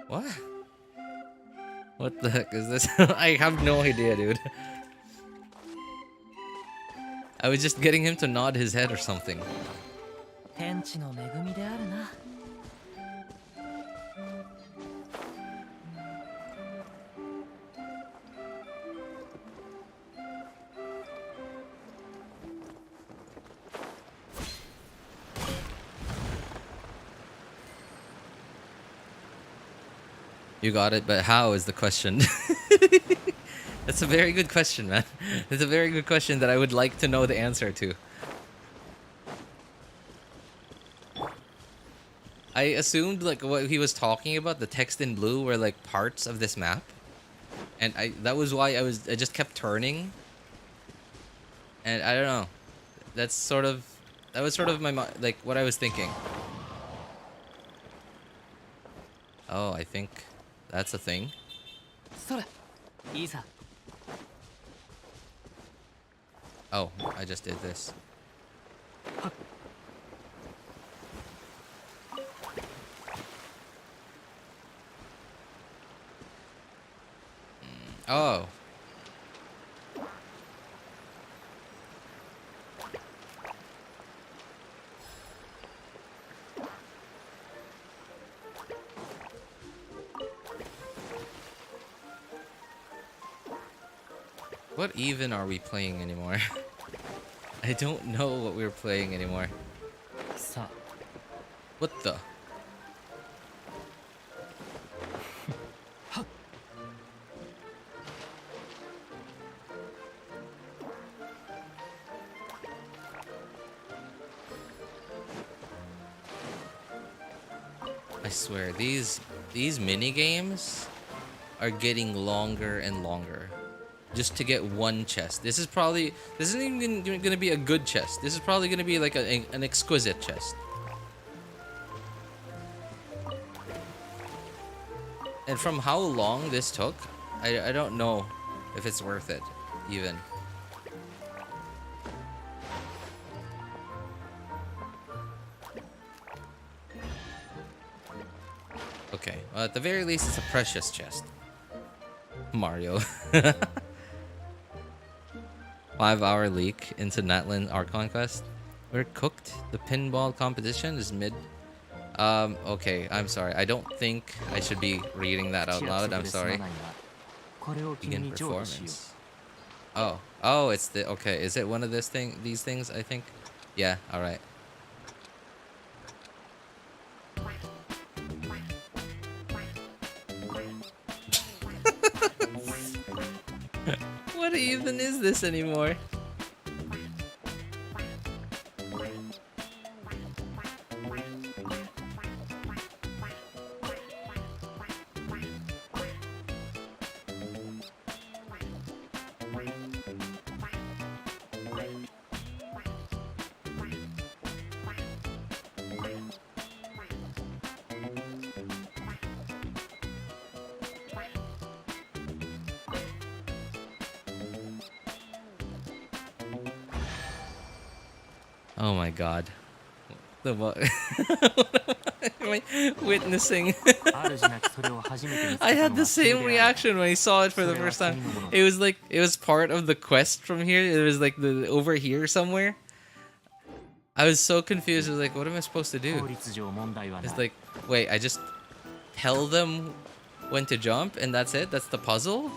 What? What the heck is this? I have no idea, dude. I was just getting him to nod his head or something. 天地の恵みであるな。You got it, but how is the question? That's a very good question, man. It's a very good question that I would like to know the answer to. I assumed like what he was talking about, the text in blue, were like parts of this map, and that was why I just kept turning. And I don't know. That was sort of my like what I was thinking. Oh, I think that's a thing. それ、いいさ。 Oh, I just did this. Oh. What even are we playing anymore? I don't know what we're playing anymore. さあ、 What the? I swear, these mini games are getting longer and longer. Just to get one chest. This isn't even gonna be a good chest. This is probably gonna be like an exquisite chest. And from how long this took, I don't know if it's worth it, even. Okay, well, at the very least, it's a precious chest. Mario. 5-hour leak into Natlan Archon quest. We're cooked. The pinball competition is mid. Okay, I'm sorry. I don't think I should be reading that out loud. I'm sorry. Begin performance. Oh, it's the okay. Is it one of these things? I think. Yeah. All right. What even is this anymore? Oh my god. The what? Am I witnessing? I had the same reaction when I saw it for the first time. It was like, it was part of the quest from here. It was like over here somewhere. I was so confused. I was like, what am I supposed to do? It's like, wait, I just tell them when to jump and that's it? That's the puzzle?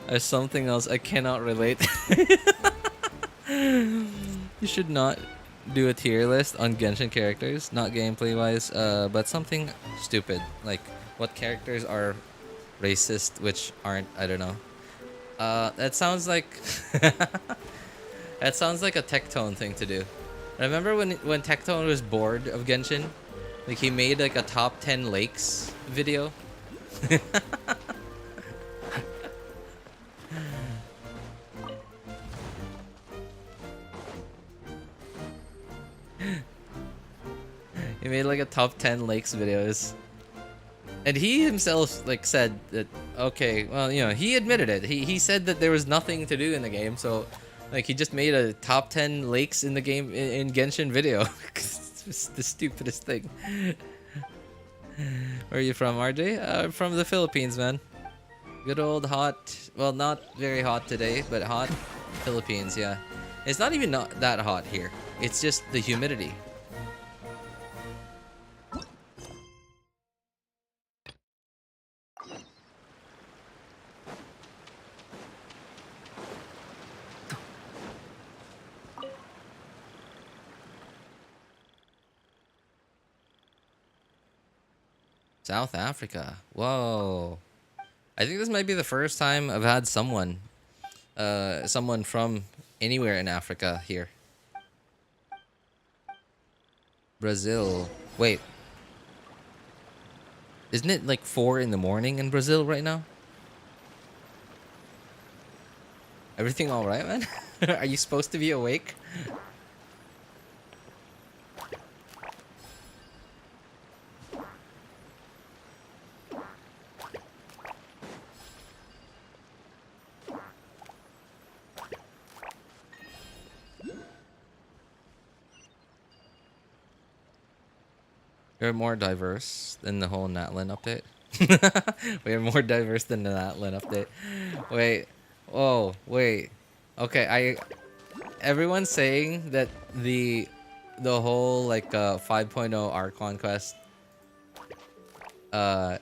There's something else I cannot relate. You should not do a tier list on Genshin characters, not gameplay wise, but something stupid like what characters are racist, which aren't. I don't know. That sounds like that sounds like a Tectone thing to do. Remember when Tectone was bored of Genshin, like he made like a top 10 lakes video. He made like a top 10 lakes videos. And he himself like said that, okay, well, you know, he admitted it. He said that there was nothing to do in the game, so Like he just made a top 10 lakes in the game in Genshin video. It's the stupidest thing. Where are you from, RJ? From the Philippines, man. Good old hot. Well, not very hot today, but hot. Philippines, yeah. It's not even not that hot here. It's just the humidity. South Africa. Whoa. I think this might be the first time I've had someone from anywhere in Africa here. Brazil. Wait. Isn't it like 4 in the morning in Brazil right now? Everything all right, man? Are you supposed to be awake? We're more diverse than the whole Natlan update. We are more diverse than the Natlan update. Wait. Oh, wait. Okay, everyone's saying that the whole like 5.0 Archon quest has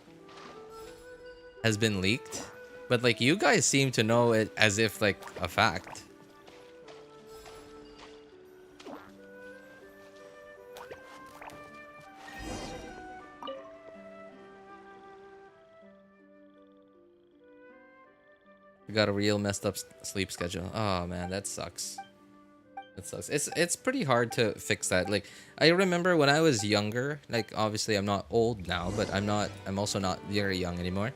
been leaked. But like you guys seem to know it as if like a fact. We got a real messed up sleep schedule. Oh man, that sucks. That sucks. It's pretty hard to fix that. Like I remember when I was younger, like obviously I'm not old now, but I'm also not very young anymore.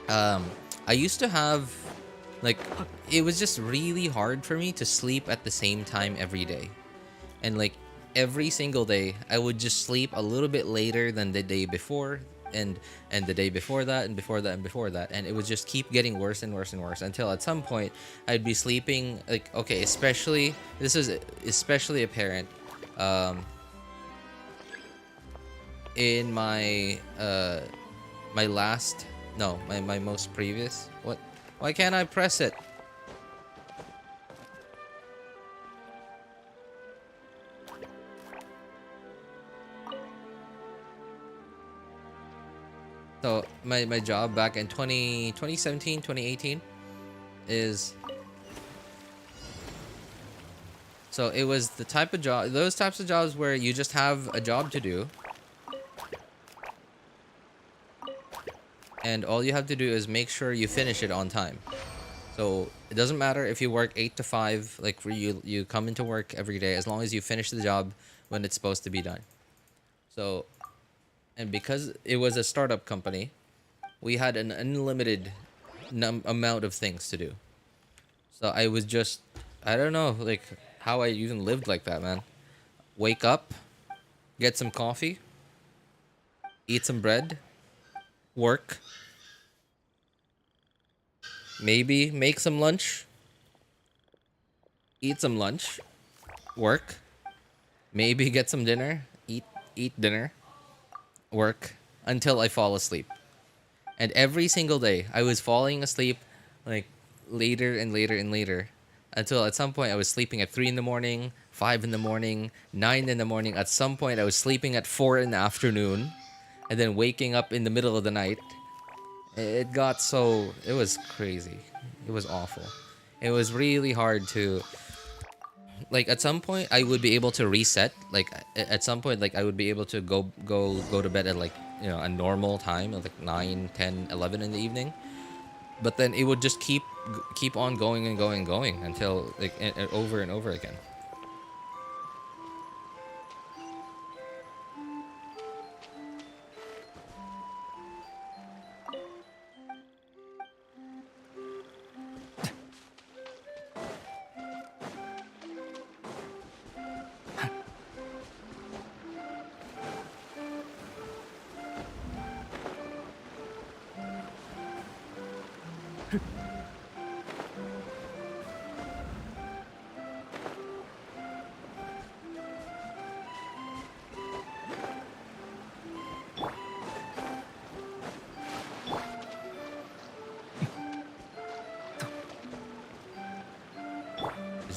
I used to have like it was just really hard for me to sleep at the same time every day. And like every single day I would just sleep a little bit later than the day before and the day before that and before that and before that, and it would just keep getting worse and worse and worse until at some point I'd be sleeping like okay, especially this is especially apparent in my my last no my most previous what why can't I press it? So my job back in 2017, 2018 is so it was the type of job, those types of jobs where you just have a job to do and all you have to do is make sure you finish it on time. So it doesn't matter if you work 8 to 5, like where you come into work every day, as long as you finish the job when it's supposed to be done. So, and because it was a startup company, we had an unlimited amount of things to do. So I was just, I don't know, like how I even lived like that, man. Wake up, get some coffee, eat some bread, work, maybe make some lunch, eat some lunch, work, maybe get some dinner, eat dinner, work until I fall asleep. And every single day I was falling asleep like later and later and later until at some point I was sleeping at 3 in the morning, 5 in the morning, 9 in the morning. At some point I was sleeping at 4 in the afternoon and then waking up in the middle of the night. It got so, it was crazy. It was awful. It was really hard to, like at some point I would be able to reset. Like at some point, like I would be able to go to bed at like, you know, a normal time of like 9, 10, 11 in the evening. But then it would just keep on going and going and going until like over and over again.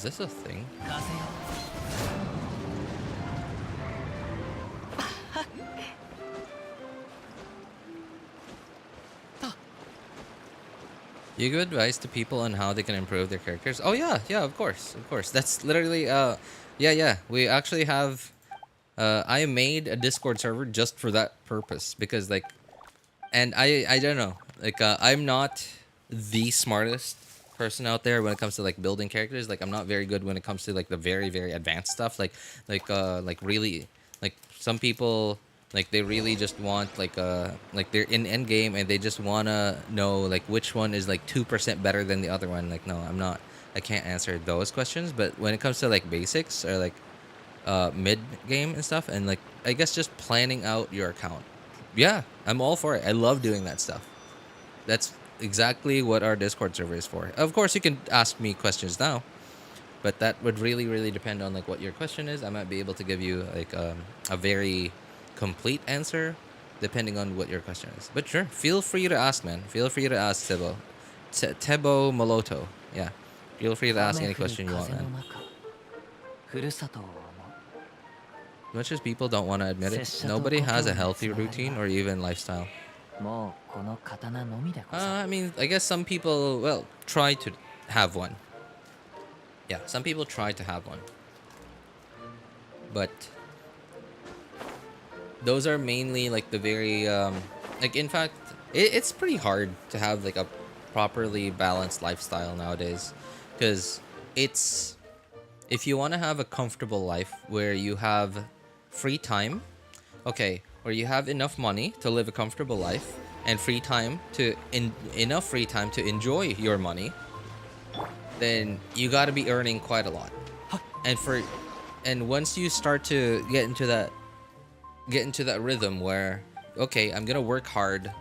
Is this a thing? 風よ You give advice to people on how they can improve their characters? Oh yeah, yeah, of course, of course. That's literally yeah. We actually have I made a Discord server just for that purpose because like, and I don't know, like I'm not the smartest person out there when it comes to like building characters. Like I'm not very good when it comes to like the very advanced stuff. Like really like some people like they really just want like they're in end game and they just wanna know like which one is like 2% better than the other one. Like no, I can't answer those questions. But when it comes to like basics or like mid game and stuff and like I guess just planning out your account, yeah, I'm all for it. I love doing that stuff. That's exactly what our Discord server is for. Of course, you can ask me questions now, but that would really depend on like what your question is. I might be able to give you like a very complete answer depending on what your question is. But sure, feel free to ask, man. Feel free to ask Tebo. Tebo Moloto. Yeah. Feel free to ask any question you want, man. ふるさとを思う Much as people don't want to admit it, nobody has a healthy routine or even lifestyle. もうこの刀のみでござる I mean, I guess some people, well, try to have one. Yeah, some people try to have one. But those are mainly like the very, like in fact, it's pretty hard to have like a properly balanced lifestyle nowadays. Because it's, if you want to have a comfortable life where you have free time, okay, where you have enough money to live a comfortable life and free time to enough free time to enjoy your money, then you got to be earning quite a lot. And once you start to get into that rhythm where okay, I'm going to work hard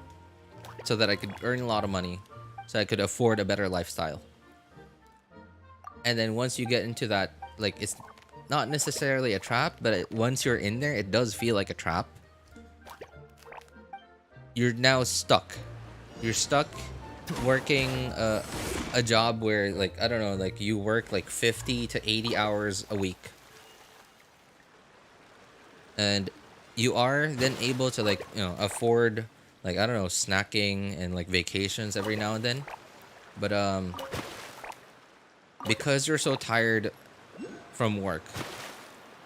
so that I could earn a lot of money so I could afford a better lifestyle. And then once you get into that, like it's not necessarily a trap, but once you're in there, it does feel like a trap. You're now stuck. You're stuck working a job where like I don't know, like you work like 50 to 80 hours a week. And you are then able to like, you know, afford like I don't know, snacking and like vacations every now and then. But because you're so tired from work,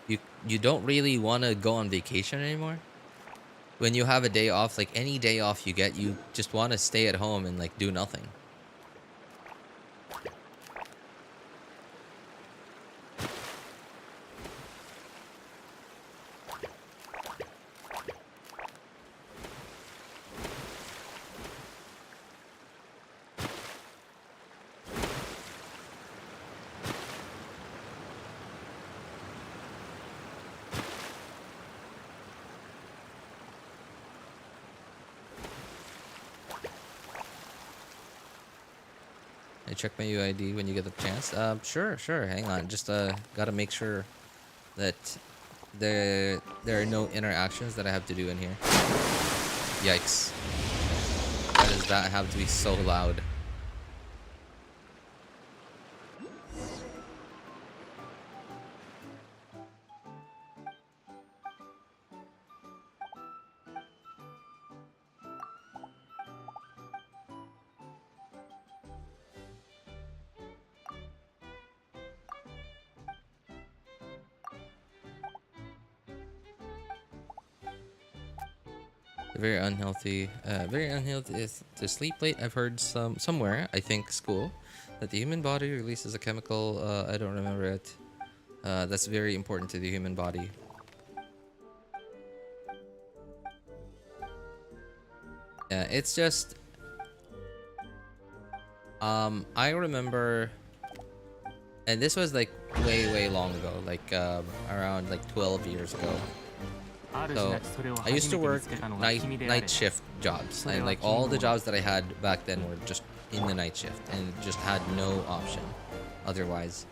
you don't really want to go on vacation anymore. When you have a day off, like any day off you get, you just want to stay at home and like do nothing. Check my UID when you get the chance. Sure. Hang on. Just gotta make sure that there are no interactions that I have to do in here. Yikes! Why does that have to be so loud? Very unhealthy is to sleep late. I've heard somewhere, I think school, that the human body releases a chemical, I don't remember it, that's very important to the human body. Yeah, it's just I remember, and this was like way long ago, like around like 12 years ago. So I used to work night shift jobs, and like all the jobs that I had back then were just in the night shift and just had no option otherwise.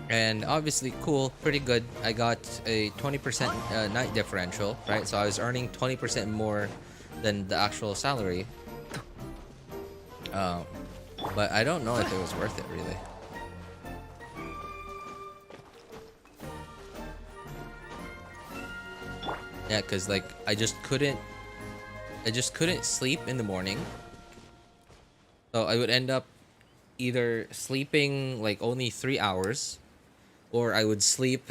And obviously cool, pretty good. I got a 20% night differential, right? So I was earning 20% more than the actual salary. But I don't know if it was worth it really. Yeah, because like I just couldn't sleep in the morning. So I would end up either sleeping like only 3 hours, or I would sleep.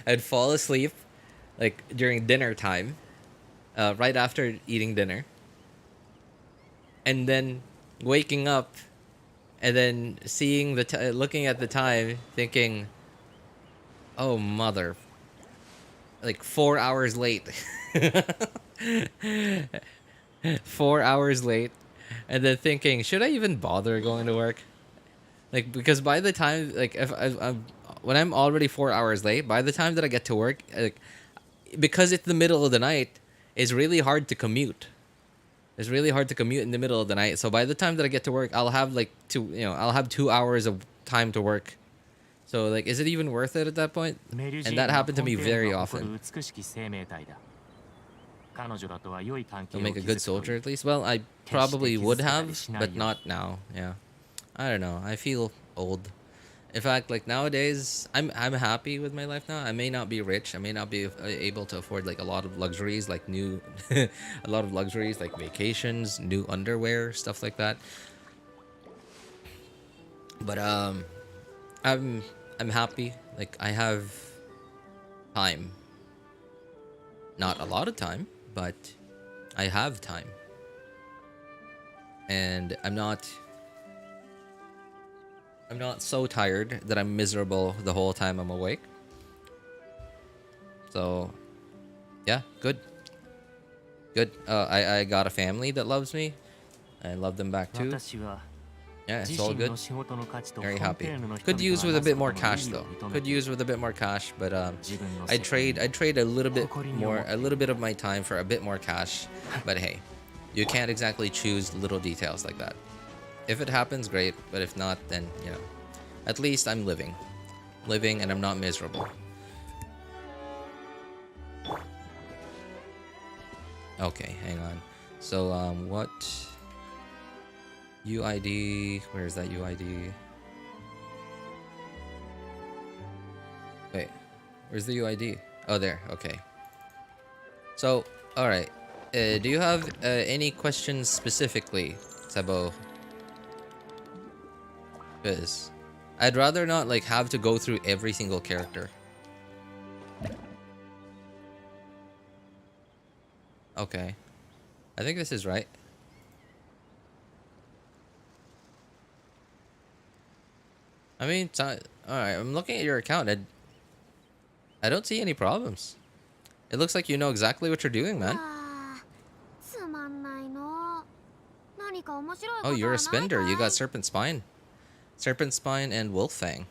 I'd fall asleep like during dinner time, right after eating dinner, and then waking up and then seeing looking at the time, thinking, "Oh mother, like 4 hours late." 4 hours late, and then thinking, should I even bother going to work? Like, because by the time, like, if I'm when I'm already 4 hours late, by the time that I get to work, like, because it's the middle of the night, it's really hard to commute. It's really hard to commute in the middle of the night. So by the time that I get to work, I'll have like I'll have 2 hours of time to work. So like, is it even worth it at that point? And that happened to me very often. You'll make a good soldier at least. Well, I probably would have, but not now. Yeah, I don't know. I feel old. In fact, like nowadays, I'm happy with my life now. I may not be rich. I may not be able to afford like a lot of luxuries, like a lot of luxuries like vacations, new underwear, stuff like that. But I'm happy. Like I have time. Not a lot of time, but I have time. And I'm not so tired that I'm miserable the whole time I'm awake. So, yeah, good. Good. I got a family that loves me. I love them back too. Yeah, it's all good. Very happy. Could use with a bit more cash though. Could use with a bit more cash, but I'd trade a little bit of my time for a bit more cash. But hey, you can't exactly choose little details like that. If it happens, great. But if not, then at least I'm living, and I'm not miserable. Okay, hang on. So what? UID, where's that UID? Wait, where's the UID? Oh, there, okay. So, alright. Do you have any questions specifically, Sebo? Because I'd rather not like have to go through every single character. Okay. I think this is right. I mean, alright, I'm looking at your account. I don't see any problems. It looks like you know exactly what you're doing, man. Oh, you're a spender. You got Serpent Spine. Serpent Spine and Wolf Fang.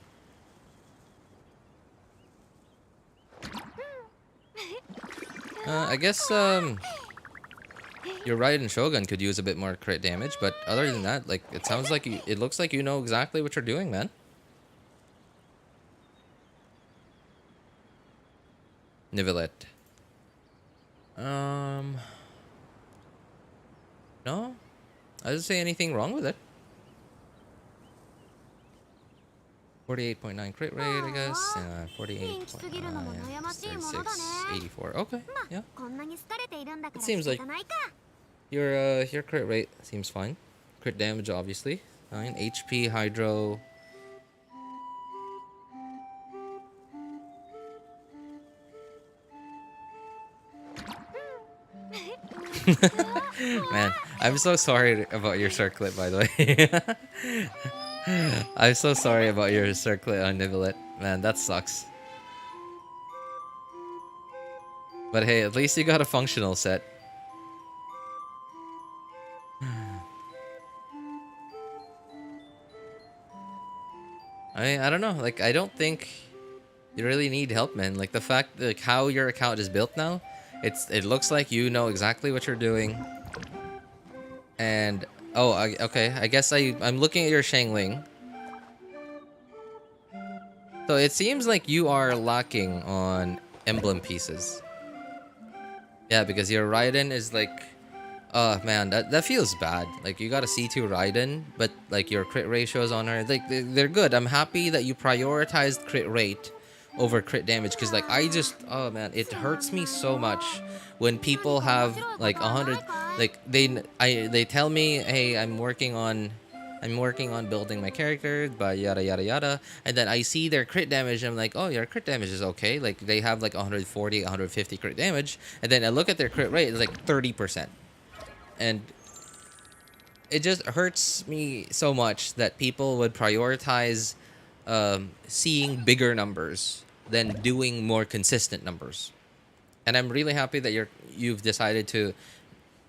I guess, your Raiden Shogun could use a bit more crit damage, but other than that, like, it sounds like it looks like you know exactly what you're doing, man. Nivelette. No, I didn't say anything wrong with it. 48.9 crit rate, I guess. 48.9, 36, 84. Okay, yeah. It seems like your crit rate seems fine. Crit damage, obviously. Fine. HP, Hydro. Man, I'm so sorry about your circlet, by the way. I'm so sorry about your circlet on Nivelette. Man, that sucks. But hey, at least you got a functional set. I mean, I don't know. Like, I don't think you really need help, man. Like, the fact, like, how your account is built now, it looks like you know exactly what you're doing. And oh, okay. I guess I'm looking at your Shangling. So it seems like you are lacking on emblem pieces. Yeah, because your Raiden is like, oh man, that feels bad. Like you got a C2 Raiden, but like your crit ratios on her, like they're good. I'm happy that you prioritized crit rate over crit damage, because like I just, oh man, it hurts me so much when people have like 100, like they tell me, hey, I'm working on building my character, but yada yada yada, and then I see their crit damage, and I'm like, oh, your crit damage is okay, like they have like 140, 150 crit damage, and then I look at their crit rate, it's like 30%, and it just hurts me so much that people would prioritize seeing bigger numbers than doing more consistent numbers. And I'm really happy that you've decided to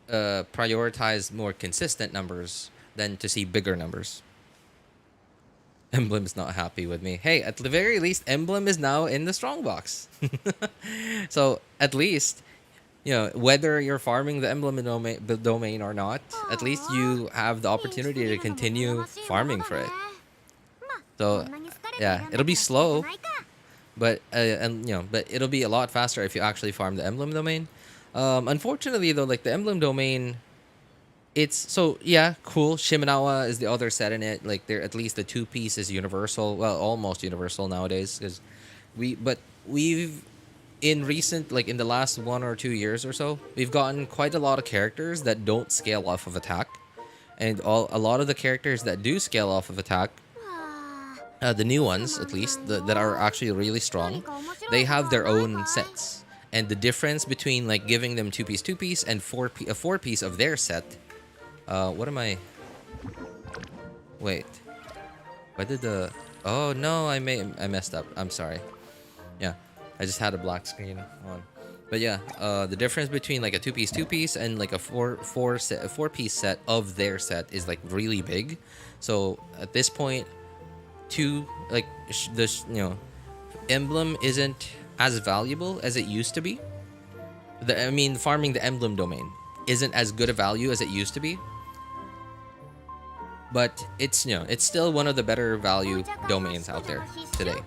prioritize more consistent numbers than to see bigger numbers. Emblem's not happy with me. Hey, at the very least, Emblem is now in the strongbox. So at least, you know, whether you're farming the emblem domain or not, at least you have the opportunity to continue farming for it. So yeah, it'll be slow, but but it'll be a lot faster if you actually farm the emblem domain. Unfortunately though, like the emblem domain, it's so yeah, cool. Shimenawa is the other set in it. Like there, at least the two piece is universal. Well, almost universal nowadays, because we've in recent, like in the last 1 or 2 years or so, we've gotten quite a lot of characters that don't scale off of attack, and a lot of the characters that do scale off of attack, the new ones at least, that are actually really strong, they have their own sets. And the difference between like giving them two piece and a four piece of their set. What am I? Wait. Why did the? Oh no, I messed up. I'm sorry. Yeah, I just had a black screen on. But yeah, the difference between like a two piece and like a four piece set of their set is like really big. So at this point, emblem isn't as valuable as it used to be. Farming the emblem domain isn't as good a value as it used to be. But it's still one of the better value domains out there today.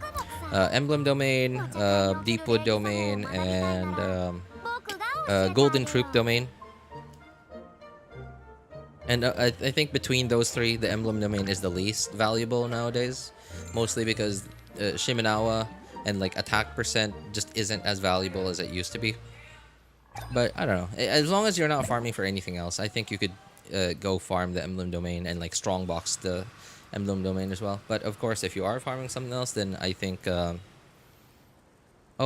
Emblem domain, Deepwood domain, and Golden Troop domain. And I think between those three, the emblem domain is the least valuable nowadays. Mostly because Shimenawa and like attack percent just isn't as valuable as it used to be. But I don't know. As long as you're not farming for anything else, I think you could go farm the emblem domain and like strongbox the emblem domain as well. But of course, if you are farming something else, then I think. Oh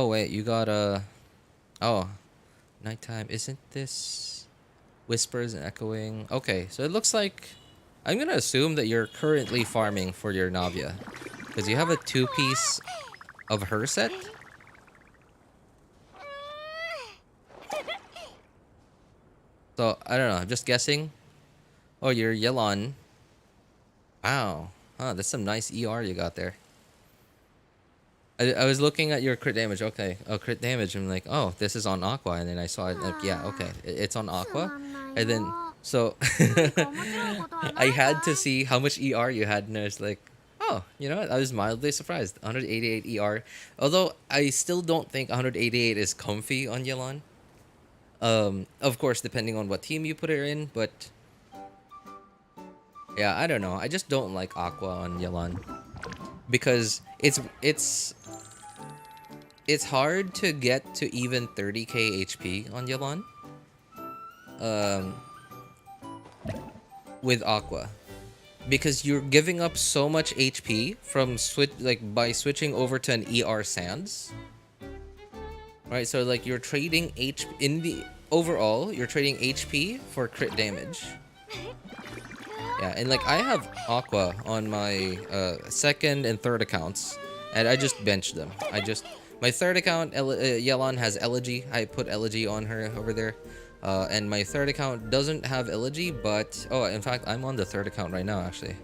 wait, you got oh, nighttime. Isn't this whispers and echoing? Okay, so it looks like I'm gonna assume that you're currently farming for your Navia, because you have a two piece of her set. So I don't know. I'm just guessing. Oh, you're Yelan. Wow. Huh, that's some nice ER you got there. I was looking at your crit damage. Okay. Oh, crit damage. I'm like, oh, this is on Aqua. And then I saw it. Like, yeah, okay. It's on Aqua. And then, so, I had to see how much ER you had. And I was like, oh, you know what? I was mildly surprised. 188 ER. Although, I still don't think 188 is comfy on Yelan. Of course, depending on what team you put her in. But, yeah, I don't know. I just don't like Aqua on Yelan. Because it's hard to get to even 30k HP on Yelan. With Aqua, because you're giving up so much HP from by switching over to an ER Sands. Right, so like you're trading overall you're trading HP for crit damage. Yeah, and like I have Aqua on my second and third accounts, and I just benched them. My third account, Yelan has Elegy. I put Elegy on her over there. And my third account doesn't have Elegy, but... Oh, in fact, I'm on the third account right now, actually.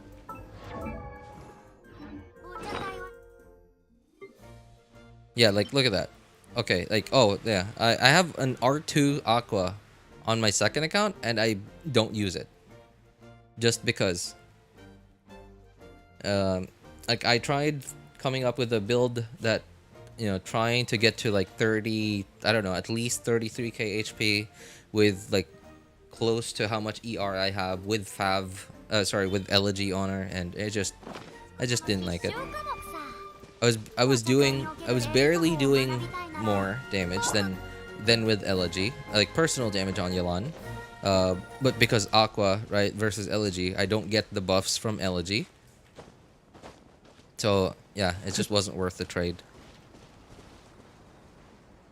Yeah, like, look at that. Okay, like, oh, yeah. I have an R2 Aqua on my second account, and I don't use it. Just because. Like, I tried coming up with a build that, trying to get to, like, 30... I don't know, at least 33k HP... with like close to how much ER I have with with Elegy on her, and I just didn't like it. I was barely doing more damage than with Elegy, like personal damage on Yelan. But because Aqua, right, versus Elegy, I don't get the buffs from Elegy. So yeah, it just wasn't worth the trade.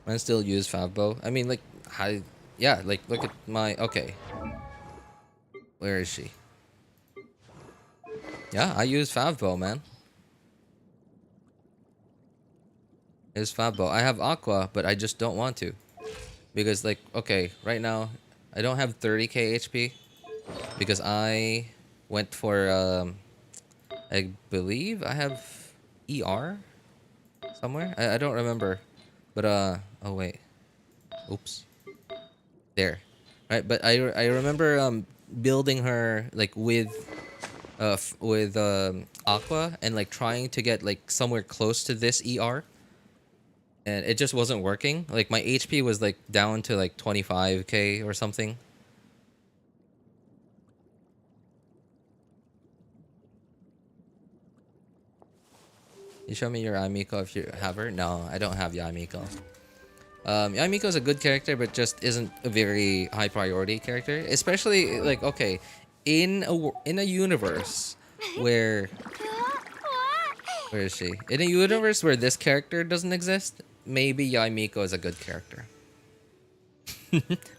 I still use Favbo. I mean, like, yeah, like, look at my, okay. Where is she? Yeah, I use Favbo, man. It's Favbo. I have Aqua, but I just don't want to. Because, like, okay, right now, I don't have 30k HP. Because I went for, I believe I have ER somewhere. I don't remember. But, oh, wait. Oops. There. Right, but I remember, building her, like, with Aqua and like trying to get like somewhere close to this ER, and it just wasn't working. Like my HP was like down to like 25k or something. You show me your Yamiko if you have her. No, I don't have Yamiko. Yamiko is a good character, but just isn't a very high priority character. Especially like, okay, in a universe where is she? In a universe where this character doesn't exist, maybe Yamiko is a good character.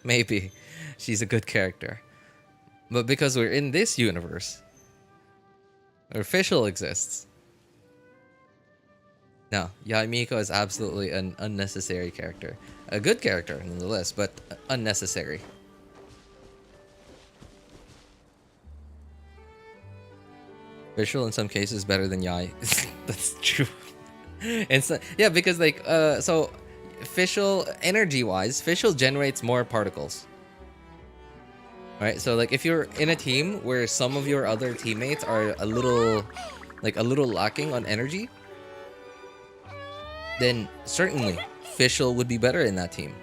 Maybe she's a good character, but because we're in this universe, where Fischl exists. No, Yamiko is absolutely an unnecessary character. A good character nonetheless, but unnecessary. Fischl in some cases better than Yai. That's true. And so, yeah, because like so Fischl energy wise, Fischl generates more particles. Right? So like if you're in a team where some of your other teammates are a little lacking on energy, then certainly Fischl would be better in that team.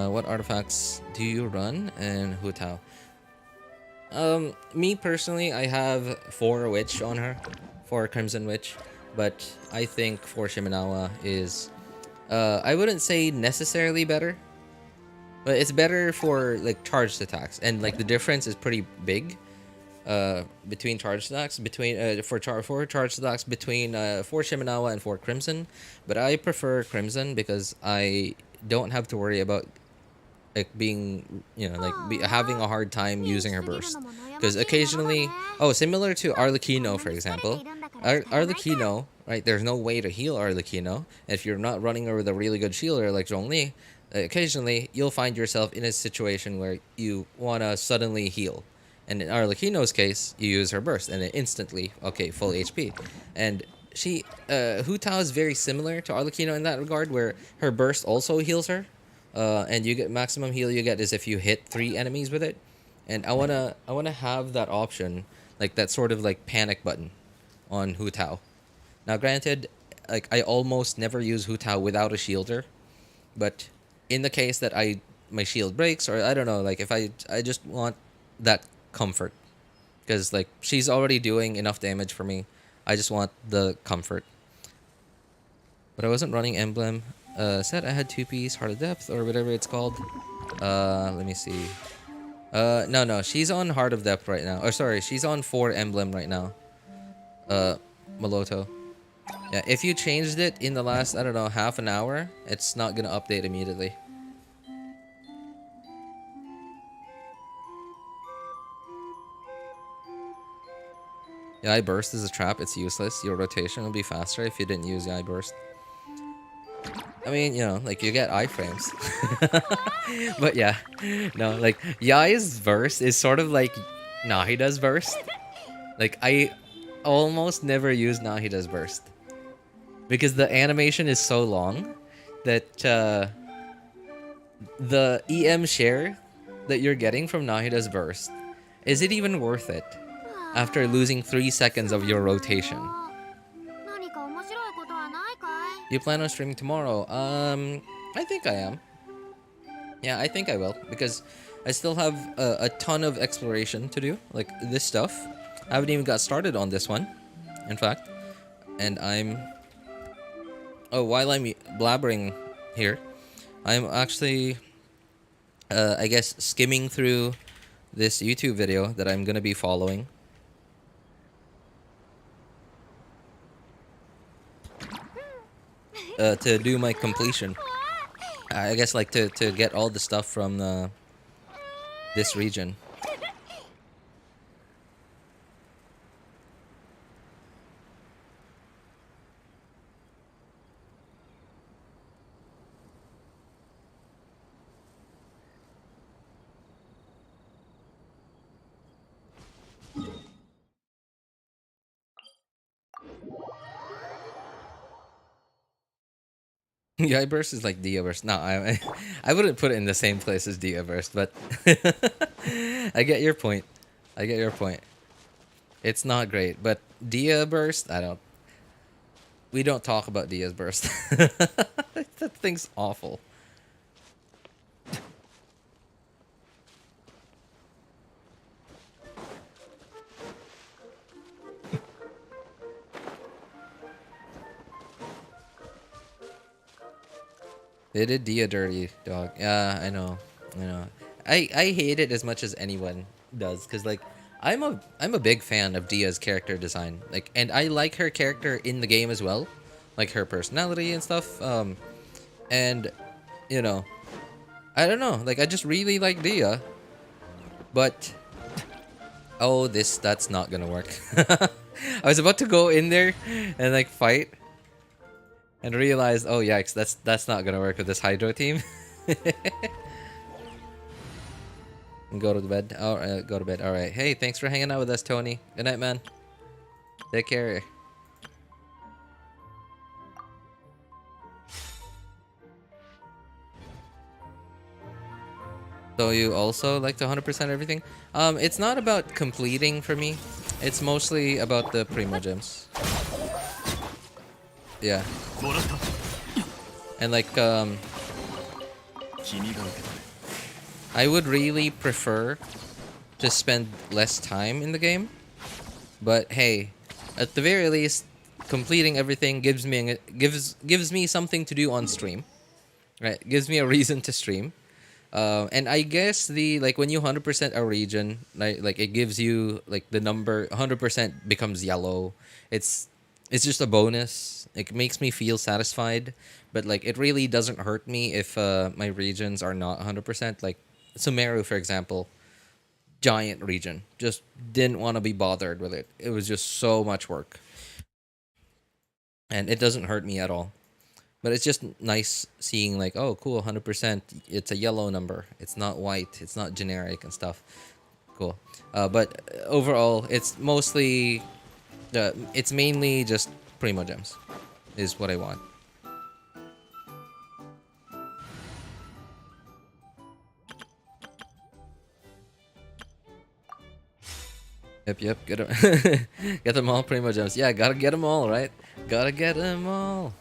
What artifacts do you run and Hu Tao? Me personally, I have 4 Witch on her, 4 Crimson Witch, but I think 4 Shimenawa is, I wouldn't say necessarily better, but it's better for like charged attacks, and like the difference is pretty big, between charged attacks between for charged attacks between 4 Shimenawa and 4 Crimson, but I prefer Crimson because I don't have to worry about like being, you know, like having a hard time using her burst, because occasionally, oh, similar to Arlecchino for example, Arlecchino, right, there's no way to heal Arlecchino if you're not running her with a really good shielder like Zhongli. Occasionally you'll find yourself in a situation where you want to suddenly heal, and in Arlecchino's case you use her burst and it instantly, okay, full HP. And she Hu Tao is very similar to Arlecchino in that regard, where her burst also heals her, and you get maximum heal you get is if you hit 3 enemies with it. And I wanna have that option, like that sort of like panic button on Hu Tao. Now granted, like I almost never use Hu Tao without a shielder, but in the case that my shield breaks, or I don't know, like if I just want that comfort, because like she's already doing enough damage for me, I just want the comfort. But I wasn't running emblem. Said I had 2-piece Heart of Depth or whatever it's called. Let me see. No, she's on Heart of Depth right now. Or sorry, she's on 4 emblem right now. Maloto. Yeah, if you changed it in the last, I don't know, half an hour, it's not gonna update immediately. Yeah, Eye Burst is a trap. It's useless. Your rotation will be faster if you didn't use the Eye Burst. I mean, you know, like you get iframes. But yeah, no, like Yai's burst is sort of like Nahida's burst. Like I almost never use Nahida's burst because the animation is so long that the EM share that you're getting from Nahida's burst, is it even worth it after losing 3 seconds of your rotation? You plan on streaming tomorrow? I think I am. Yeah, I think I will, because I still have a ton of exploration to do. Like this stuff, I haven't even got started on this one, in fact. And I'm while I'm blabbering here, I'm actually I guess skimming through this YouTube video that I'm gonna be following. To do my completion. I guess like to get all the stuff from this region. Yeah, burst is like Diaverse. No, I wouldn't put it in the same place as Diaverse, but I get your point. I get your point. It's not great, but Dia Burst, we don't talk about Dia's Burst. That thing's awful. They did Dia dirty, dog. Yeah, I know. I know. I hate it as much as anyone does, cuz like I'm a big fan of Dia's character design. Like, and I like her character in the game as well. Like her personality and stuff. And you know, I don't know. Like I just really like Dia. But oh, that's not going to work. I was about to go in there and like fight and realize, oh yikes, that's not gonna work with this Hydro team. And go to the bed. All right, go to bed. All right. Hey, thanks for hanging out with us, Tony. Good night, man. Take care. So you also like to 100% everything? It's not about completing for me. It's mostly about the Primo Gems. Yeah. And like, I would really prefer to spend less time in the game. But hey, at the very least, completing everything gives me something to do on stream. Right? Gives me a reason to stream. And I guess the like when you 100% a region, like it gives you like the number 100% becomes yellow. It's just a bonus. It makes me feel satisfied, but like it really doesn't hurt me if my regions are not 100%. Like Sumeru, for example, giant region, just didn't want to be bothered with it. It was just so much work, and it doesn't hurt me at all. But it's just nice seeing like, oh, cool, 100%. It's a yellow number. It's not white. It's not generic and stuff. Cool. But overall, it's mostly, it's mainly just Primo Gems, is what I want. Yep. Get them, get them all Primo Gems. Yeah, gotta get them all, right? Gotta get them all.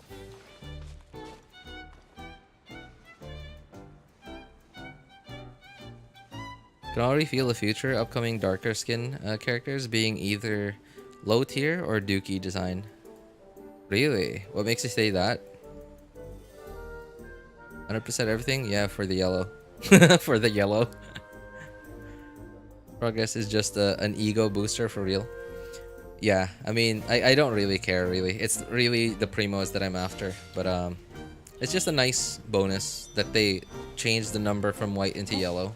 Can already feel the future upcoming darker skin characters being either low tier or dookie design. Really? What makes you say that? 100% everything? Yeah, for the yellow. For the yellow. Progress is just an ego booster for real. Yeah, I mean, I don't really care, really. It's really the primos that I'm after. But it's just a nice bonus that they changed the number from white into yellow.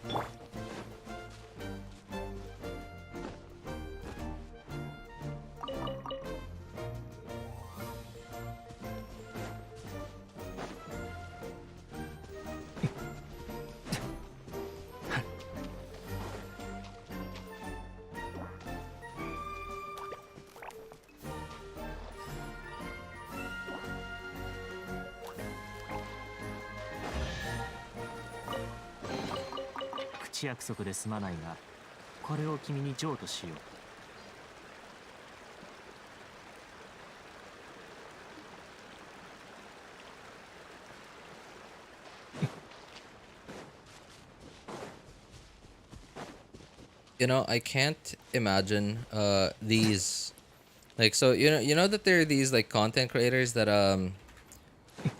I can't imagine these, like, so you know that there are these like content creators that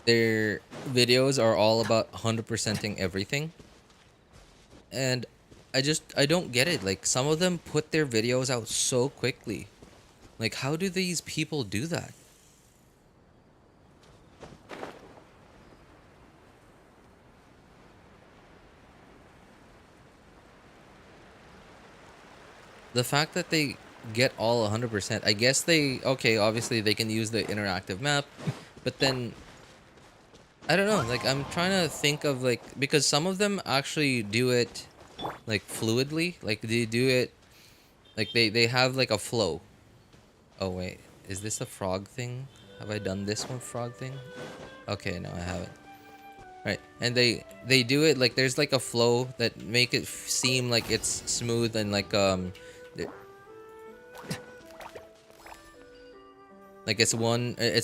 their videos are all about 100%ing everything, and I don't get it. Like, some of them put their videos out so quickly. Like, how do these people do that? The fact that they get all 100%, I guess they, okay, obviously they can use the interactive map, but then I don't know, like, I'm trying to think of, like, because some of them actually do it like fluidly, like they do it like they have like a flow. Oh wait, is this a frog thing? Have I done this one frog thing? Okay, no, I haven't. Right, and they do it like there's like a flow that make it seem like it's smooth and like th- like it's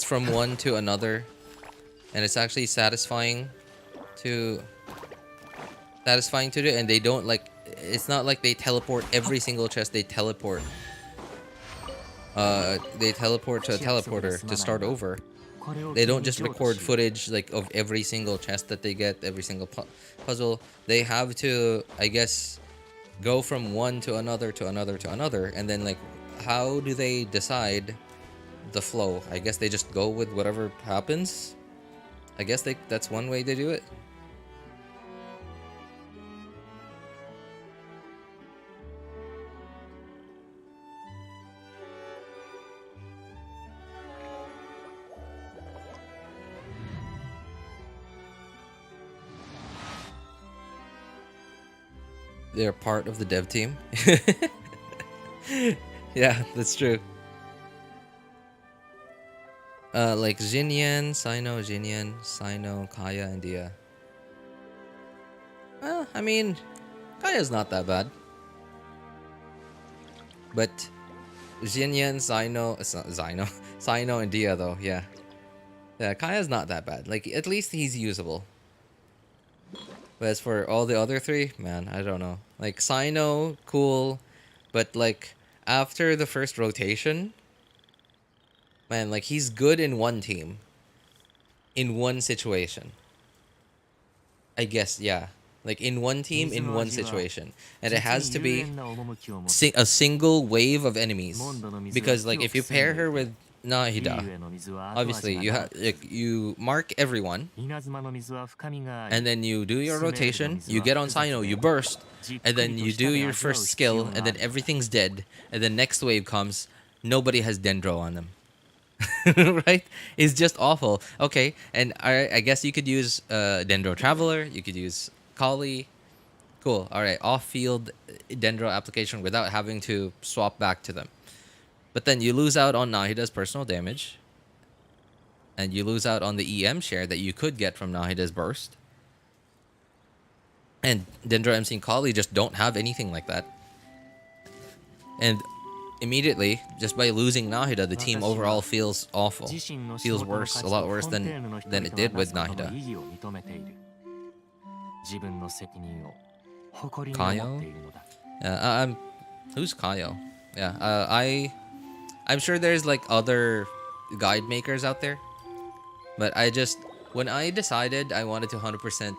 from one to another, and it's actually to do, and they don't like, it's not like they teleport every single chest. They teleport to a teleporter to start over. They don't just record footage like of every single chest that they get, every single puzzle. They have to, I guess, go from one to another to another to another, and then like, how do they decide the flow? I guess they just go with whatever happens. I guess that's one way to do it. They're part of the dev team. Yeah, that's true. Like Jinyan, Sino, Kaya, and Dia. Well, I mean, Kaya's not that bad. But Jinyan, Sino, and Dia though, yeah. Yeah, Kaya's not that bad. Like, at least he's usable. But as for all the other three, man, I don't know. Like, Sino, cool. But like, after the first rotation, man, like, he's good in one team. In one situation. I guess, yeah. Like, in one team, in one situation. And it has to be a single wave of enemies. Because, like, if you pair her with Nahida, obviously, you mark everyone, and then you do your rotation, you get on Sino, you burst, and then you do your first skill, and then everything's dead, and then next wave comes, nobody has Dendro on them. Right? It's just awful. Okay, and I guess you could use Dendro Traveler, you could use Kali. Cool. Alright, off-field Dendro application without having to swap back to them. But then you lose out on Nahida's personal damage. And you lose out on the EM share that you could get from Nahida's burst. And Dendro MC and Kali just don't have anything like that. And immediately, just by losing Nahida, the team overall feels awful. Feels worse, a lot worse than it did with Nahida. Kayo? Who's Kayo? Yeah, I'm sure there's like other guide makers out there, but when I decided I wanted to 100%,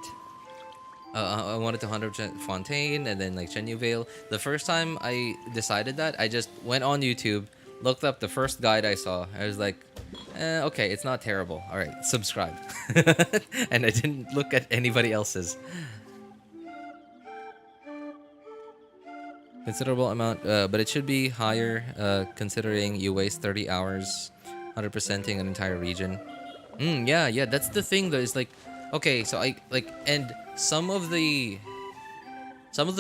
I wanted to 100% Fontaine and then like Chenyu Vale. The first time I decided that, I just went on YouTube, looked up the first guide I saw. I was like, okay, it's not terrible. All right, subscribe, and I didn't look at anybody else's. Considerable amount, but it should be higher, considering you waste 30 hours 100%ing an entire region. Yeah, that's the thing though, is like, okay, so I like, and some of the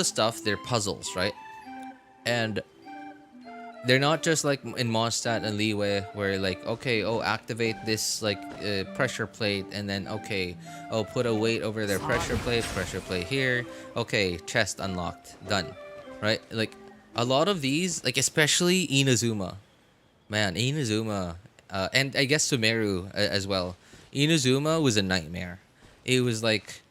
stuff, they're puzzles, right? And they're not just like in Mondstadt and Liyue where like, okay, oh, activate this like pressure plate, and then okay, oh, put a weight over their pressure plate here, okay, chest unlocked, done. Right? Like, a lot of these, like, especially Inazuma. Man, Inazuma. And I guess Sumeru as well. Inazuma was a nightmare. It was like,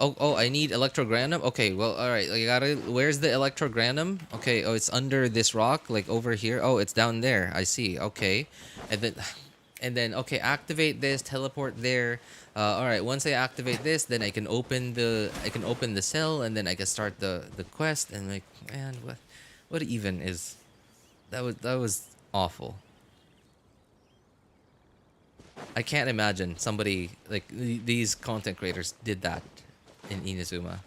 Oh, I need electrogranum. Okay, well, all right. I gotta. Where's the electrogranum? Okay. Oh, it's under this rock, like over here. Oh, it's down there. I see. Okay, and then, okay, activate this. Teleport there. All right. Once I activate this, then I can open the cell, and then I can start the quest. And like, man, what even is that was awful. I can't imagine somebody like these content creators did that in Inazuma.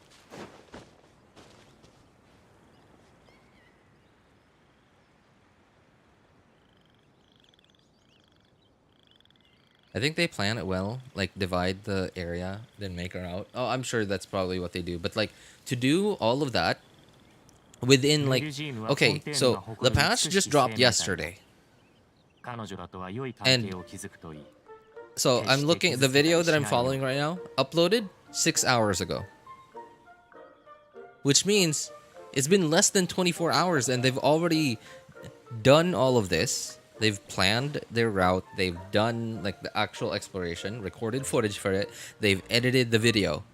I think they plan it well, like divide the area, then make a route. Oh, I'm sure that's probably what they do. But like to do all of that within like, okay, so the patch just dropped yesterday. And so I'm looking at the video that I'm following right now, uploaded 6 hours ago. Which means it's been less than 24 hours and they've already done all of this. They've planned their route. They've done like the actual exploration, recorded footage for it. They've edited the video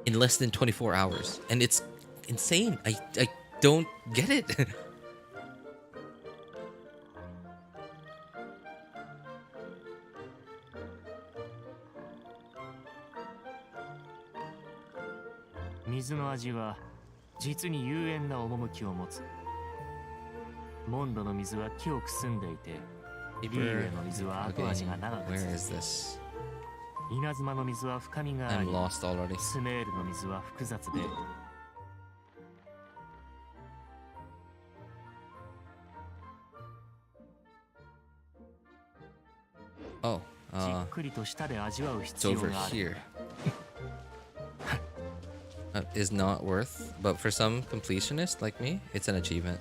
in less than 24 hours. And it's insane. I don't get it. Where is this? I'm lost already. Oh, it's over here. Is not worth, but for some completionists like me, it's an achievement.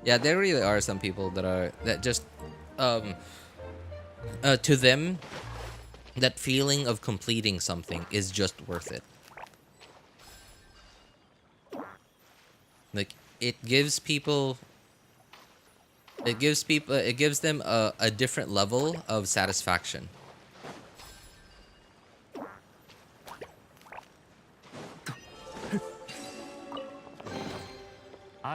Yeah, there really are some people that just to them, that feeling of completing something is just worth it. Like it gives them a different level of satisfaction.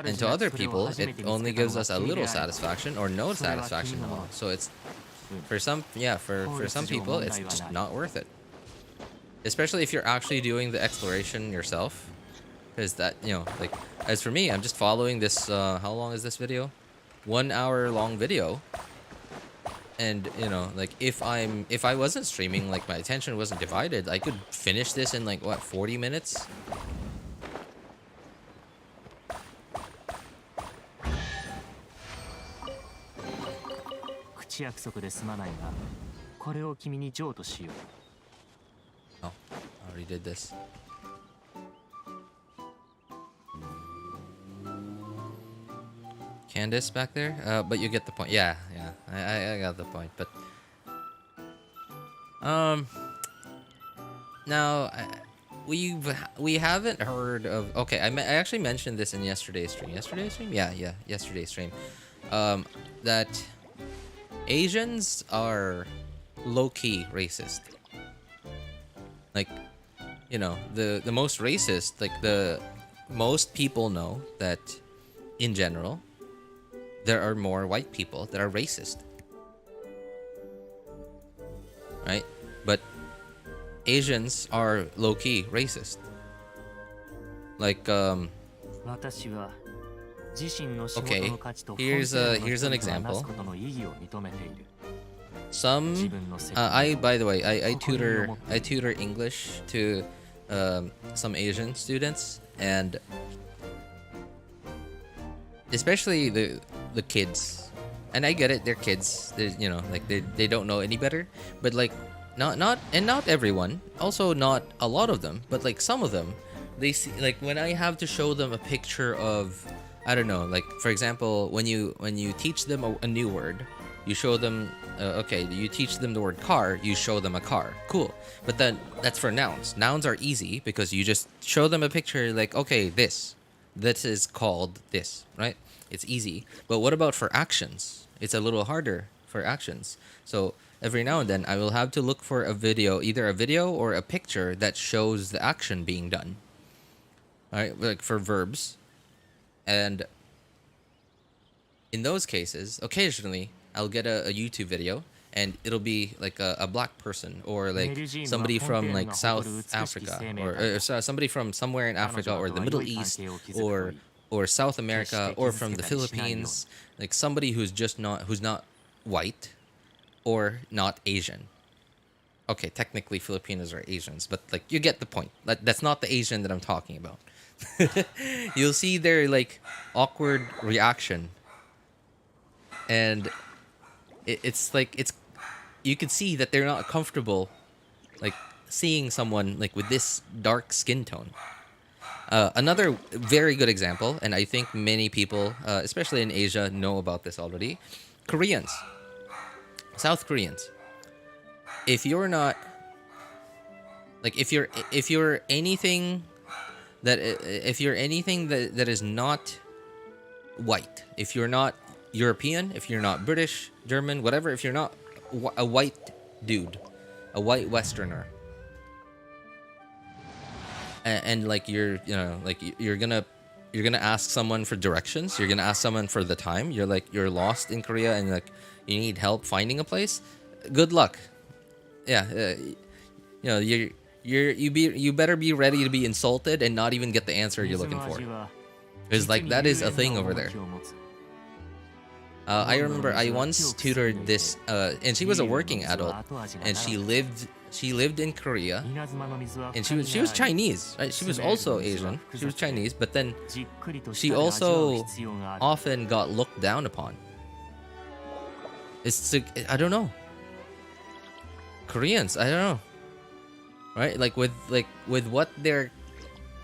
And to other people, it only gives us a little satisfaction or no satisfaction at all. So it's for some people, it's just not worth it. Especially if you're actually doing the exploration yourself, because that, like as for me, I'm just following this. How long is this video? 1 hour long video. And like if I wasn't streaming, like my attention wasn't divided, I could finish this in like what, 40 minutes. Oh, I already did this. Candace back there? But you get the point. Yeah, I got the point. But now we haven't heard of. Okay, I actually mentioned this in yesterday's stream. Yesterday's stream? Yeah, yesterday's stream. That Asians are low-key racist. Like, the most racist, like the most people know that in general, there are more white people that are racist. Right? But Asians are low-key racist. Like, okay, here's an example. By the way, I tutor English to some Asian students, and especially the kids. And I get it, they're kids. They don't know any better. But like, not everyone. Also, not a lot of them. But like some of them, they see, like when I have to show them a picture of, I don't know, like for example, when you teach them a new word, you show them. Okay, you teach them the word car, you show them a car. Cool. But then that's for nouns. Nouns are easy because you just show them a picture like, okay, this is called this, right? It's easy. But what about for actions? It's a little harder for actions. So every now and then I will have to look for a video, either a video or a picture that shows the action being done. All right, like for verbs. And in those cases, occasionally I'll get a YouTube video and it'll be like a black person or like somebody from like South Africa or somebody from somewhere in Africa or the Middle East or South America or from the Philippines, like somebody who's not white or not Asian. Okay, technically Filipinos are Asians, but like you get the point. That's not the Asian that I'm talking about. You'll see their like awkward reaction, and it's like you can see that they're not comfortable like seeing someone like with this dark skin tone. Another very good example, and I think many people, especially in Asia, know about this already. Koreans, South Koreans. If you're not like if you're anything that is not white, if you're not European, if you're not British, German, whatever, if you're not a white dude, a white Westerner, and like you're gonna ask someone for directions, you're gonna ask someone for the time, you're lost in Korea and like you need help finding a place, good luck. Yeah, you better be ready to be insulted and not even get the answer you're looking for, because like that is a thing over there. I remember I once tutored this, and she was a working adult, and she lived in Korea, and she was Chinese, right? She was also Asian. She was Chinese, but then she also often got looked down upon. I don't know. Koreans, I don't know. Right? Like with what they're,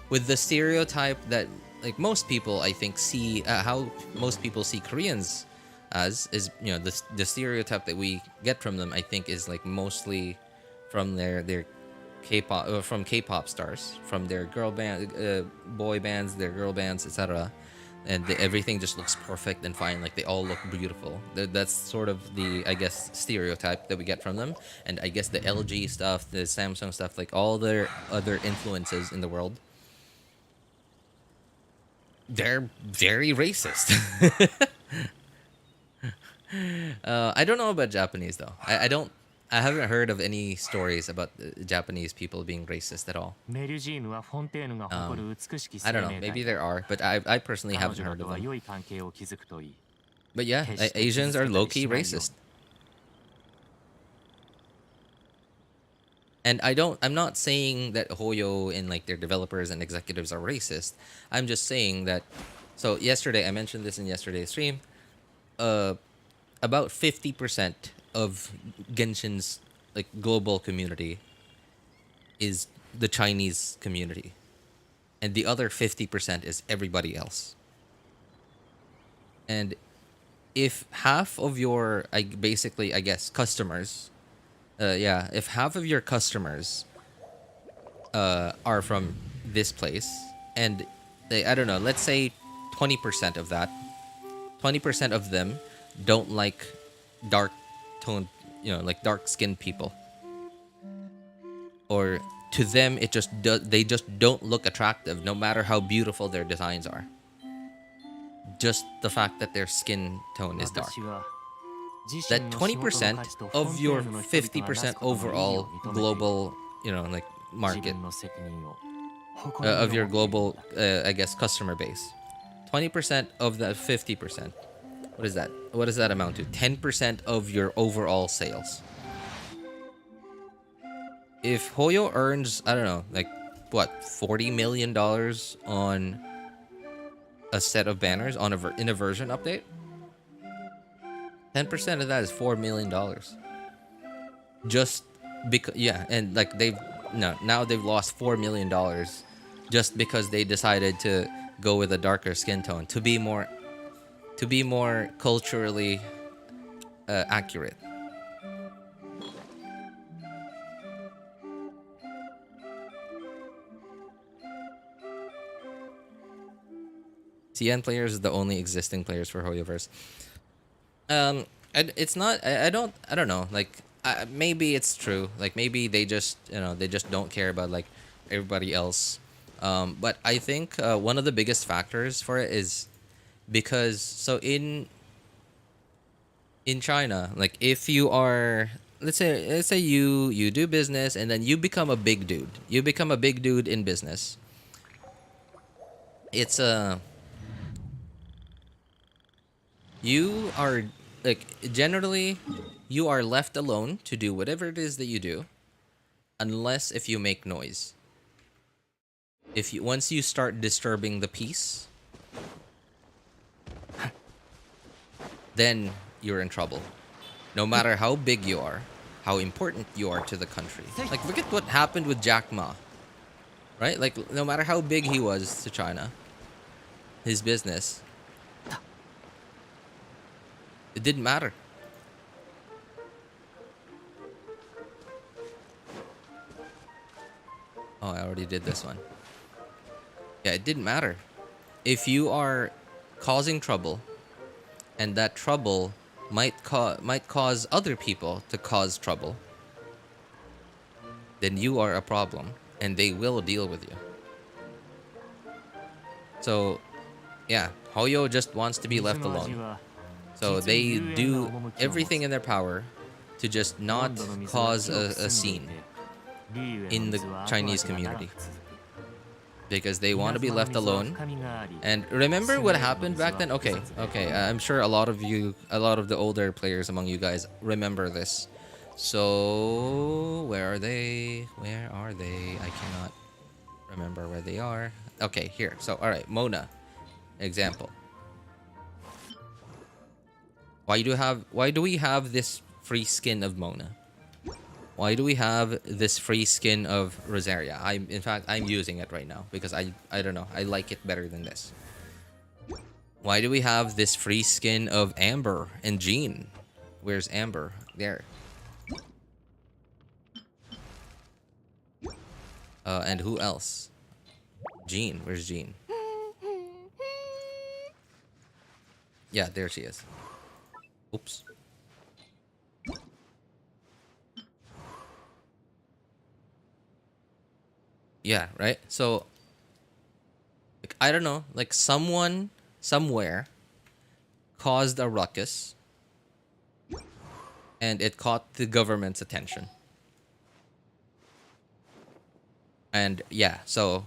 with the stereotype that like most people I think see, how most people see Koreans as is, the stereotype that we get from them, I think, is like mostly from their K-pop, from K-pop stars, from their girl band, boy bands, their girl bands, etc. And everything just looks perfect and fine, like they all look beautiful. That's sort of the, I guess, stereotype that we get from them. And I guess the LG stuff, the Samsung stuff, like all their other influences in the world, they're very racist. I don't know about Japanese though. I haven't heard of any stories about Japanese people being racist at all. I don't know. Maybe there are, but I personally haven't heard of them. But yeah, Asians are low-key racist. And I'm not saying that Hoyo and like their developers and executives are racist. I'm just saying that. So yesterday, I mentioned this in yesterday's stream. About 50% of Genshin's like global community is the Chinese community, and the other 50% is everybody else. And if half of your, I guess, customers, if half of your customers are from this place, and I don't know, let's say 20% of that, 20% of them don't like dark toned, like dark skinned people, or to them they just don't look attractive no matter how beautiful their designs are, just the fact that their skin tone is dark. That 20% of your 50% overall global, like market, of your global, I guess, customer base, 20% of that 50%, what is that? What does that amount to? 10% of your overall sales. If Hoyo earns, I don't know, like what, $40 million on a set of banners in a version update, 10% of that is $4 million. Just because, yeah, and like now they've lost $4 million just because they decided to go with a darker skin tone to be more culturally accurate. TN players is the only existing players for Hoyoverse. It's not. I don't know. Like maybe it's true. Like maybe they just they just don't care about like everybody else. But I think one of the biggest factors for it is because so in China, like if you are let's say you do business and then you become a big dude. You become a big dude in business. It's you are like generally you are left alone to do whatever it is that you do unless if you make noise. If you once you start disturbing the peace, then you're in trouble. No matter how big you are, how important you are to the country. Like look at what happened with Jack Ma, right? Like no matter how big he was to China, his business, it didn't matter. Oh, I already did this one. Yeah, it didn't matter. If you are causing trouble, and that trouble might cause other people to cause trouble, then you are a problem, and they will deal with you. So, yeah, Hoyo just wants to be left alone. So they do everything in their power to just not cause a scene in the Chinese community. Because they want to be left alone. And remember what happened back then? Okay. I'm sure a lot of the older players among you guys remember this. So, where are they? I cannot remember where they are. Okay, here. So, all right, Mona. Example. Why do we have this free skin of Mona? Why do we have this free skin of Rosaria? In fact, I'm using it right now because I don't know. I like it better than this. Why do we have this free skin of Amber and Jean? Where's Amber? There. And who else? Jean. Where's Jean? Yeah, there she is. Oops. Yeah, right? So, like, I don't know. Like, someone, somewhere, caused a ruckus. And it caught the government's attention. And, yeah, so...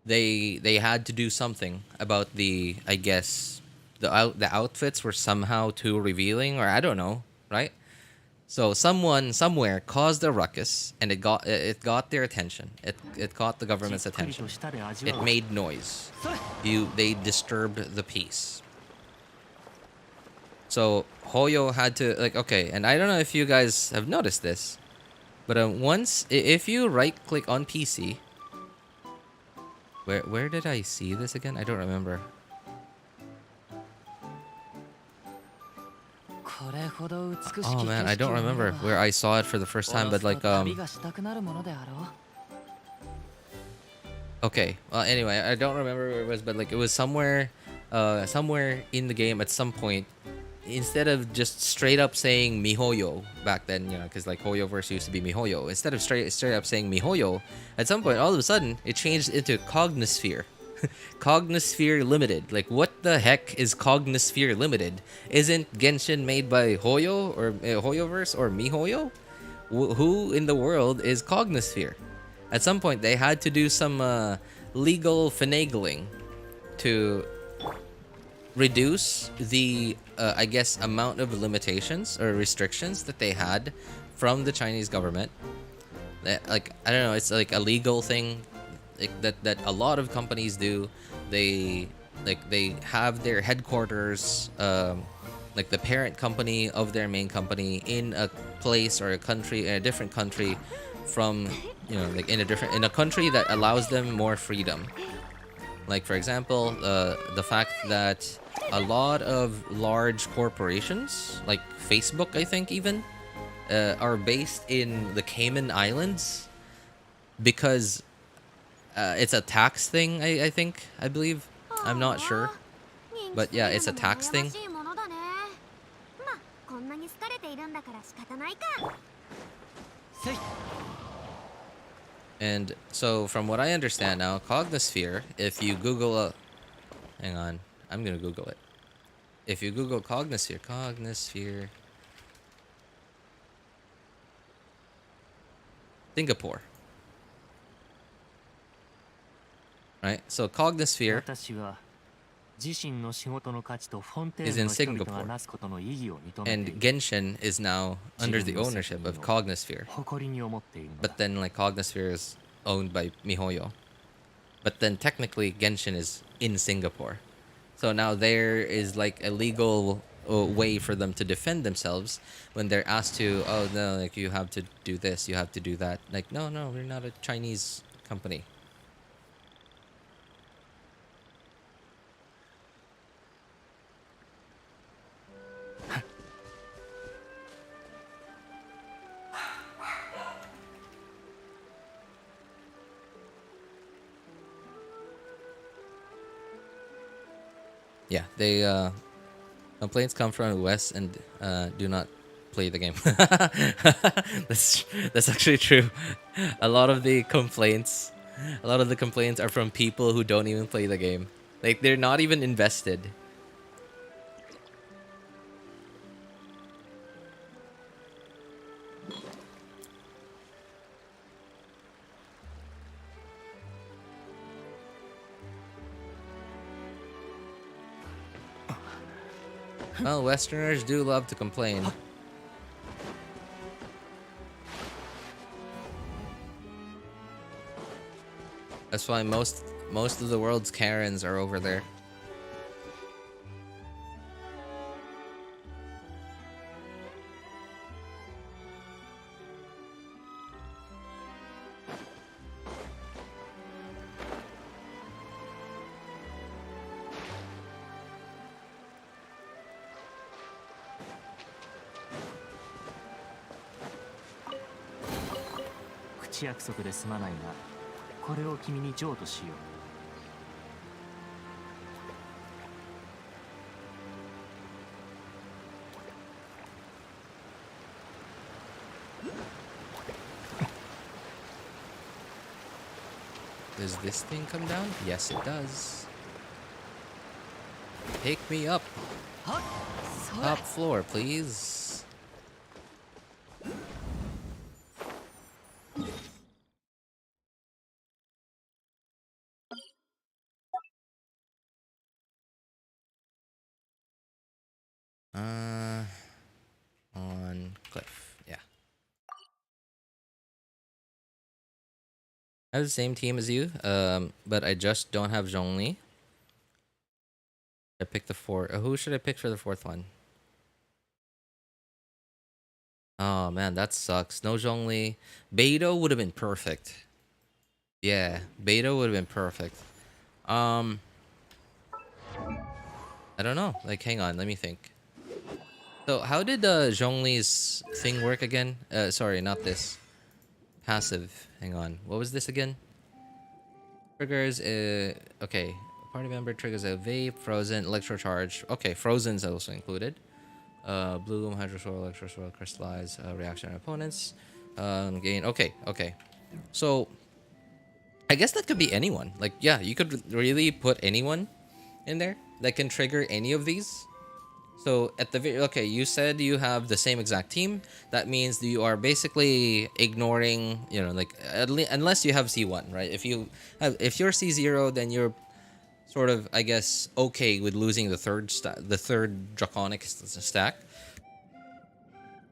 They had to do something about the, I guess... The outfits were somehow too revealing, or I don't know, right? So someone somewhere caused a ruckus, and it got their attention. It caught the government's attention. It made noise. They disturbed the peace. So Hoyo had to like okay, and I don't know if you guys have noticed this, but if you right click on PC, where did I see this again? I don't remember. Oh man, I don't remember where I saw it for the first time, but like okay, well anyway, I don't remember where it was, but like it was somewhere in the game at some point. Instead of just straight up saying Mihoyo back then, because like Hoyoverse used to be Mihoyo. Instead of straight up saying Mihoyo, at some point all of a sudden it changed into Cognisphere. Cognisphere Limited. Like, what the heck is Cognisphere Limited? Isn't Genshin made by Hoyo or Hoyoverse or MiHoYo? Who in the world is Cognisphere? At some point, they had to do some legal finagling to reduce the, I guess, amount of limitations or restrictions that they had from the Chinese government. Like, I don't know, it's like a legal thing. That a lot of companies do. They have their headquarters, like the parent company of their main company in a place or a country, in a different country from, like in a country that allows them more freedom. Like for example, the fact that a lot of large corporations, like Facebook, I think even, are based in the Cayman Islands because it's a tax thing, I believe. I'm not sure. But yeah, it's a tax thing. ているんだから仕方ないか。 And so, from what I understand now, Cognisphere, if you Google hang on, I'm gonna Google it. If you Google Cognisphere, Singapore. Right? So Cognisphere 私は自身の仕事の価値とフォンテ is ー in ヌの人々 Singapore. がなすことの意義を認めて And いる Genshin is now under the ownership of Cognisphere. 誇りに思っているのだ But then like Cognisphere is owned by MiHoYo. But then technically Genshin is in Singapore. So now there is like a legal way for them to defend themselves when they're asked to, oh no, like you have to do this, you have to do that. Like, no, we're not a Chinese company. Yeah, they complaints come from the West and do not play the game. That's actually true. A lot of the complaints are from people who don't even play the game. Like they're not even invested. Well, Westerners do love to complain. That's why most of the world's Karens are over there. Does this thing come down? Yes, it does. Take me up. Top floor, please. On cliff, yeah. I have the same team as you, but I just don't have Zhongli. I picked the four. Who should I pick for the fourth one? Oh man, that sucks. No Zhongli. Beidou would have been perfect. Yeah, Beidou would have been perfect. I don't know. Like, hang on, let me think. So, how did Zhongli's thing work again? Sorry, not this. Passive. Hang on. What was this again? Triggers. Okay. Party member triggers a vape, frozen, electrocharge. Okay, frozen's also included. Bloom, hydrosol, electrosol, crystallize, reaction on opponents. Gain. Okay. So, I guess that could be anyone. Like, yeah, you could really put anyone in there that can trigger any of these. So at the okay, you said you have the same exact team. That means you are basically ignoring, like unless you have C1, right? If you're C0, then you're sort of, I guess, okay with losing the third draconic stack.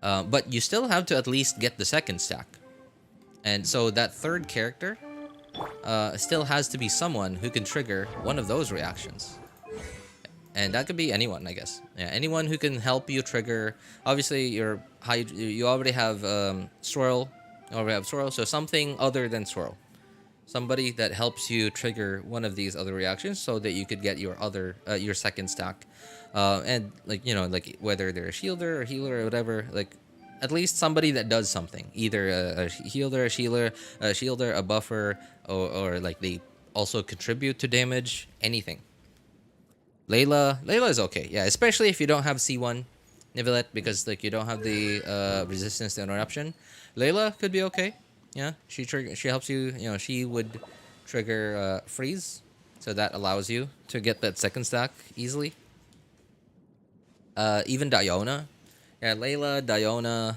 But you still have to at least get the second stack, and so that third character still has to be someone who can trigger one of those reactions. And that could be anyone, I guess. Yeah, anyone who can help you trigger. Obviously, you already have swirl. You already have swirl, so something other than swirl. Somebody that helps you trigger one of these other reactions, so that you could get your second stack. And like whether they're a shielder or healer or whatever, like at least somebody that does something. Either a healer, a shielder, a buffer, or like they also contribute to damage. Anything. Layla is okay, yeah, especially if you don't have C1. Nivelette, because like you don't have the resistance to interruption. Layla could be okay. Yeah, she helps you. You know, she would trigger freeze, so that allows you to get that second stack easily. Even Diona. Yeah, Layla, Diona,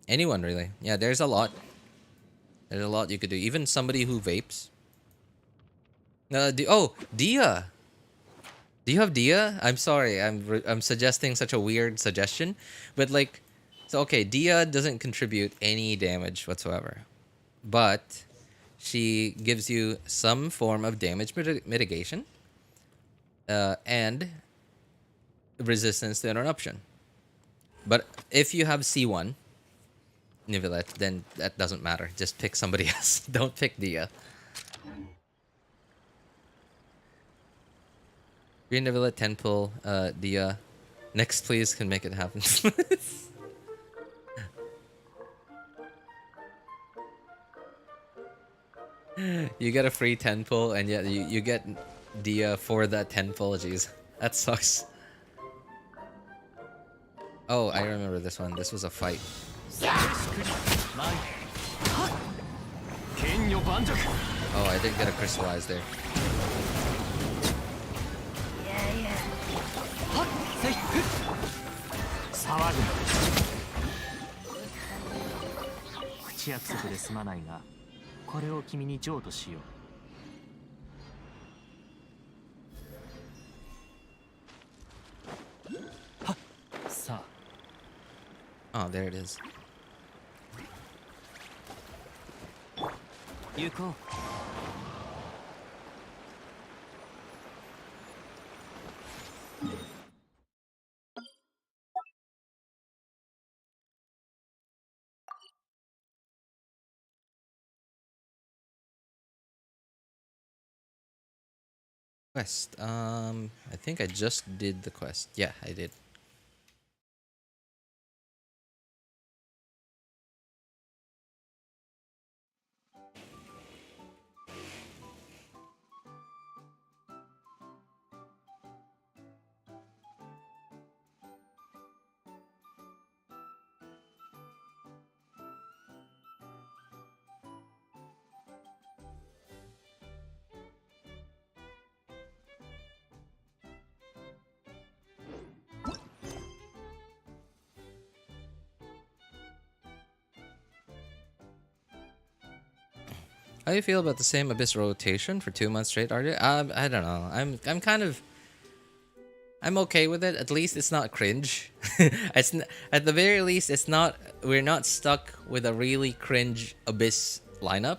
anyone really. Yeah, there's a lot. There's a lot you could do. Even somebody who vapes. Dia. Do you have Dia? I'm sorry. I'm suggesting such a weird suggestion, but like, so okay, Dia doesn't contribute any damage whatsoever, but she gives you some form of damage mitigation, and resistance to interruption. But if you have C1 Nivelette, then that doesn't matter. Just pick somebody else. Don't pick Dia. Green Nivelette, 10 pull, Dia. Next, please, can make it happen. You get a free 10 pull, and yet you get Dia for that 10 pull. Jeez, that sucks. Oh, I remember this one. This was a fight. Oh, I didn't get a crystallize there. Oh, there it is. Quest. I think I just did the quest. Yeah, I did. How do you feel about the same Abyss rotation for 2 months straight, RJ? I don't know. I'm kind of I'm okay with it. At least it's not cringe. At the very least, it's not. We're not stuck with a really cringe Abyss lineup.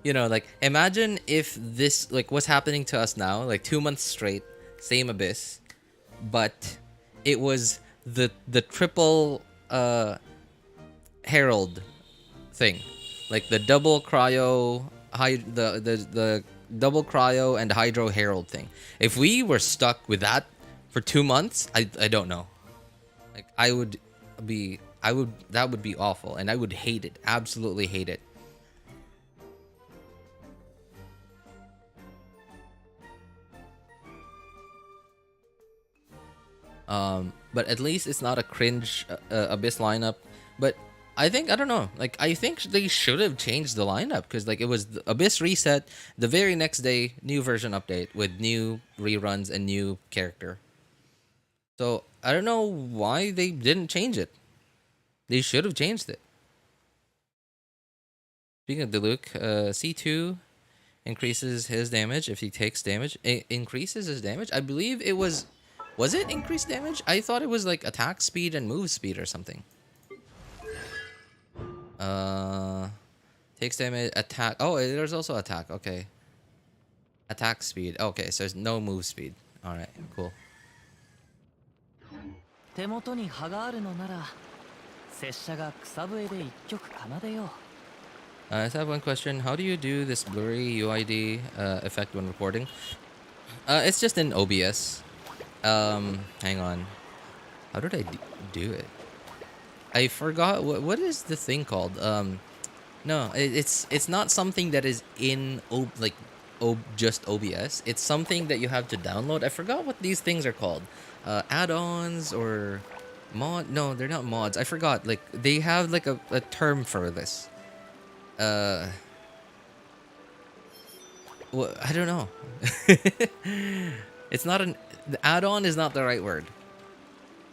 You know, like imagine if this like what's happening to us now, like 2 months straight, same Abyss, but it was the triple Herald thing, like the double cryo the double cryo and hydro herald thing. If we were stuck with that for 2 months, I don't know. Like I would that would be awful, and I would hate it, absolutely hate it. But at least it's not a cringe Abyss lineup. But I don't know. Like I think they should have changed the lineup, because like it was the Abyss reset, the very next day new version update with new reruns and new character. So I don't know why they didn't change it. They should have changed it. Speaking of Diluc, C2 increases his damage if he takes damage. It increases his damage. I believe it was it increased damage? I thought it was like attack speed and move speed or something. Takes damage, attack. Oh, there's also attack. Okay. Attack speed. Okay, so there's no move speed. All right, cool. I just have one question. How do you do this blurry UID effect when recording? It's just in OBS. Hang on. How did I do it? I forgot what is the thing called. No, it's not something that is in just OBS. It's something that you have to download. I forgot what these things are called. Add-ons or Mod? No, they're not mods. I forgot. Like they have like a term for this. Uh, well, I don't know. It's not an the add-on is not the right word.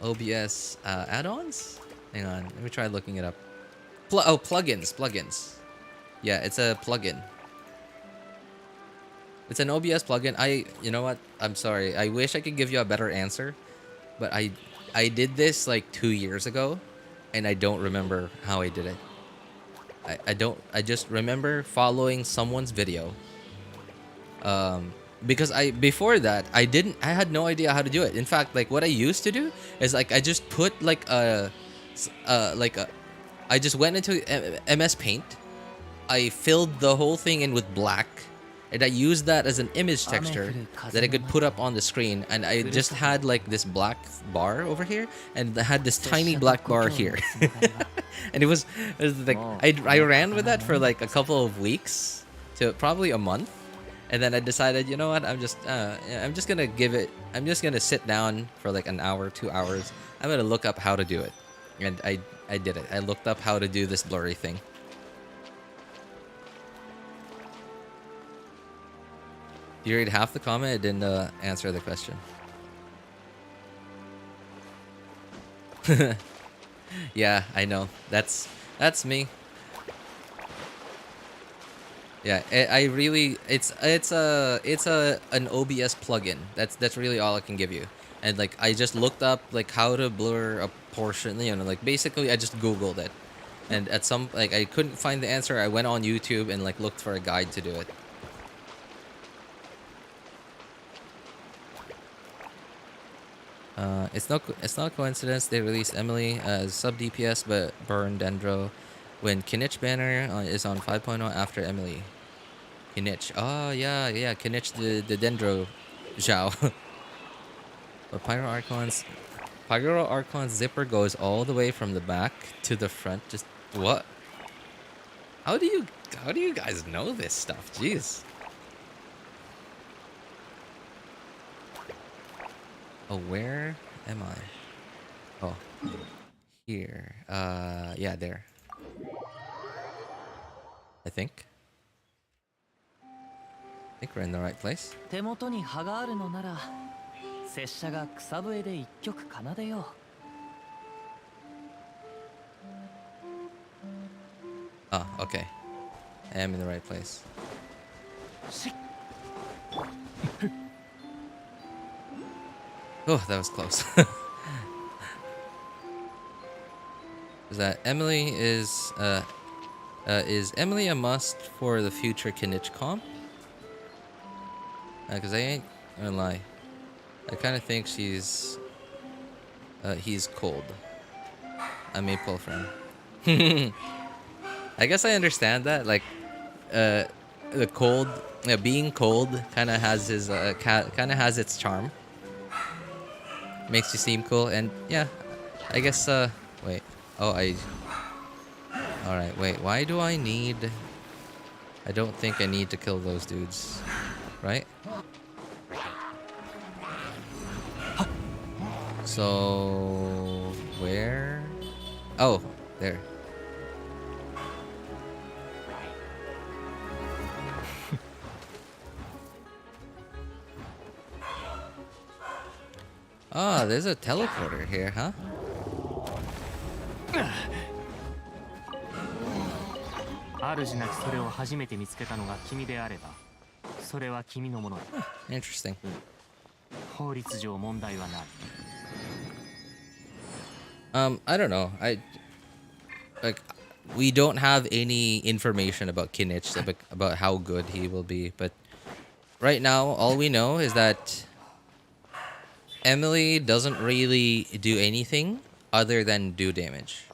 OBS add-ons? Hang on, let me try looking it up. Plugins. Yeah, it's a plugin. It's an OBS plugin. You know what? I'm sorry. I wish I could give you a better answer, but I did this like 2 years ago, and I don't remember how I did it. I just remember following someone's video. Because before that I had no idea how to do it. In fact, like what I used to do is like I just put like I just went into MS Paint. I filled the whole thing in with black, and I used that as an image texture that I could put up on the screen. And I just had like this black bar over here, and I had this tiny black bar here. And it was like I ran with that for like a couple of weeks to probably a month. And then I decided, you know what? I'm just gonna sit down for like an hour, 2 hours. I'm gonna look up how to do it, and I did it. I looked up how to do this blurry thing. You read half the comment. I didn't answer the question. Yeah, I know. That's me. Yeah, I really it's an OBS plugin. That's really all I can give you. And like I just looked up like how to blur a portion, you know, like basically I just googled it. And at some like I couldn't find the answer. I went on YouTube and like looked for a guide to do it. It's not coincidence they released Emelie as sub DPS but burned Dendro when Kinich banner is on 5.0 after Emelie. Kinich. Oh, yeah. Kinich the Dendro Zhao. But Pyro Archon's zipper goes all the way from the back to the front. Just what? How do you guys know this stuff? Jeez. Oh, where am I? Oh, here. Yeah, there. I think we're in the right place. 手元に葉があるのなら拙者が草笛で一曲奏でよう Oh, okay. I am in the right place. Oh, that was close. Is that Emelie is Emelie a must for the future Kinich comp? Because I ain't gonna lie. I kind of think he's cold. I may pull from him. I guess I understand that. Like, the cold, being cold, kind of has his kind of has its charm. Makes you seem cool, and yeah, I guess. Wait. Oh, all right. Wait. Why do I need? I don't think I need to kill those dudes, right? So where? Oh, there. Ah, there's a teleporter here, huh? 主なきそれを初めて見つけたのが君であれば、それは君のものだ。Interesting. 法律上問題はない。I don't know. We don't have any information about Kinich, about how good he will be, but right now all we know is that Emelie doesn't really do anything other than do damage.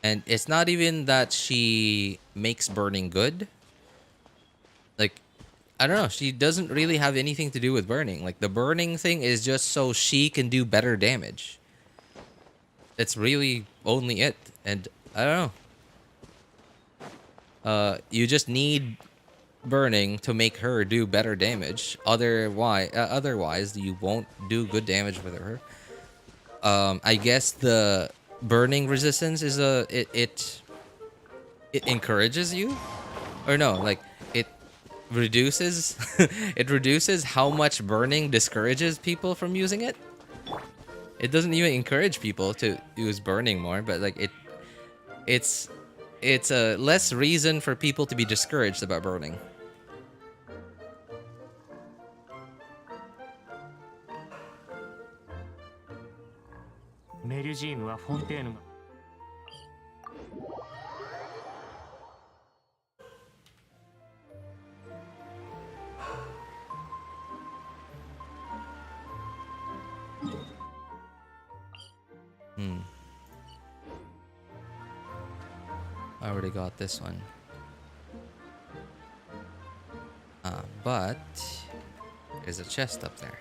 And it's not even that she makes burning good. Like, I don't know, she doesn't really have anything to do with burning. Like, the burning thing is just so she can do better damage. That's really only it. And I don't know. You just need burning to make her do better damage. Otherwise, you won't do good damage with her. I guess the burning resistance is it encourages you, or no, like it reduces it reduces how much burning discourages people from using it. It doesn't even encourage people to use burning more, but like it's a less reason for people to be discouraged about burning. メリュジームはフォンテーヌが I already got this one. But there's a chest up there.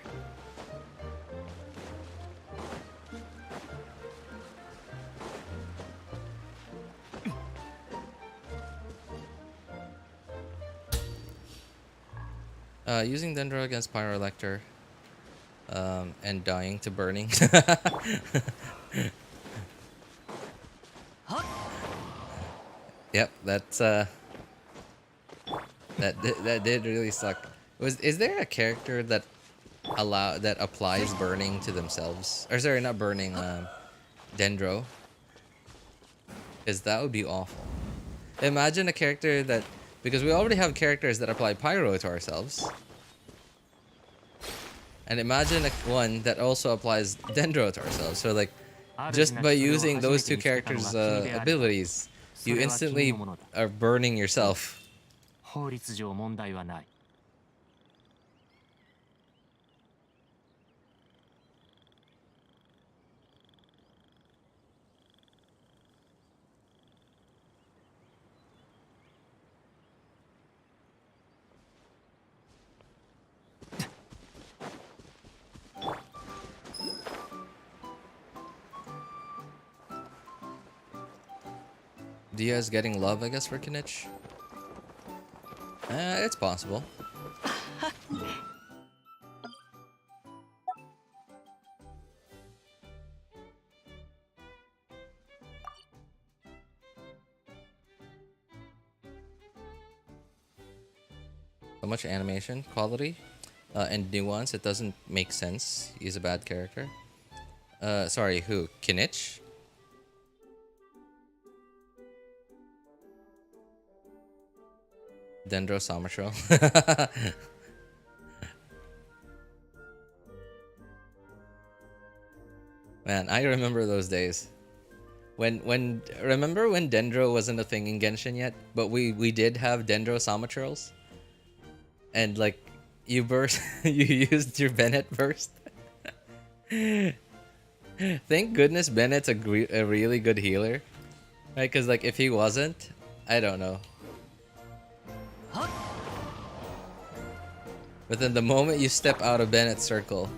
Using Dendro against Pyrolector, and dying to burning. Yep, that's that did really suck. Is there a character that applies burning to themselves? Or sorry, not burning, Dendro? Because that would be awful. Imagine a character that, because we already have characters that apply pyro to ourselves. And imagine one that also applies Dendro to ourselves. So like, just by using those two characters' abilities, you instantly are burning yourself. 法律上問題はない Diaz getting love, I guess, for Kinich? It's possible. So much animation quality and nuance, it doesn't make sense. He's a bad character. Sorry, who? Kinich? Dendro Summertide. Man, I remember those days. Remember when Dendro wasn't a thing in Genshin yet, but we did have Dendro Summertides? And like you burst you used your Bennett burst. Thank goodness Bennett's a really good healer. Right? Cuz like if he wasn't, I don't know. But then the moment you step out of Bennett's circle,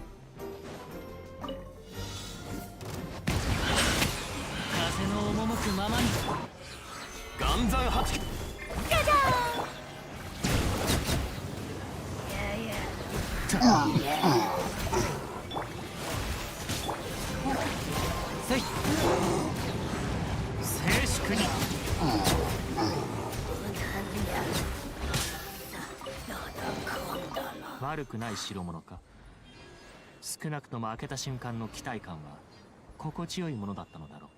悪くない代物か少なくとも開けた瞬間の期待感は心地よいものだったのだろう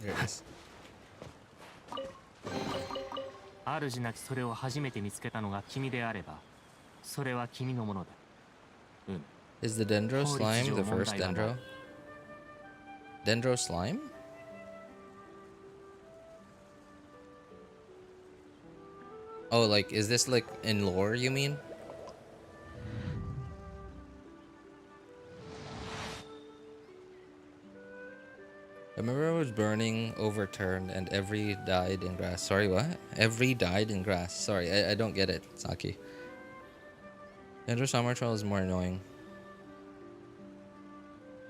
There it is. 主なきそれを初めて見つけたのが君であればそれは君のものだ Is the Dendro slime the first Dendro? Dendro slime? Oh, like, is this like in lore, you mean? remember it was burning, overturned, and every died in grass. Sorry, what? Every died in grass. Sorry, I don't get it, Saki. Dendro Summer Troll is more annoying.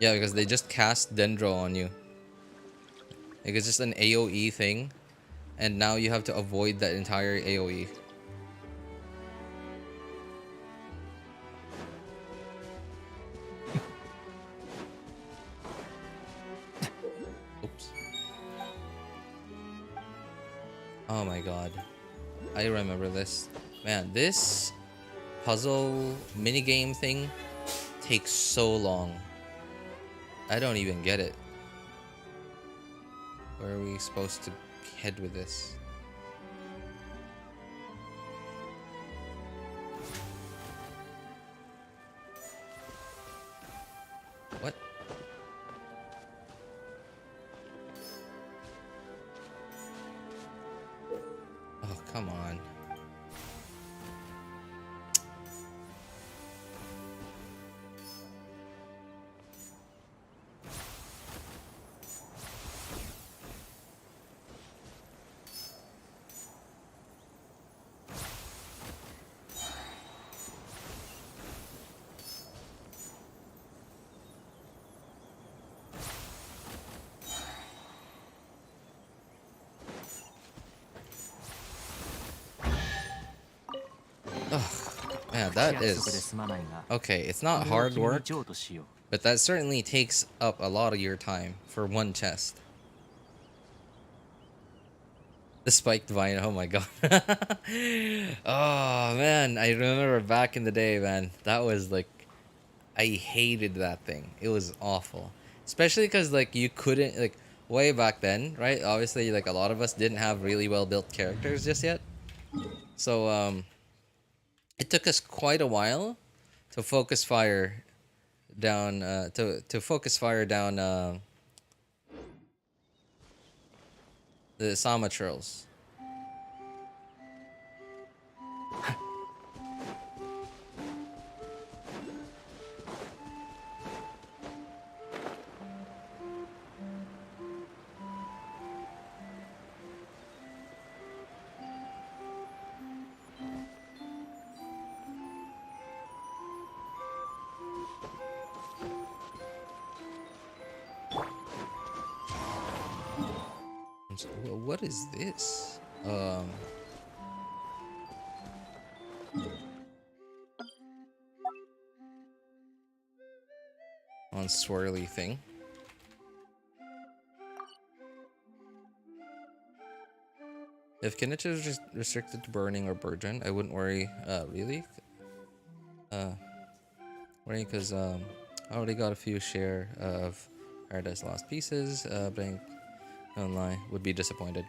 Yeah, because they just cast Dendro on you. Like, it's just an AoE thing, and now you have to avoid that entire AoE. Oops. Oh my god. I remember this. Man, this puzzle minigame thing takes so long. I don't even get it. Where are we supposed to head with this? What? Oh, come on. Yeah, that is... Okay, it's not hard work, but that certainly takes up a lot of your time for one chest. The spiked vine, oh my god. Oh man, I remember back in the day, man. That was like... I hated that thing. It was awful. Especially because like you couldn't... Like, way back then, right? Obviously, like a lot of us didn't have really well built characters just yet. So, it took us quite a while to focus fire down to focus fire down the Sama trolls. So, what is this? On swirly thing. If Kinetic is restricted to burning or burden, I wouldn't worry. Really? Worrying because I already got a few share of Paradise Lost pieces. But don't lie, would be disappointed.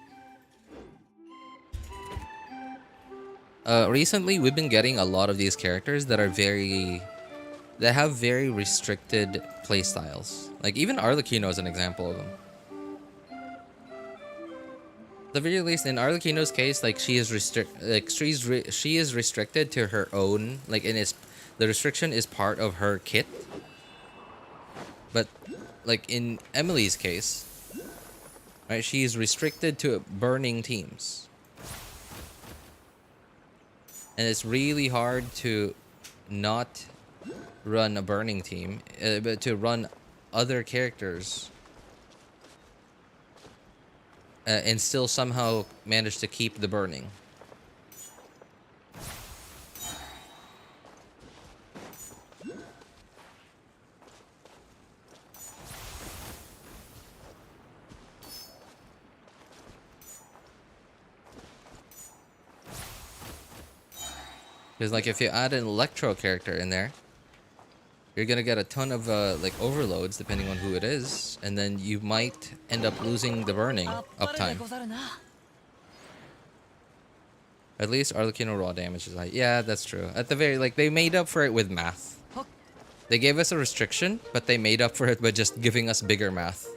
Recently, we've been getting a lot of these characters that are that have very restricted playstyles. Like even Arlecchino is an example of them. At the very least, in Arlecchino's case, like she is she is restricted to her own, like the restriction is part of her kit. But like in Emelie's case, right, she is restricted to burning teams. And it's really hard to not run a burning team, but to run other characters and still somehow manage to keep the burning. Because like if you add an electro character in there, you're gonna get a ton of like overloads depending on who it is, and then you might end up losing the burning uptime. At least Arlecchino raw damage is high. Yeah, that's true. At the very they made up for it with math. They gave us a restriction, but they made up for it by just giving us bigger math.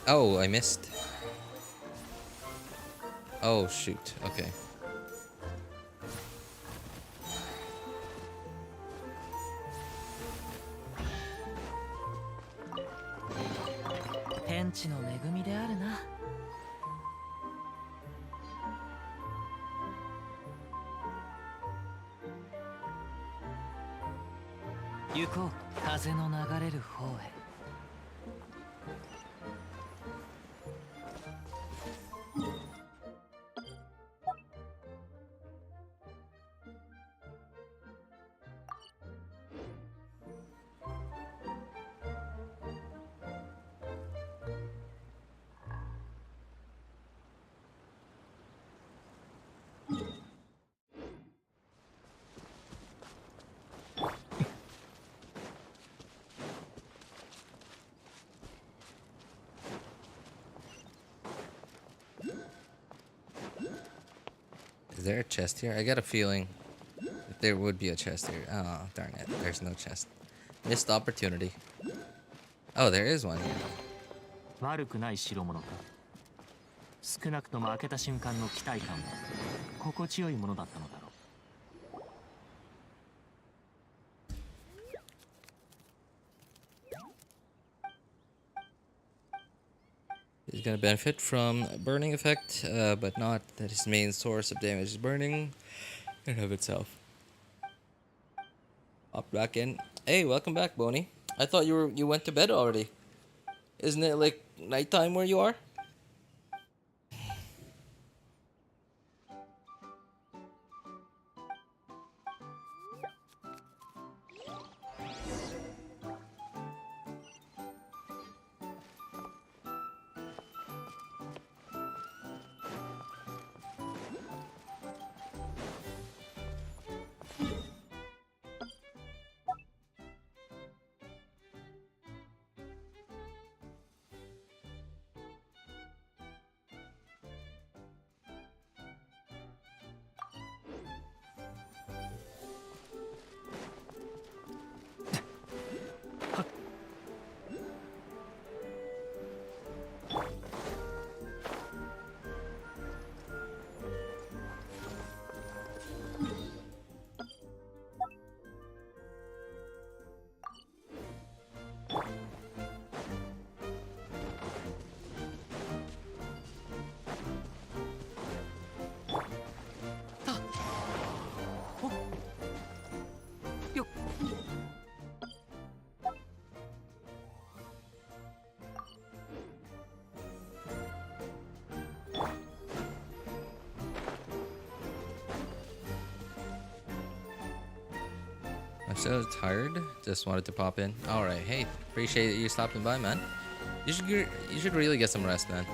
Oh, I missed. Oh, shoot. Okay. Is there a chest here? I got a feeling that there would be a chest here. Oh, darn it. There's no chest. Missed opportunity. Oh, there is one here. 悪くない代物か。少なくとも開けた瞬間の期待感は心地よいものだったのだろう。He's gonna benefit from burning effect, but not that his main source of damage is burning in and of itself. Hop back in. Hey, welcome back, Boney. I thought you went to bed already. Isn't it like nighttime where you are? I'm so tired. Just wanted to pop in. All right. Hey, appreciate you stopping by, man. You should really get some rest, man.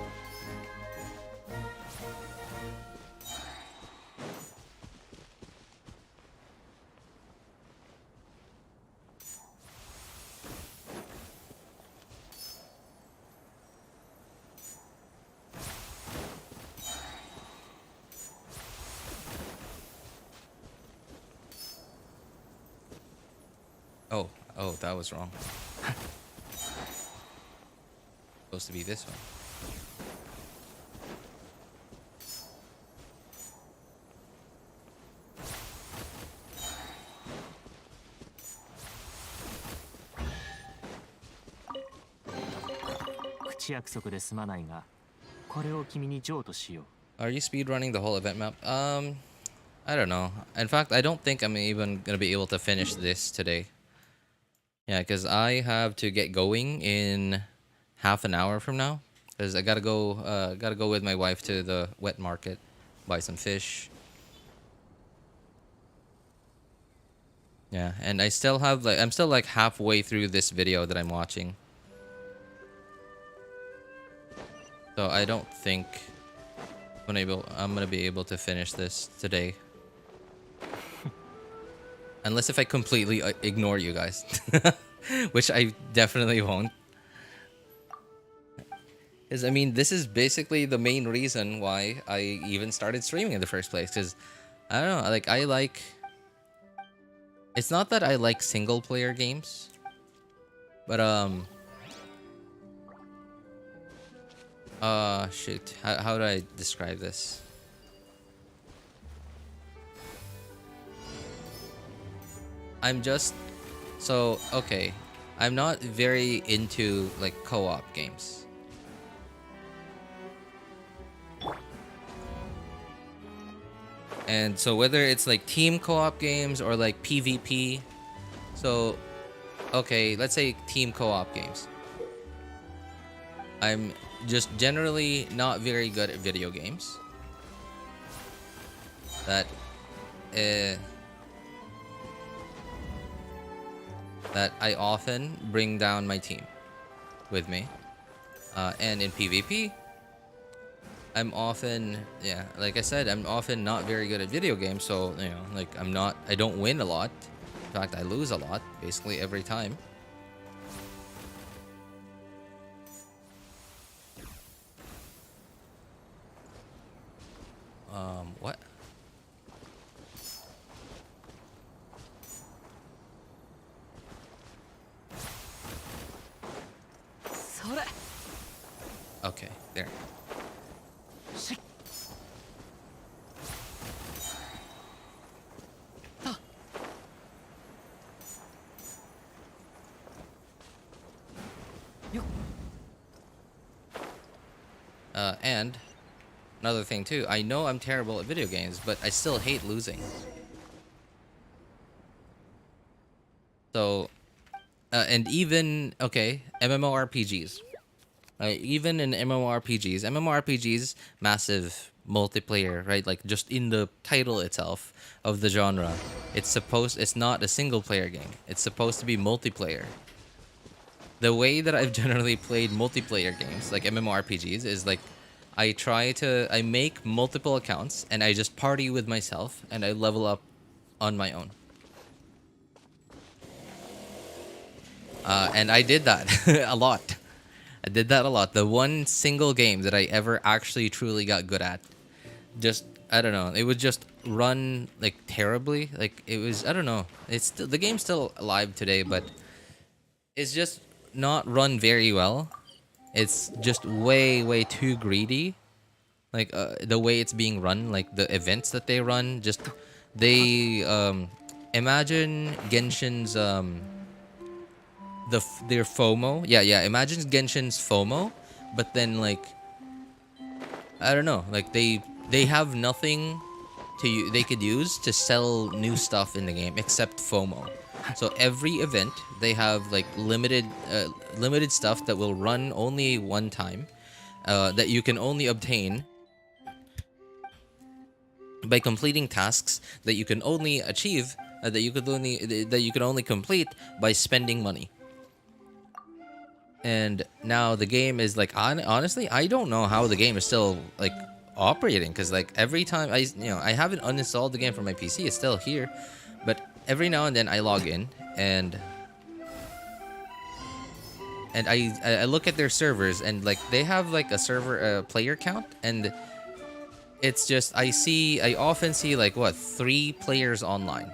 Oh, that was wrong. Supposed to be this one. Are you speedrunning the whole event map? I don't know. In fact, I don't think I'm even gonna be able to finish this today. Yeah, because I have to get going in half an hour from now. Because I gotta go with my wife to the wet market, buy some fish. Yeah, and I'm still like halfway through this video that I'm watching. So I don't think I'm gonna be able to finish this today. Unless if I completely ignore you guys. Which I definitely won't. Because, I mean, this is basically the main reason why I even started streaming in the first place. Because, I don't know, like, it's not that I like single-player games. But, Shoot. How do I describe this? I'm just so okay. I'm not very into like co-op games. And so whether it's like team co-op games or like PvP, so okay, let's say team co-op games. I'm just generally not very good at video games. That that I often bring down my team with me. And in PvP, I'm often, yeah, like I said, I'm often not very good at video games, so, you know, like I don't win a lot. In fact, I lose a lot, basically every time. What? Okay, there. And another thing too, I know I'm terrible at video games, but I still hate losing. So, and even, okay, MMORPGs. Even in MMORPGs, massive multiplayer, right? Like just in the title itself of the genre, it's not a single player game. It's supposed to be multiplayer. The way that I've generally played multiplayer games, like MMORPGs, is like I make multiple accounts and I just party with myself and I level up on my own. And I did that a lot. I did that a lot. The one single game that I ever actually truly got good at, just, I don't know, it would just run like terribly. Like it was, I don't know. The game's still alive today, but it's just not run very well. It's just way too greedy. Like the way it's being run, like the events that they run, just they imagine Genshin's their FOMO. Yeah, imagine Genshin's FOMO, but then like I don't know, like they have nothing they could use to sell new stuff in the game except FOMO. So every event they have like limited stuff that will run only one time, that you can only obtain by completing tasks that you can only achieve, that you can only complete by spending money. And now the game is like, honestly, I don't know how the game is still like operating, because like every time I haven't uninstalled the game from my PC, it's still here, but every now and then I log in and I look at their servers, and like they have like a server player count, and it's just I often see like 3 players online,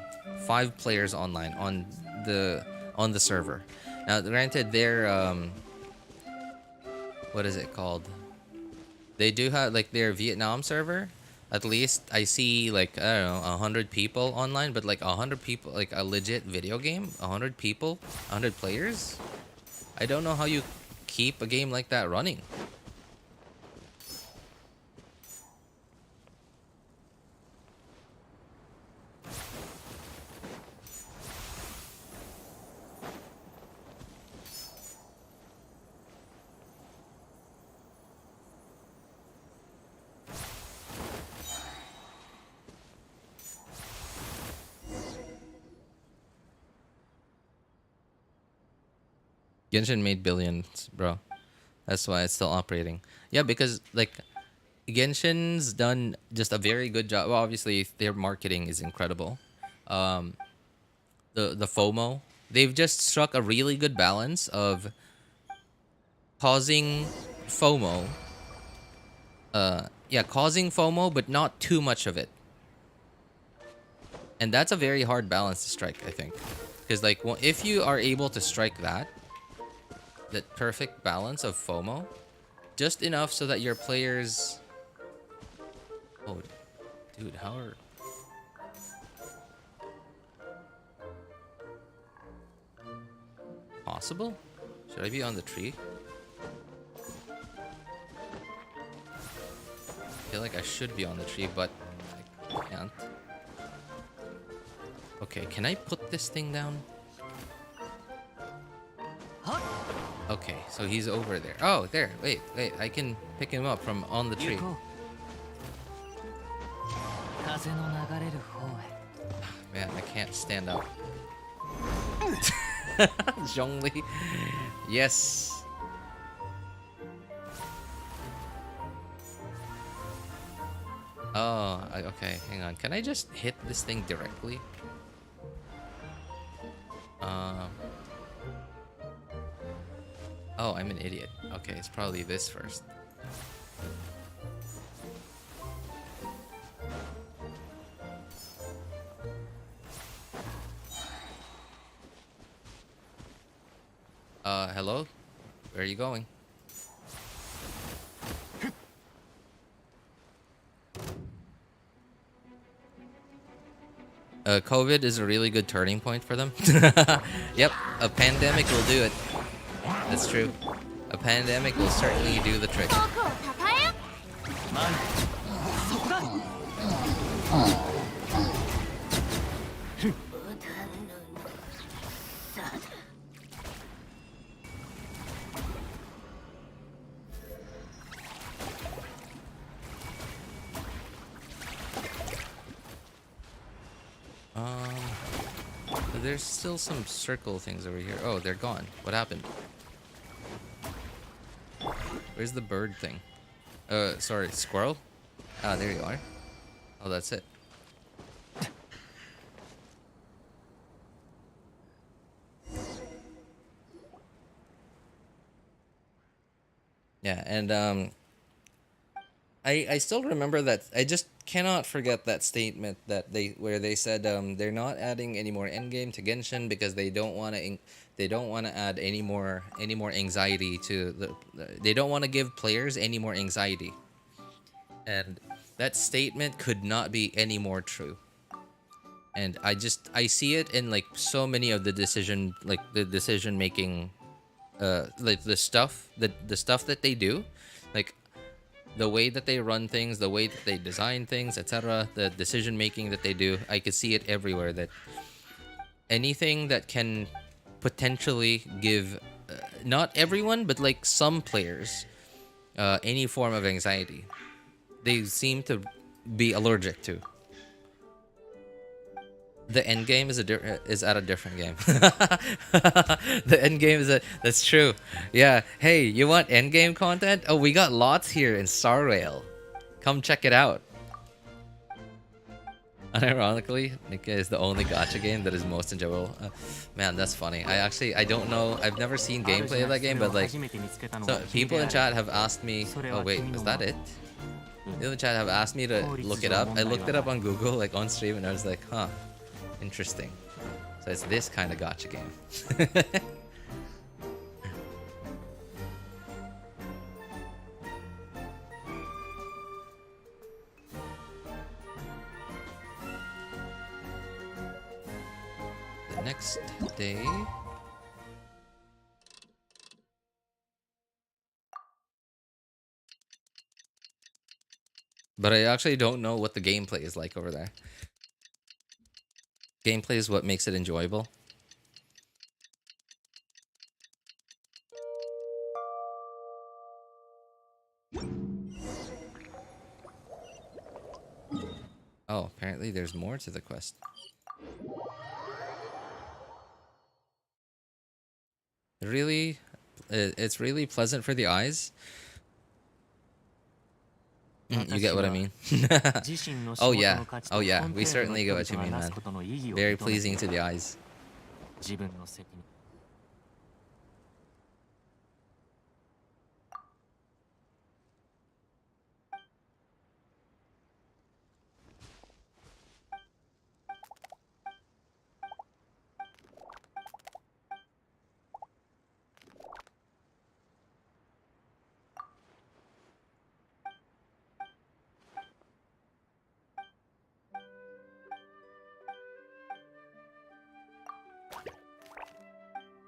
5 players online on the server. Now granted, they're what is it called? They do have like their Vietnam server. At least I see like, I don't know, 100 people online, but like 100 people, like a legit video game, 100 people, 100 players. I don't know how you keep a game like that running. Genshin made billions, bro. That's why it's still operating. Yeah, because like Genshin's done just a very good job. Well, obviously their marketing is incredible. The FOMO, they've just struck a really good balance of causing FOMO. Causing FOMO, but not too much of it. And that's a very hard balance to strike, I think. Because like, if you are able to strike that perfect balance of FOMO, just enough so that your players. Oh, dude, how are? Possible? Should I be on the tree? I feel like I should be on the tree, but I can't. Okay, can I put this thing down? Okay, so he's over there. Oh, there. Wait, I can pick him up from on the tree. Man, I can't stand up. Zhongli. Yes. Oh, okay. Hang on. Can I just hit this thing directly? Oh, I'm an idiot. Okay, it's probably this first. Hello? Where are you going? COVID is a really good turning point for them. Yep, a pandemic will do it. That's true. A pandemic will certainly do the trick. 遠くをたたえよ There's still some circle things over here. Oh, they're gone. What happened? Where's the bird thing? Sorry, squirrel? Ah, there you are. Oh, that's it. Yeah, and I still remember that. I just cannot forget that statement that where they said they're not adding any more endgame to Genshin because they don't want to add any more anxiety to they don't want to give players any more anxiety. And that statement could not be any more true. And I see it in like so many of the decision making like the stuff that they do, like the way that they run things, the way that they design things, etc., the decision making that they do. I could see it everywhere, that anything that can potentially give not everyone but like some players any form of anxiety, they seem to be allergic to. The end game is at a different game. The end game is that's true. Yeah. Hey, you want end game content? Oh, we got lots here in Star Rail. Come check it out. Unironically, Nika is the only gacha game that is most enjoyable. Man, that's funny. I don't know. I've never seen gameplay of that game, but like, so people in chat have asked me. Oh wait, was that it? People in chat have asked me to look it up. I looked it up on Google, like on stream, and I was like, huh. Interesting. So it's this kind of gacha game. The next day. But I actually don't know what the gameplay is like over there. Gameplay is what makes it enjoyable. Oh, apparently there's more to the quest. Really, it's really pleasant for the eyes. You get what I mean? Oh yeah, we certainly get what you mean, man. Very pleasing to the eyes.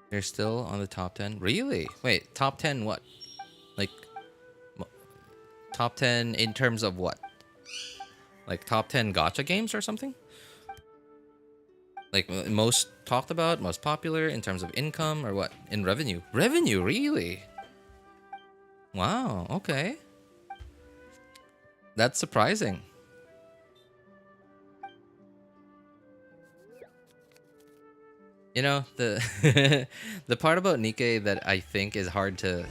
They're still on the top 10. Really? Wait, top 10 what? Like top 10 in terms of what? Like top 10 gacha games or something? Like most talked about, most popular in terms of income or what? In revenue. Revenue, really? Wow, okay. That's surprising. You know, the the part about Nikkei that I think is hard to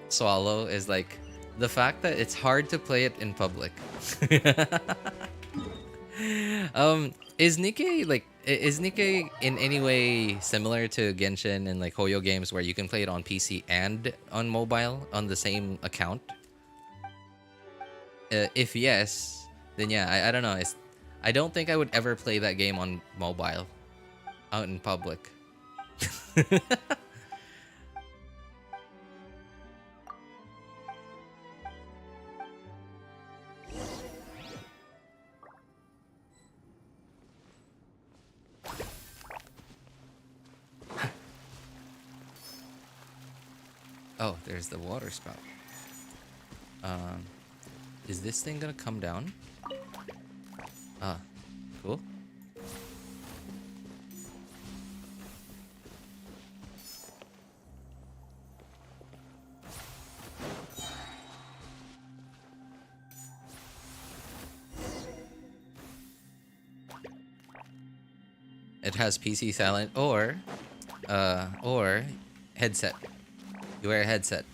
swallow is like the fact that it's hard to play it in public. Is Nikkei like is Nikkei in any way similar to Genshin and like Hoyo games where you can play it on PC and on mobile on the same account? If yes, then yeah, I don't know. I don't think I would ever play that game on mobile out in public. Oh, there's the water spout. Is this thing gonna come down? Ah, cool. It has PC silent or headset. You wear a headset.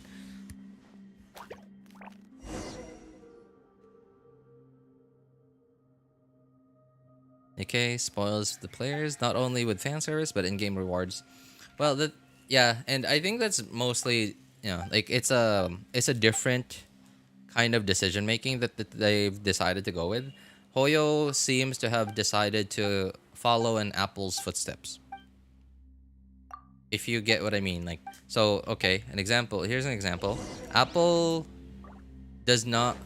Nikkei spoils the players not only with fan service but in-game rewards. Well, yeah, and I think that's mostly like it's a different kind of decision making that they've decided to go with. Hoyo seems to have decided to follow in Apple's footsteps. If you get what I mean, like so, okay, an example. Here's an example. Apple does not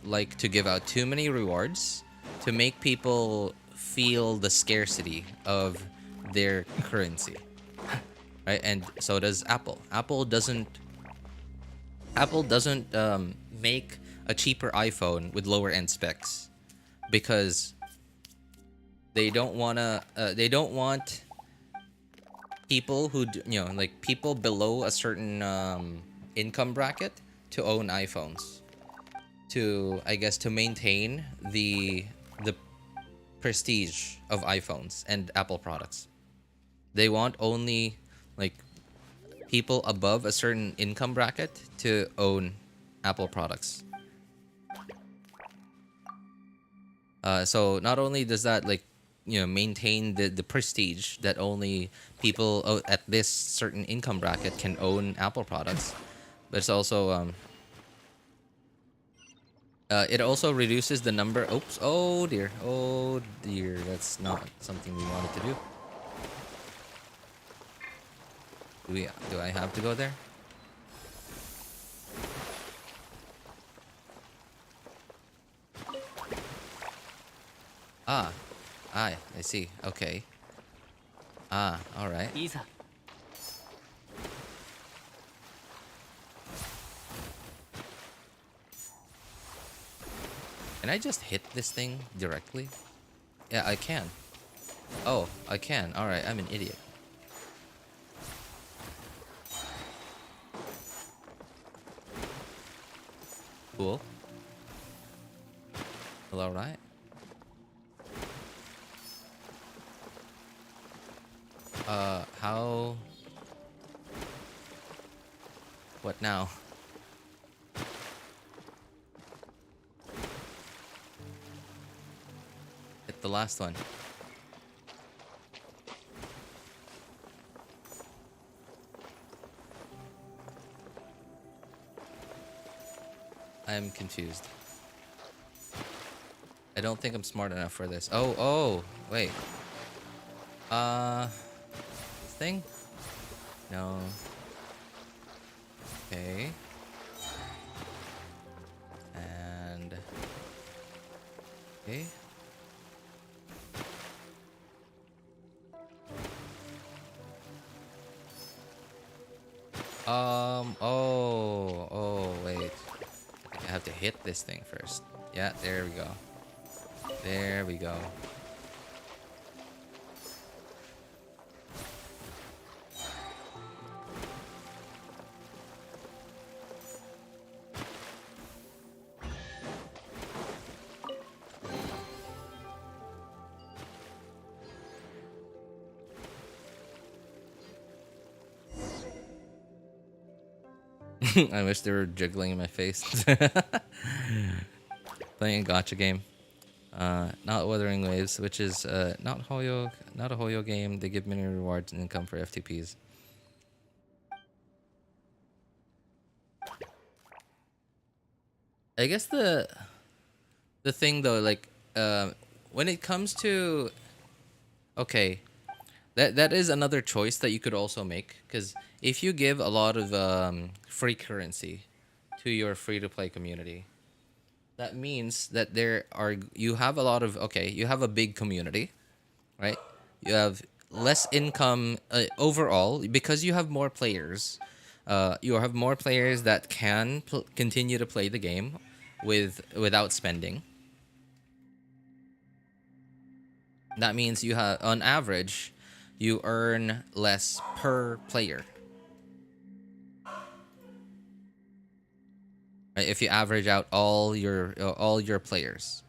like to give out too many rewards to make people feel the scarcity of their currency, right? And so does Apple. Apple doesn't make a cheaper iPhone with lower end specs because they don't want people who like people below a certain income bracket to own iPhones, to I guess to maintain the prestige of iPhones and Apple products. They want only like people above a certain income bracket to own Apple products. So not only does that like maintain the prestige that only people at this certain income bracket can own Apple products, but it's also it also reduces the number. Oops! Oh dear! Oh dear! That's not something we wanted to do. Do I have to go there? Ah, I see. Okay. Ah, all right. いざ Can I just hit this thing directly? Yeah, I can. Oh, I can. All right, I'm an idiot. Cool. Well, all right. How? What now? Hit the last one. I'm confused. I don't think I'm smart enough for this. Oh, wait. This thing? No. Okay. And... okay. have to hit this thing first. Yeah, there we go. There we go. I wish they were jiggling in my face. Playing a gacha game. Not Wuthering Waves, which is not Hoyo, not a Hoyo game. They give mini rewards and income for FTPs. I guess the thing though, like when it comes to, okay, that is another choice that you could also make, because if you give a lot of free currency to your free-to-play community, that means that you have a lot of, okay, you have a big community, right? You have less income overall because you have more players. You have more players that can continue to play the game without spending. That means you have, on average, you earn less per player. Right? If you average out all your players.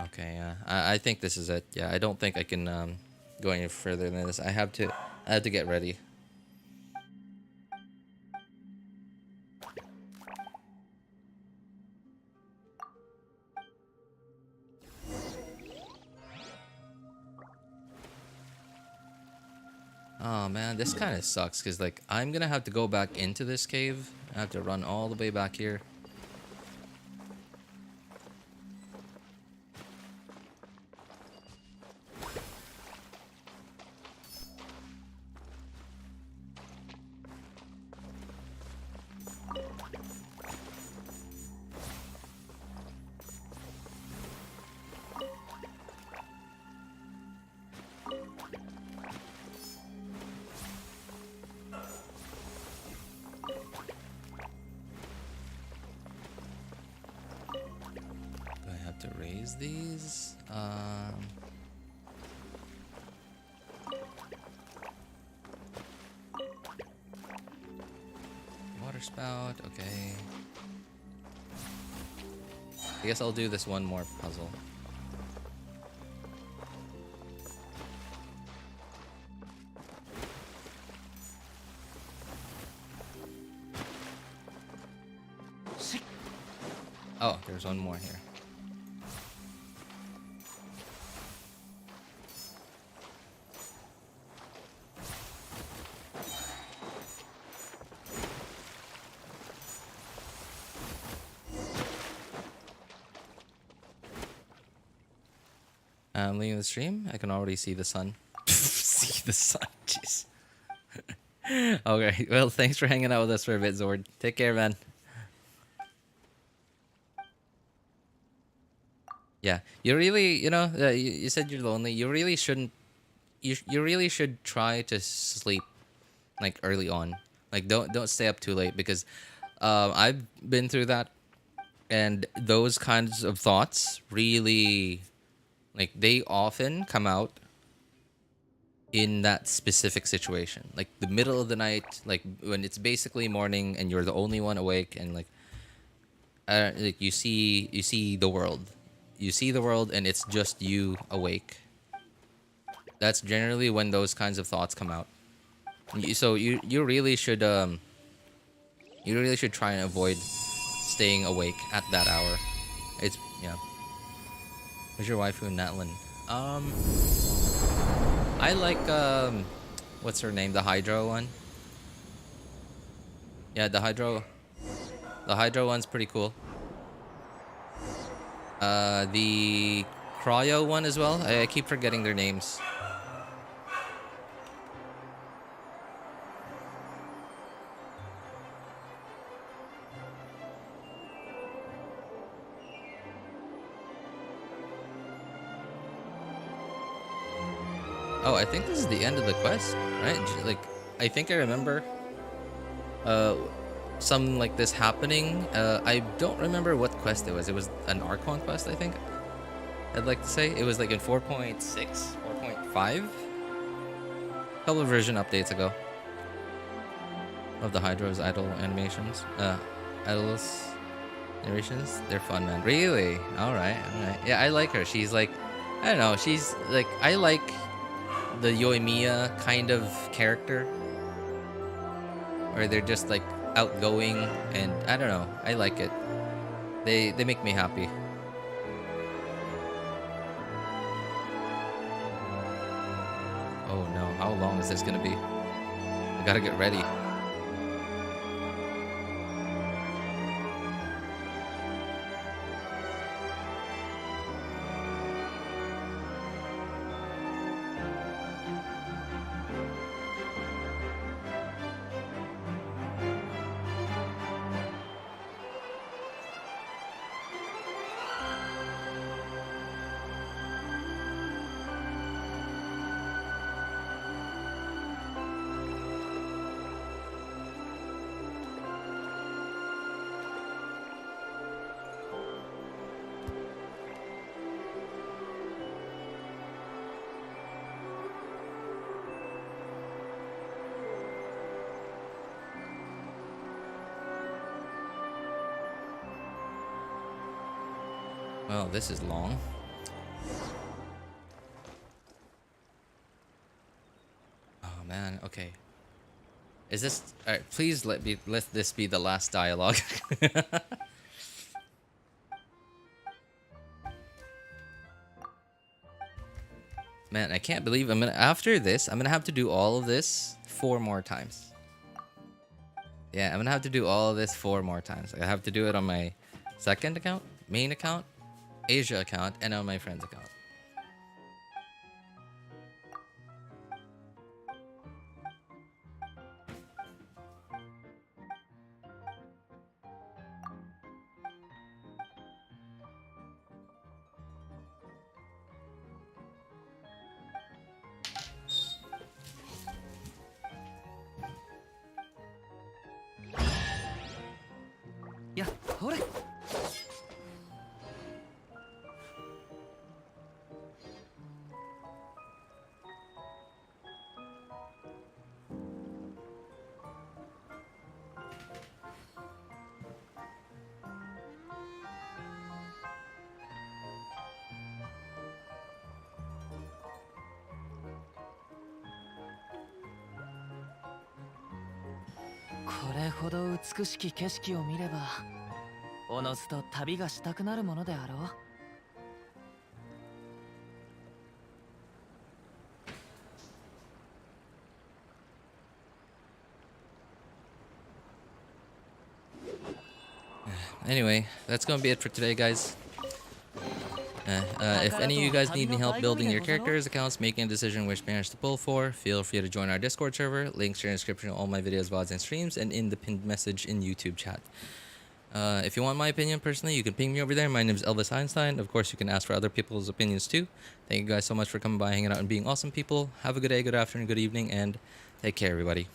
Okay, yeah. I think this is it. Yeah, I don't think I can go any further than this. I have to get ready. Oh man, this kind of sucks because like I'm gonna have to go back into this cave. I have to run all the way back here. These water spout, okay. I guess I'll do this one more puzzle. Oh, there's one more here. I'm leaving the stream. I can already see the sun. See the sun, jeez. Okay, well, thanks for hanging out with us for a bit, Zord. Take care, man. Yeah, you really, you said you're lonely. You really shouldn't. You really should try to sleep, like early on. Like don't stay up too late, because I've been through that, and those kinds of thoughts really, like, they often come out in that specific situation, like the middle of the night, like when it's basically morning and you're the only one awake, and like you see the world. You see the world and it's just you awake. That's generally when those kinds of thoughts come out. So you really should try and avoid staying awake at that hour. It's, yeah. Who's your waifu, Natlan? I like what's her name? The Hydro one. Yeah, the Hydro one's pretty cool. The Cryo one as well. I keep forgetting their names. Oh, I think this is the end of the quest, right? Like, I think I remember. uh, something like this happening. I don't remember what quest it was. It was an Archon quest, I think. I'd like to say it was like in 4.6, 4.5. Couple of version updates ago. Of the Hydra's idol animations. Idol's narrations. They're fun, man. Really? Alright, alright. Yeah, I like her. She's like, I don't know, she's like, I like the Yoimiya kind of character. Where they're just like outgoing and I don't know. I like it. They make me happy. Oh no, how long is this gonna be? I gotta get ready. Well, this is long. Oh man, okay. Is this alright, please let this be the last dialogue. Man, I can't believe after this, I'm gonna have to do all of this 4 more times. Yeah, I'm gonna have to do all of this 4 more times. I have to do it on my second account, main account, Asia account, and on my friend's account. Yeah, hold it. Anyway, that's gonna be it for today, guys. If any of you guys need any help building your characters, accounts, making a decision which banners to pull for, feel free to join our Discord server. Links are in the description of all my videos, VODs, and streams, and in the pinned message in YouTube chat. If you want my opinion personally, you can ping me over there. My name is Elvis Einstein. Of course, you can ask for other people's opinions too. Thank you guys so much for coming by, hanging out, and being awesome people. Have a good day, good afternoon, good evening, and take care, everybody.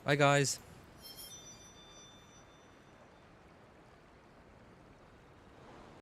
Bye, guys.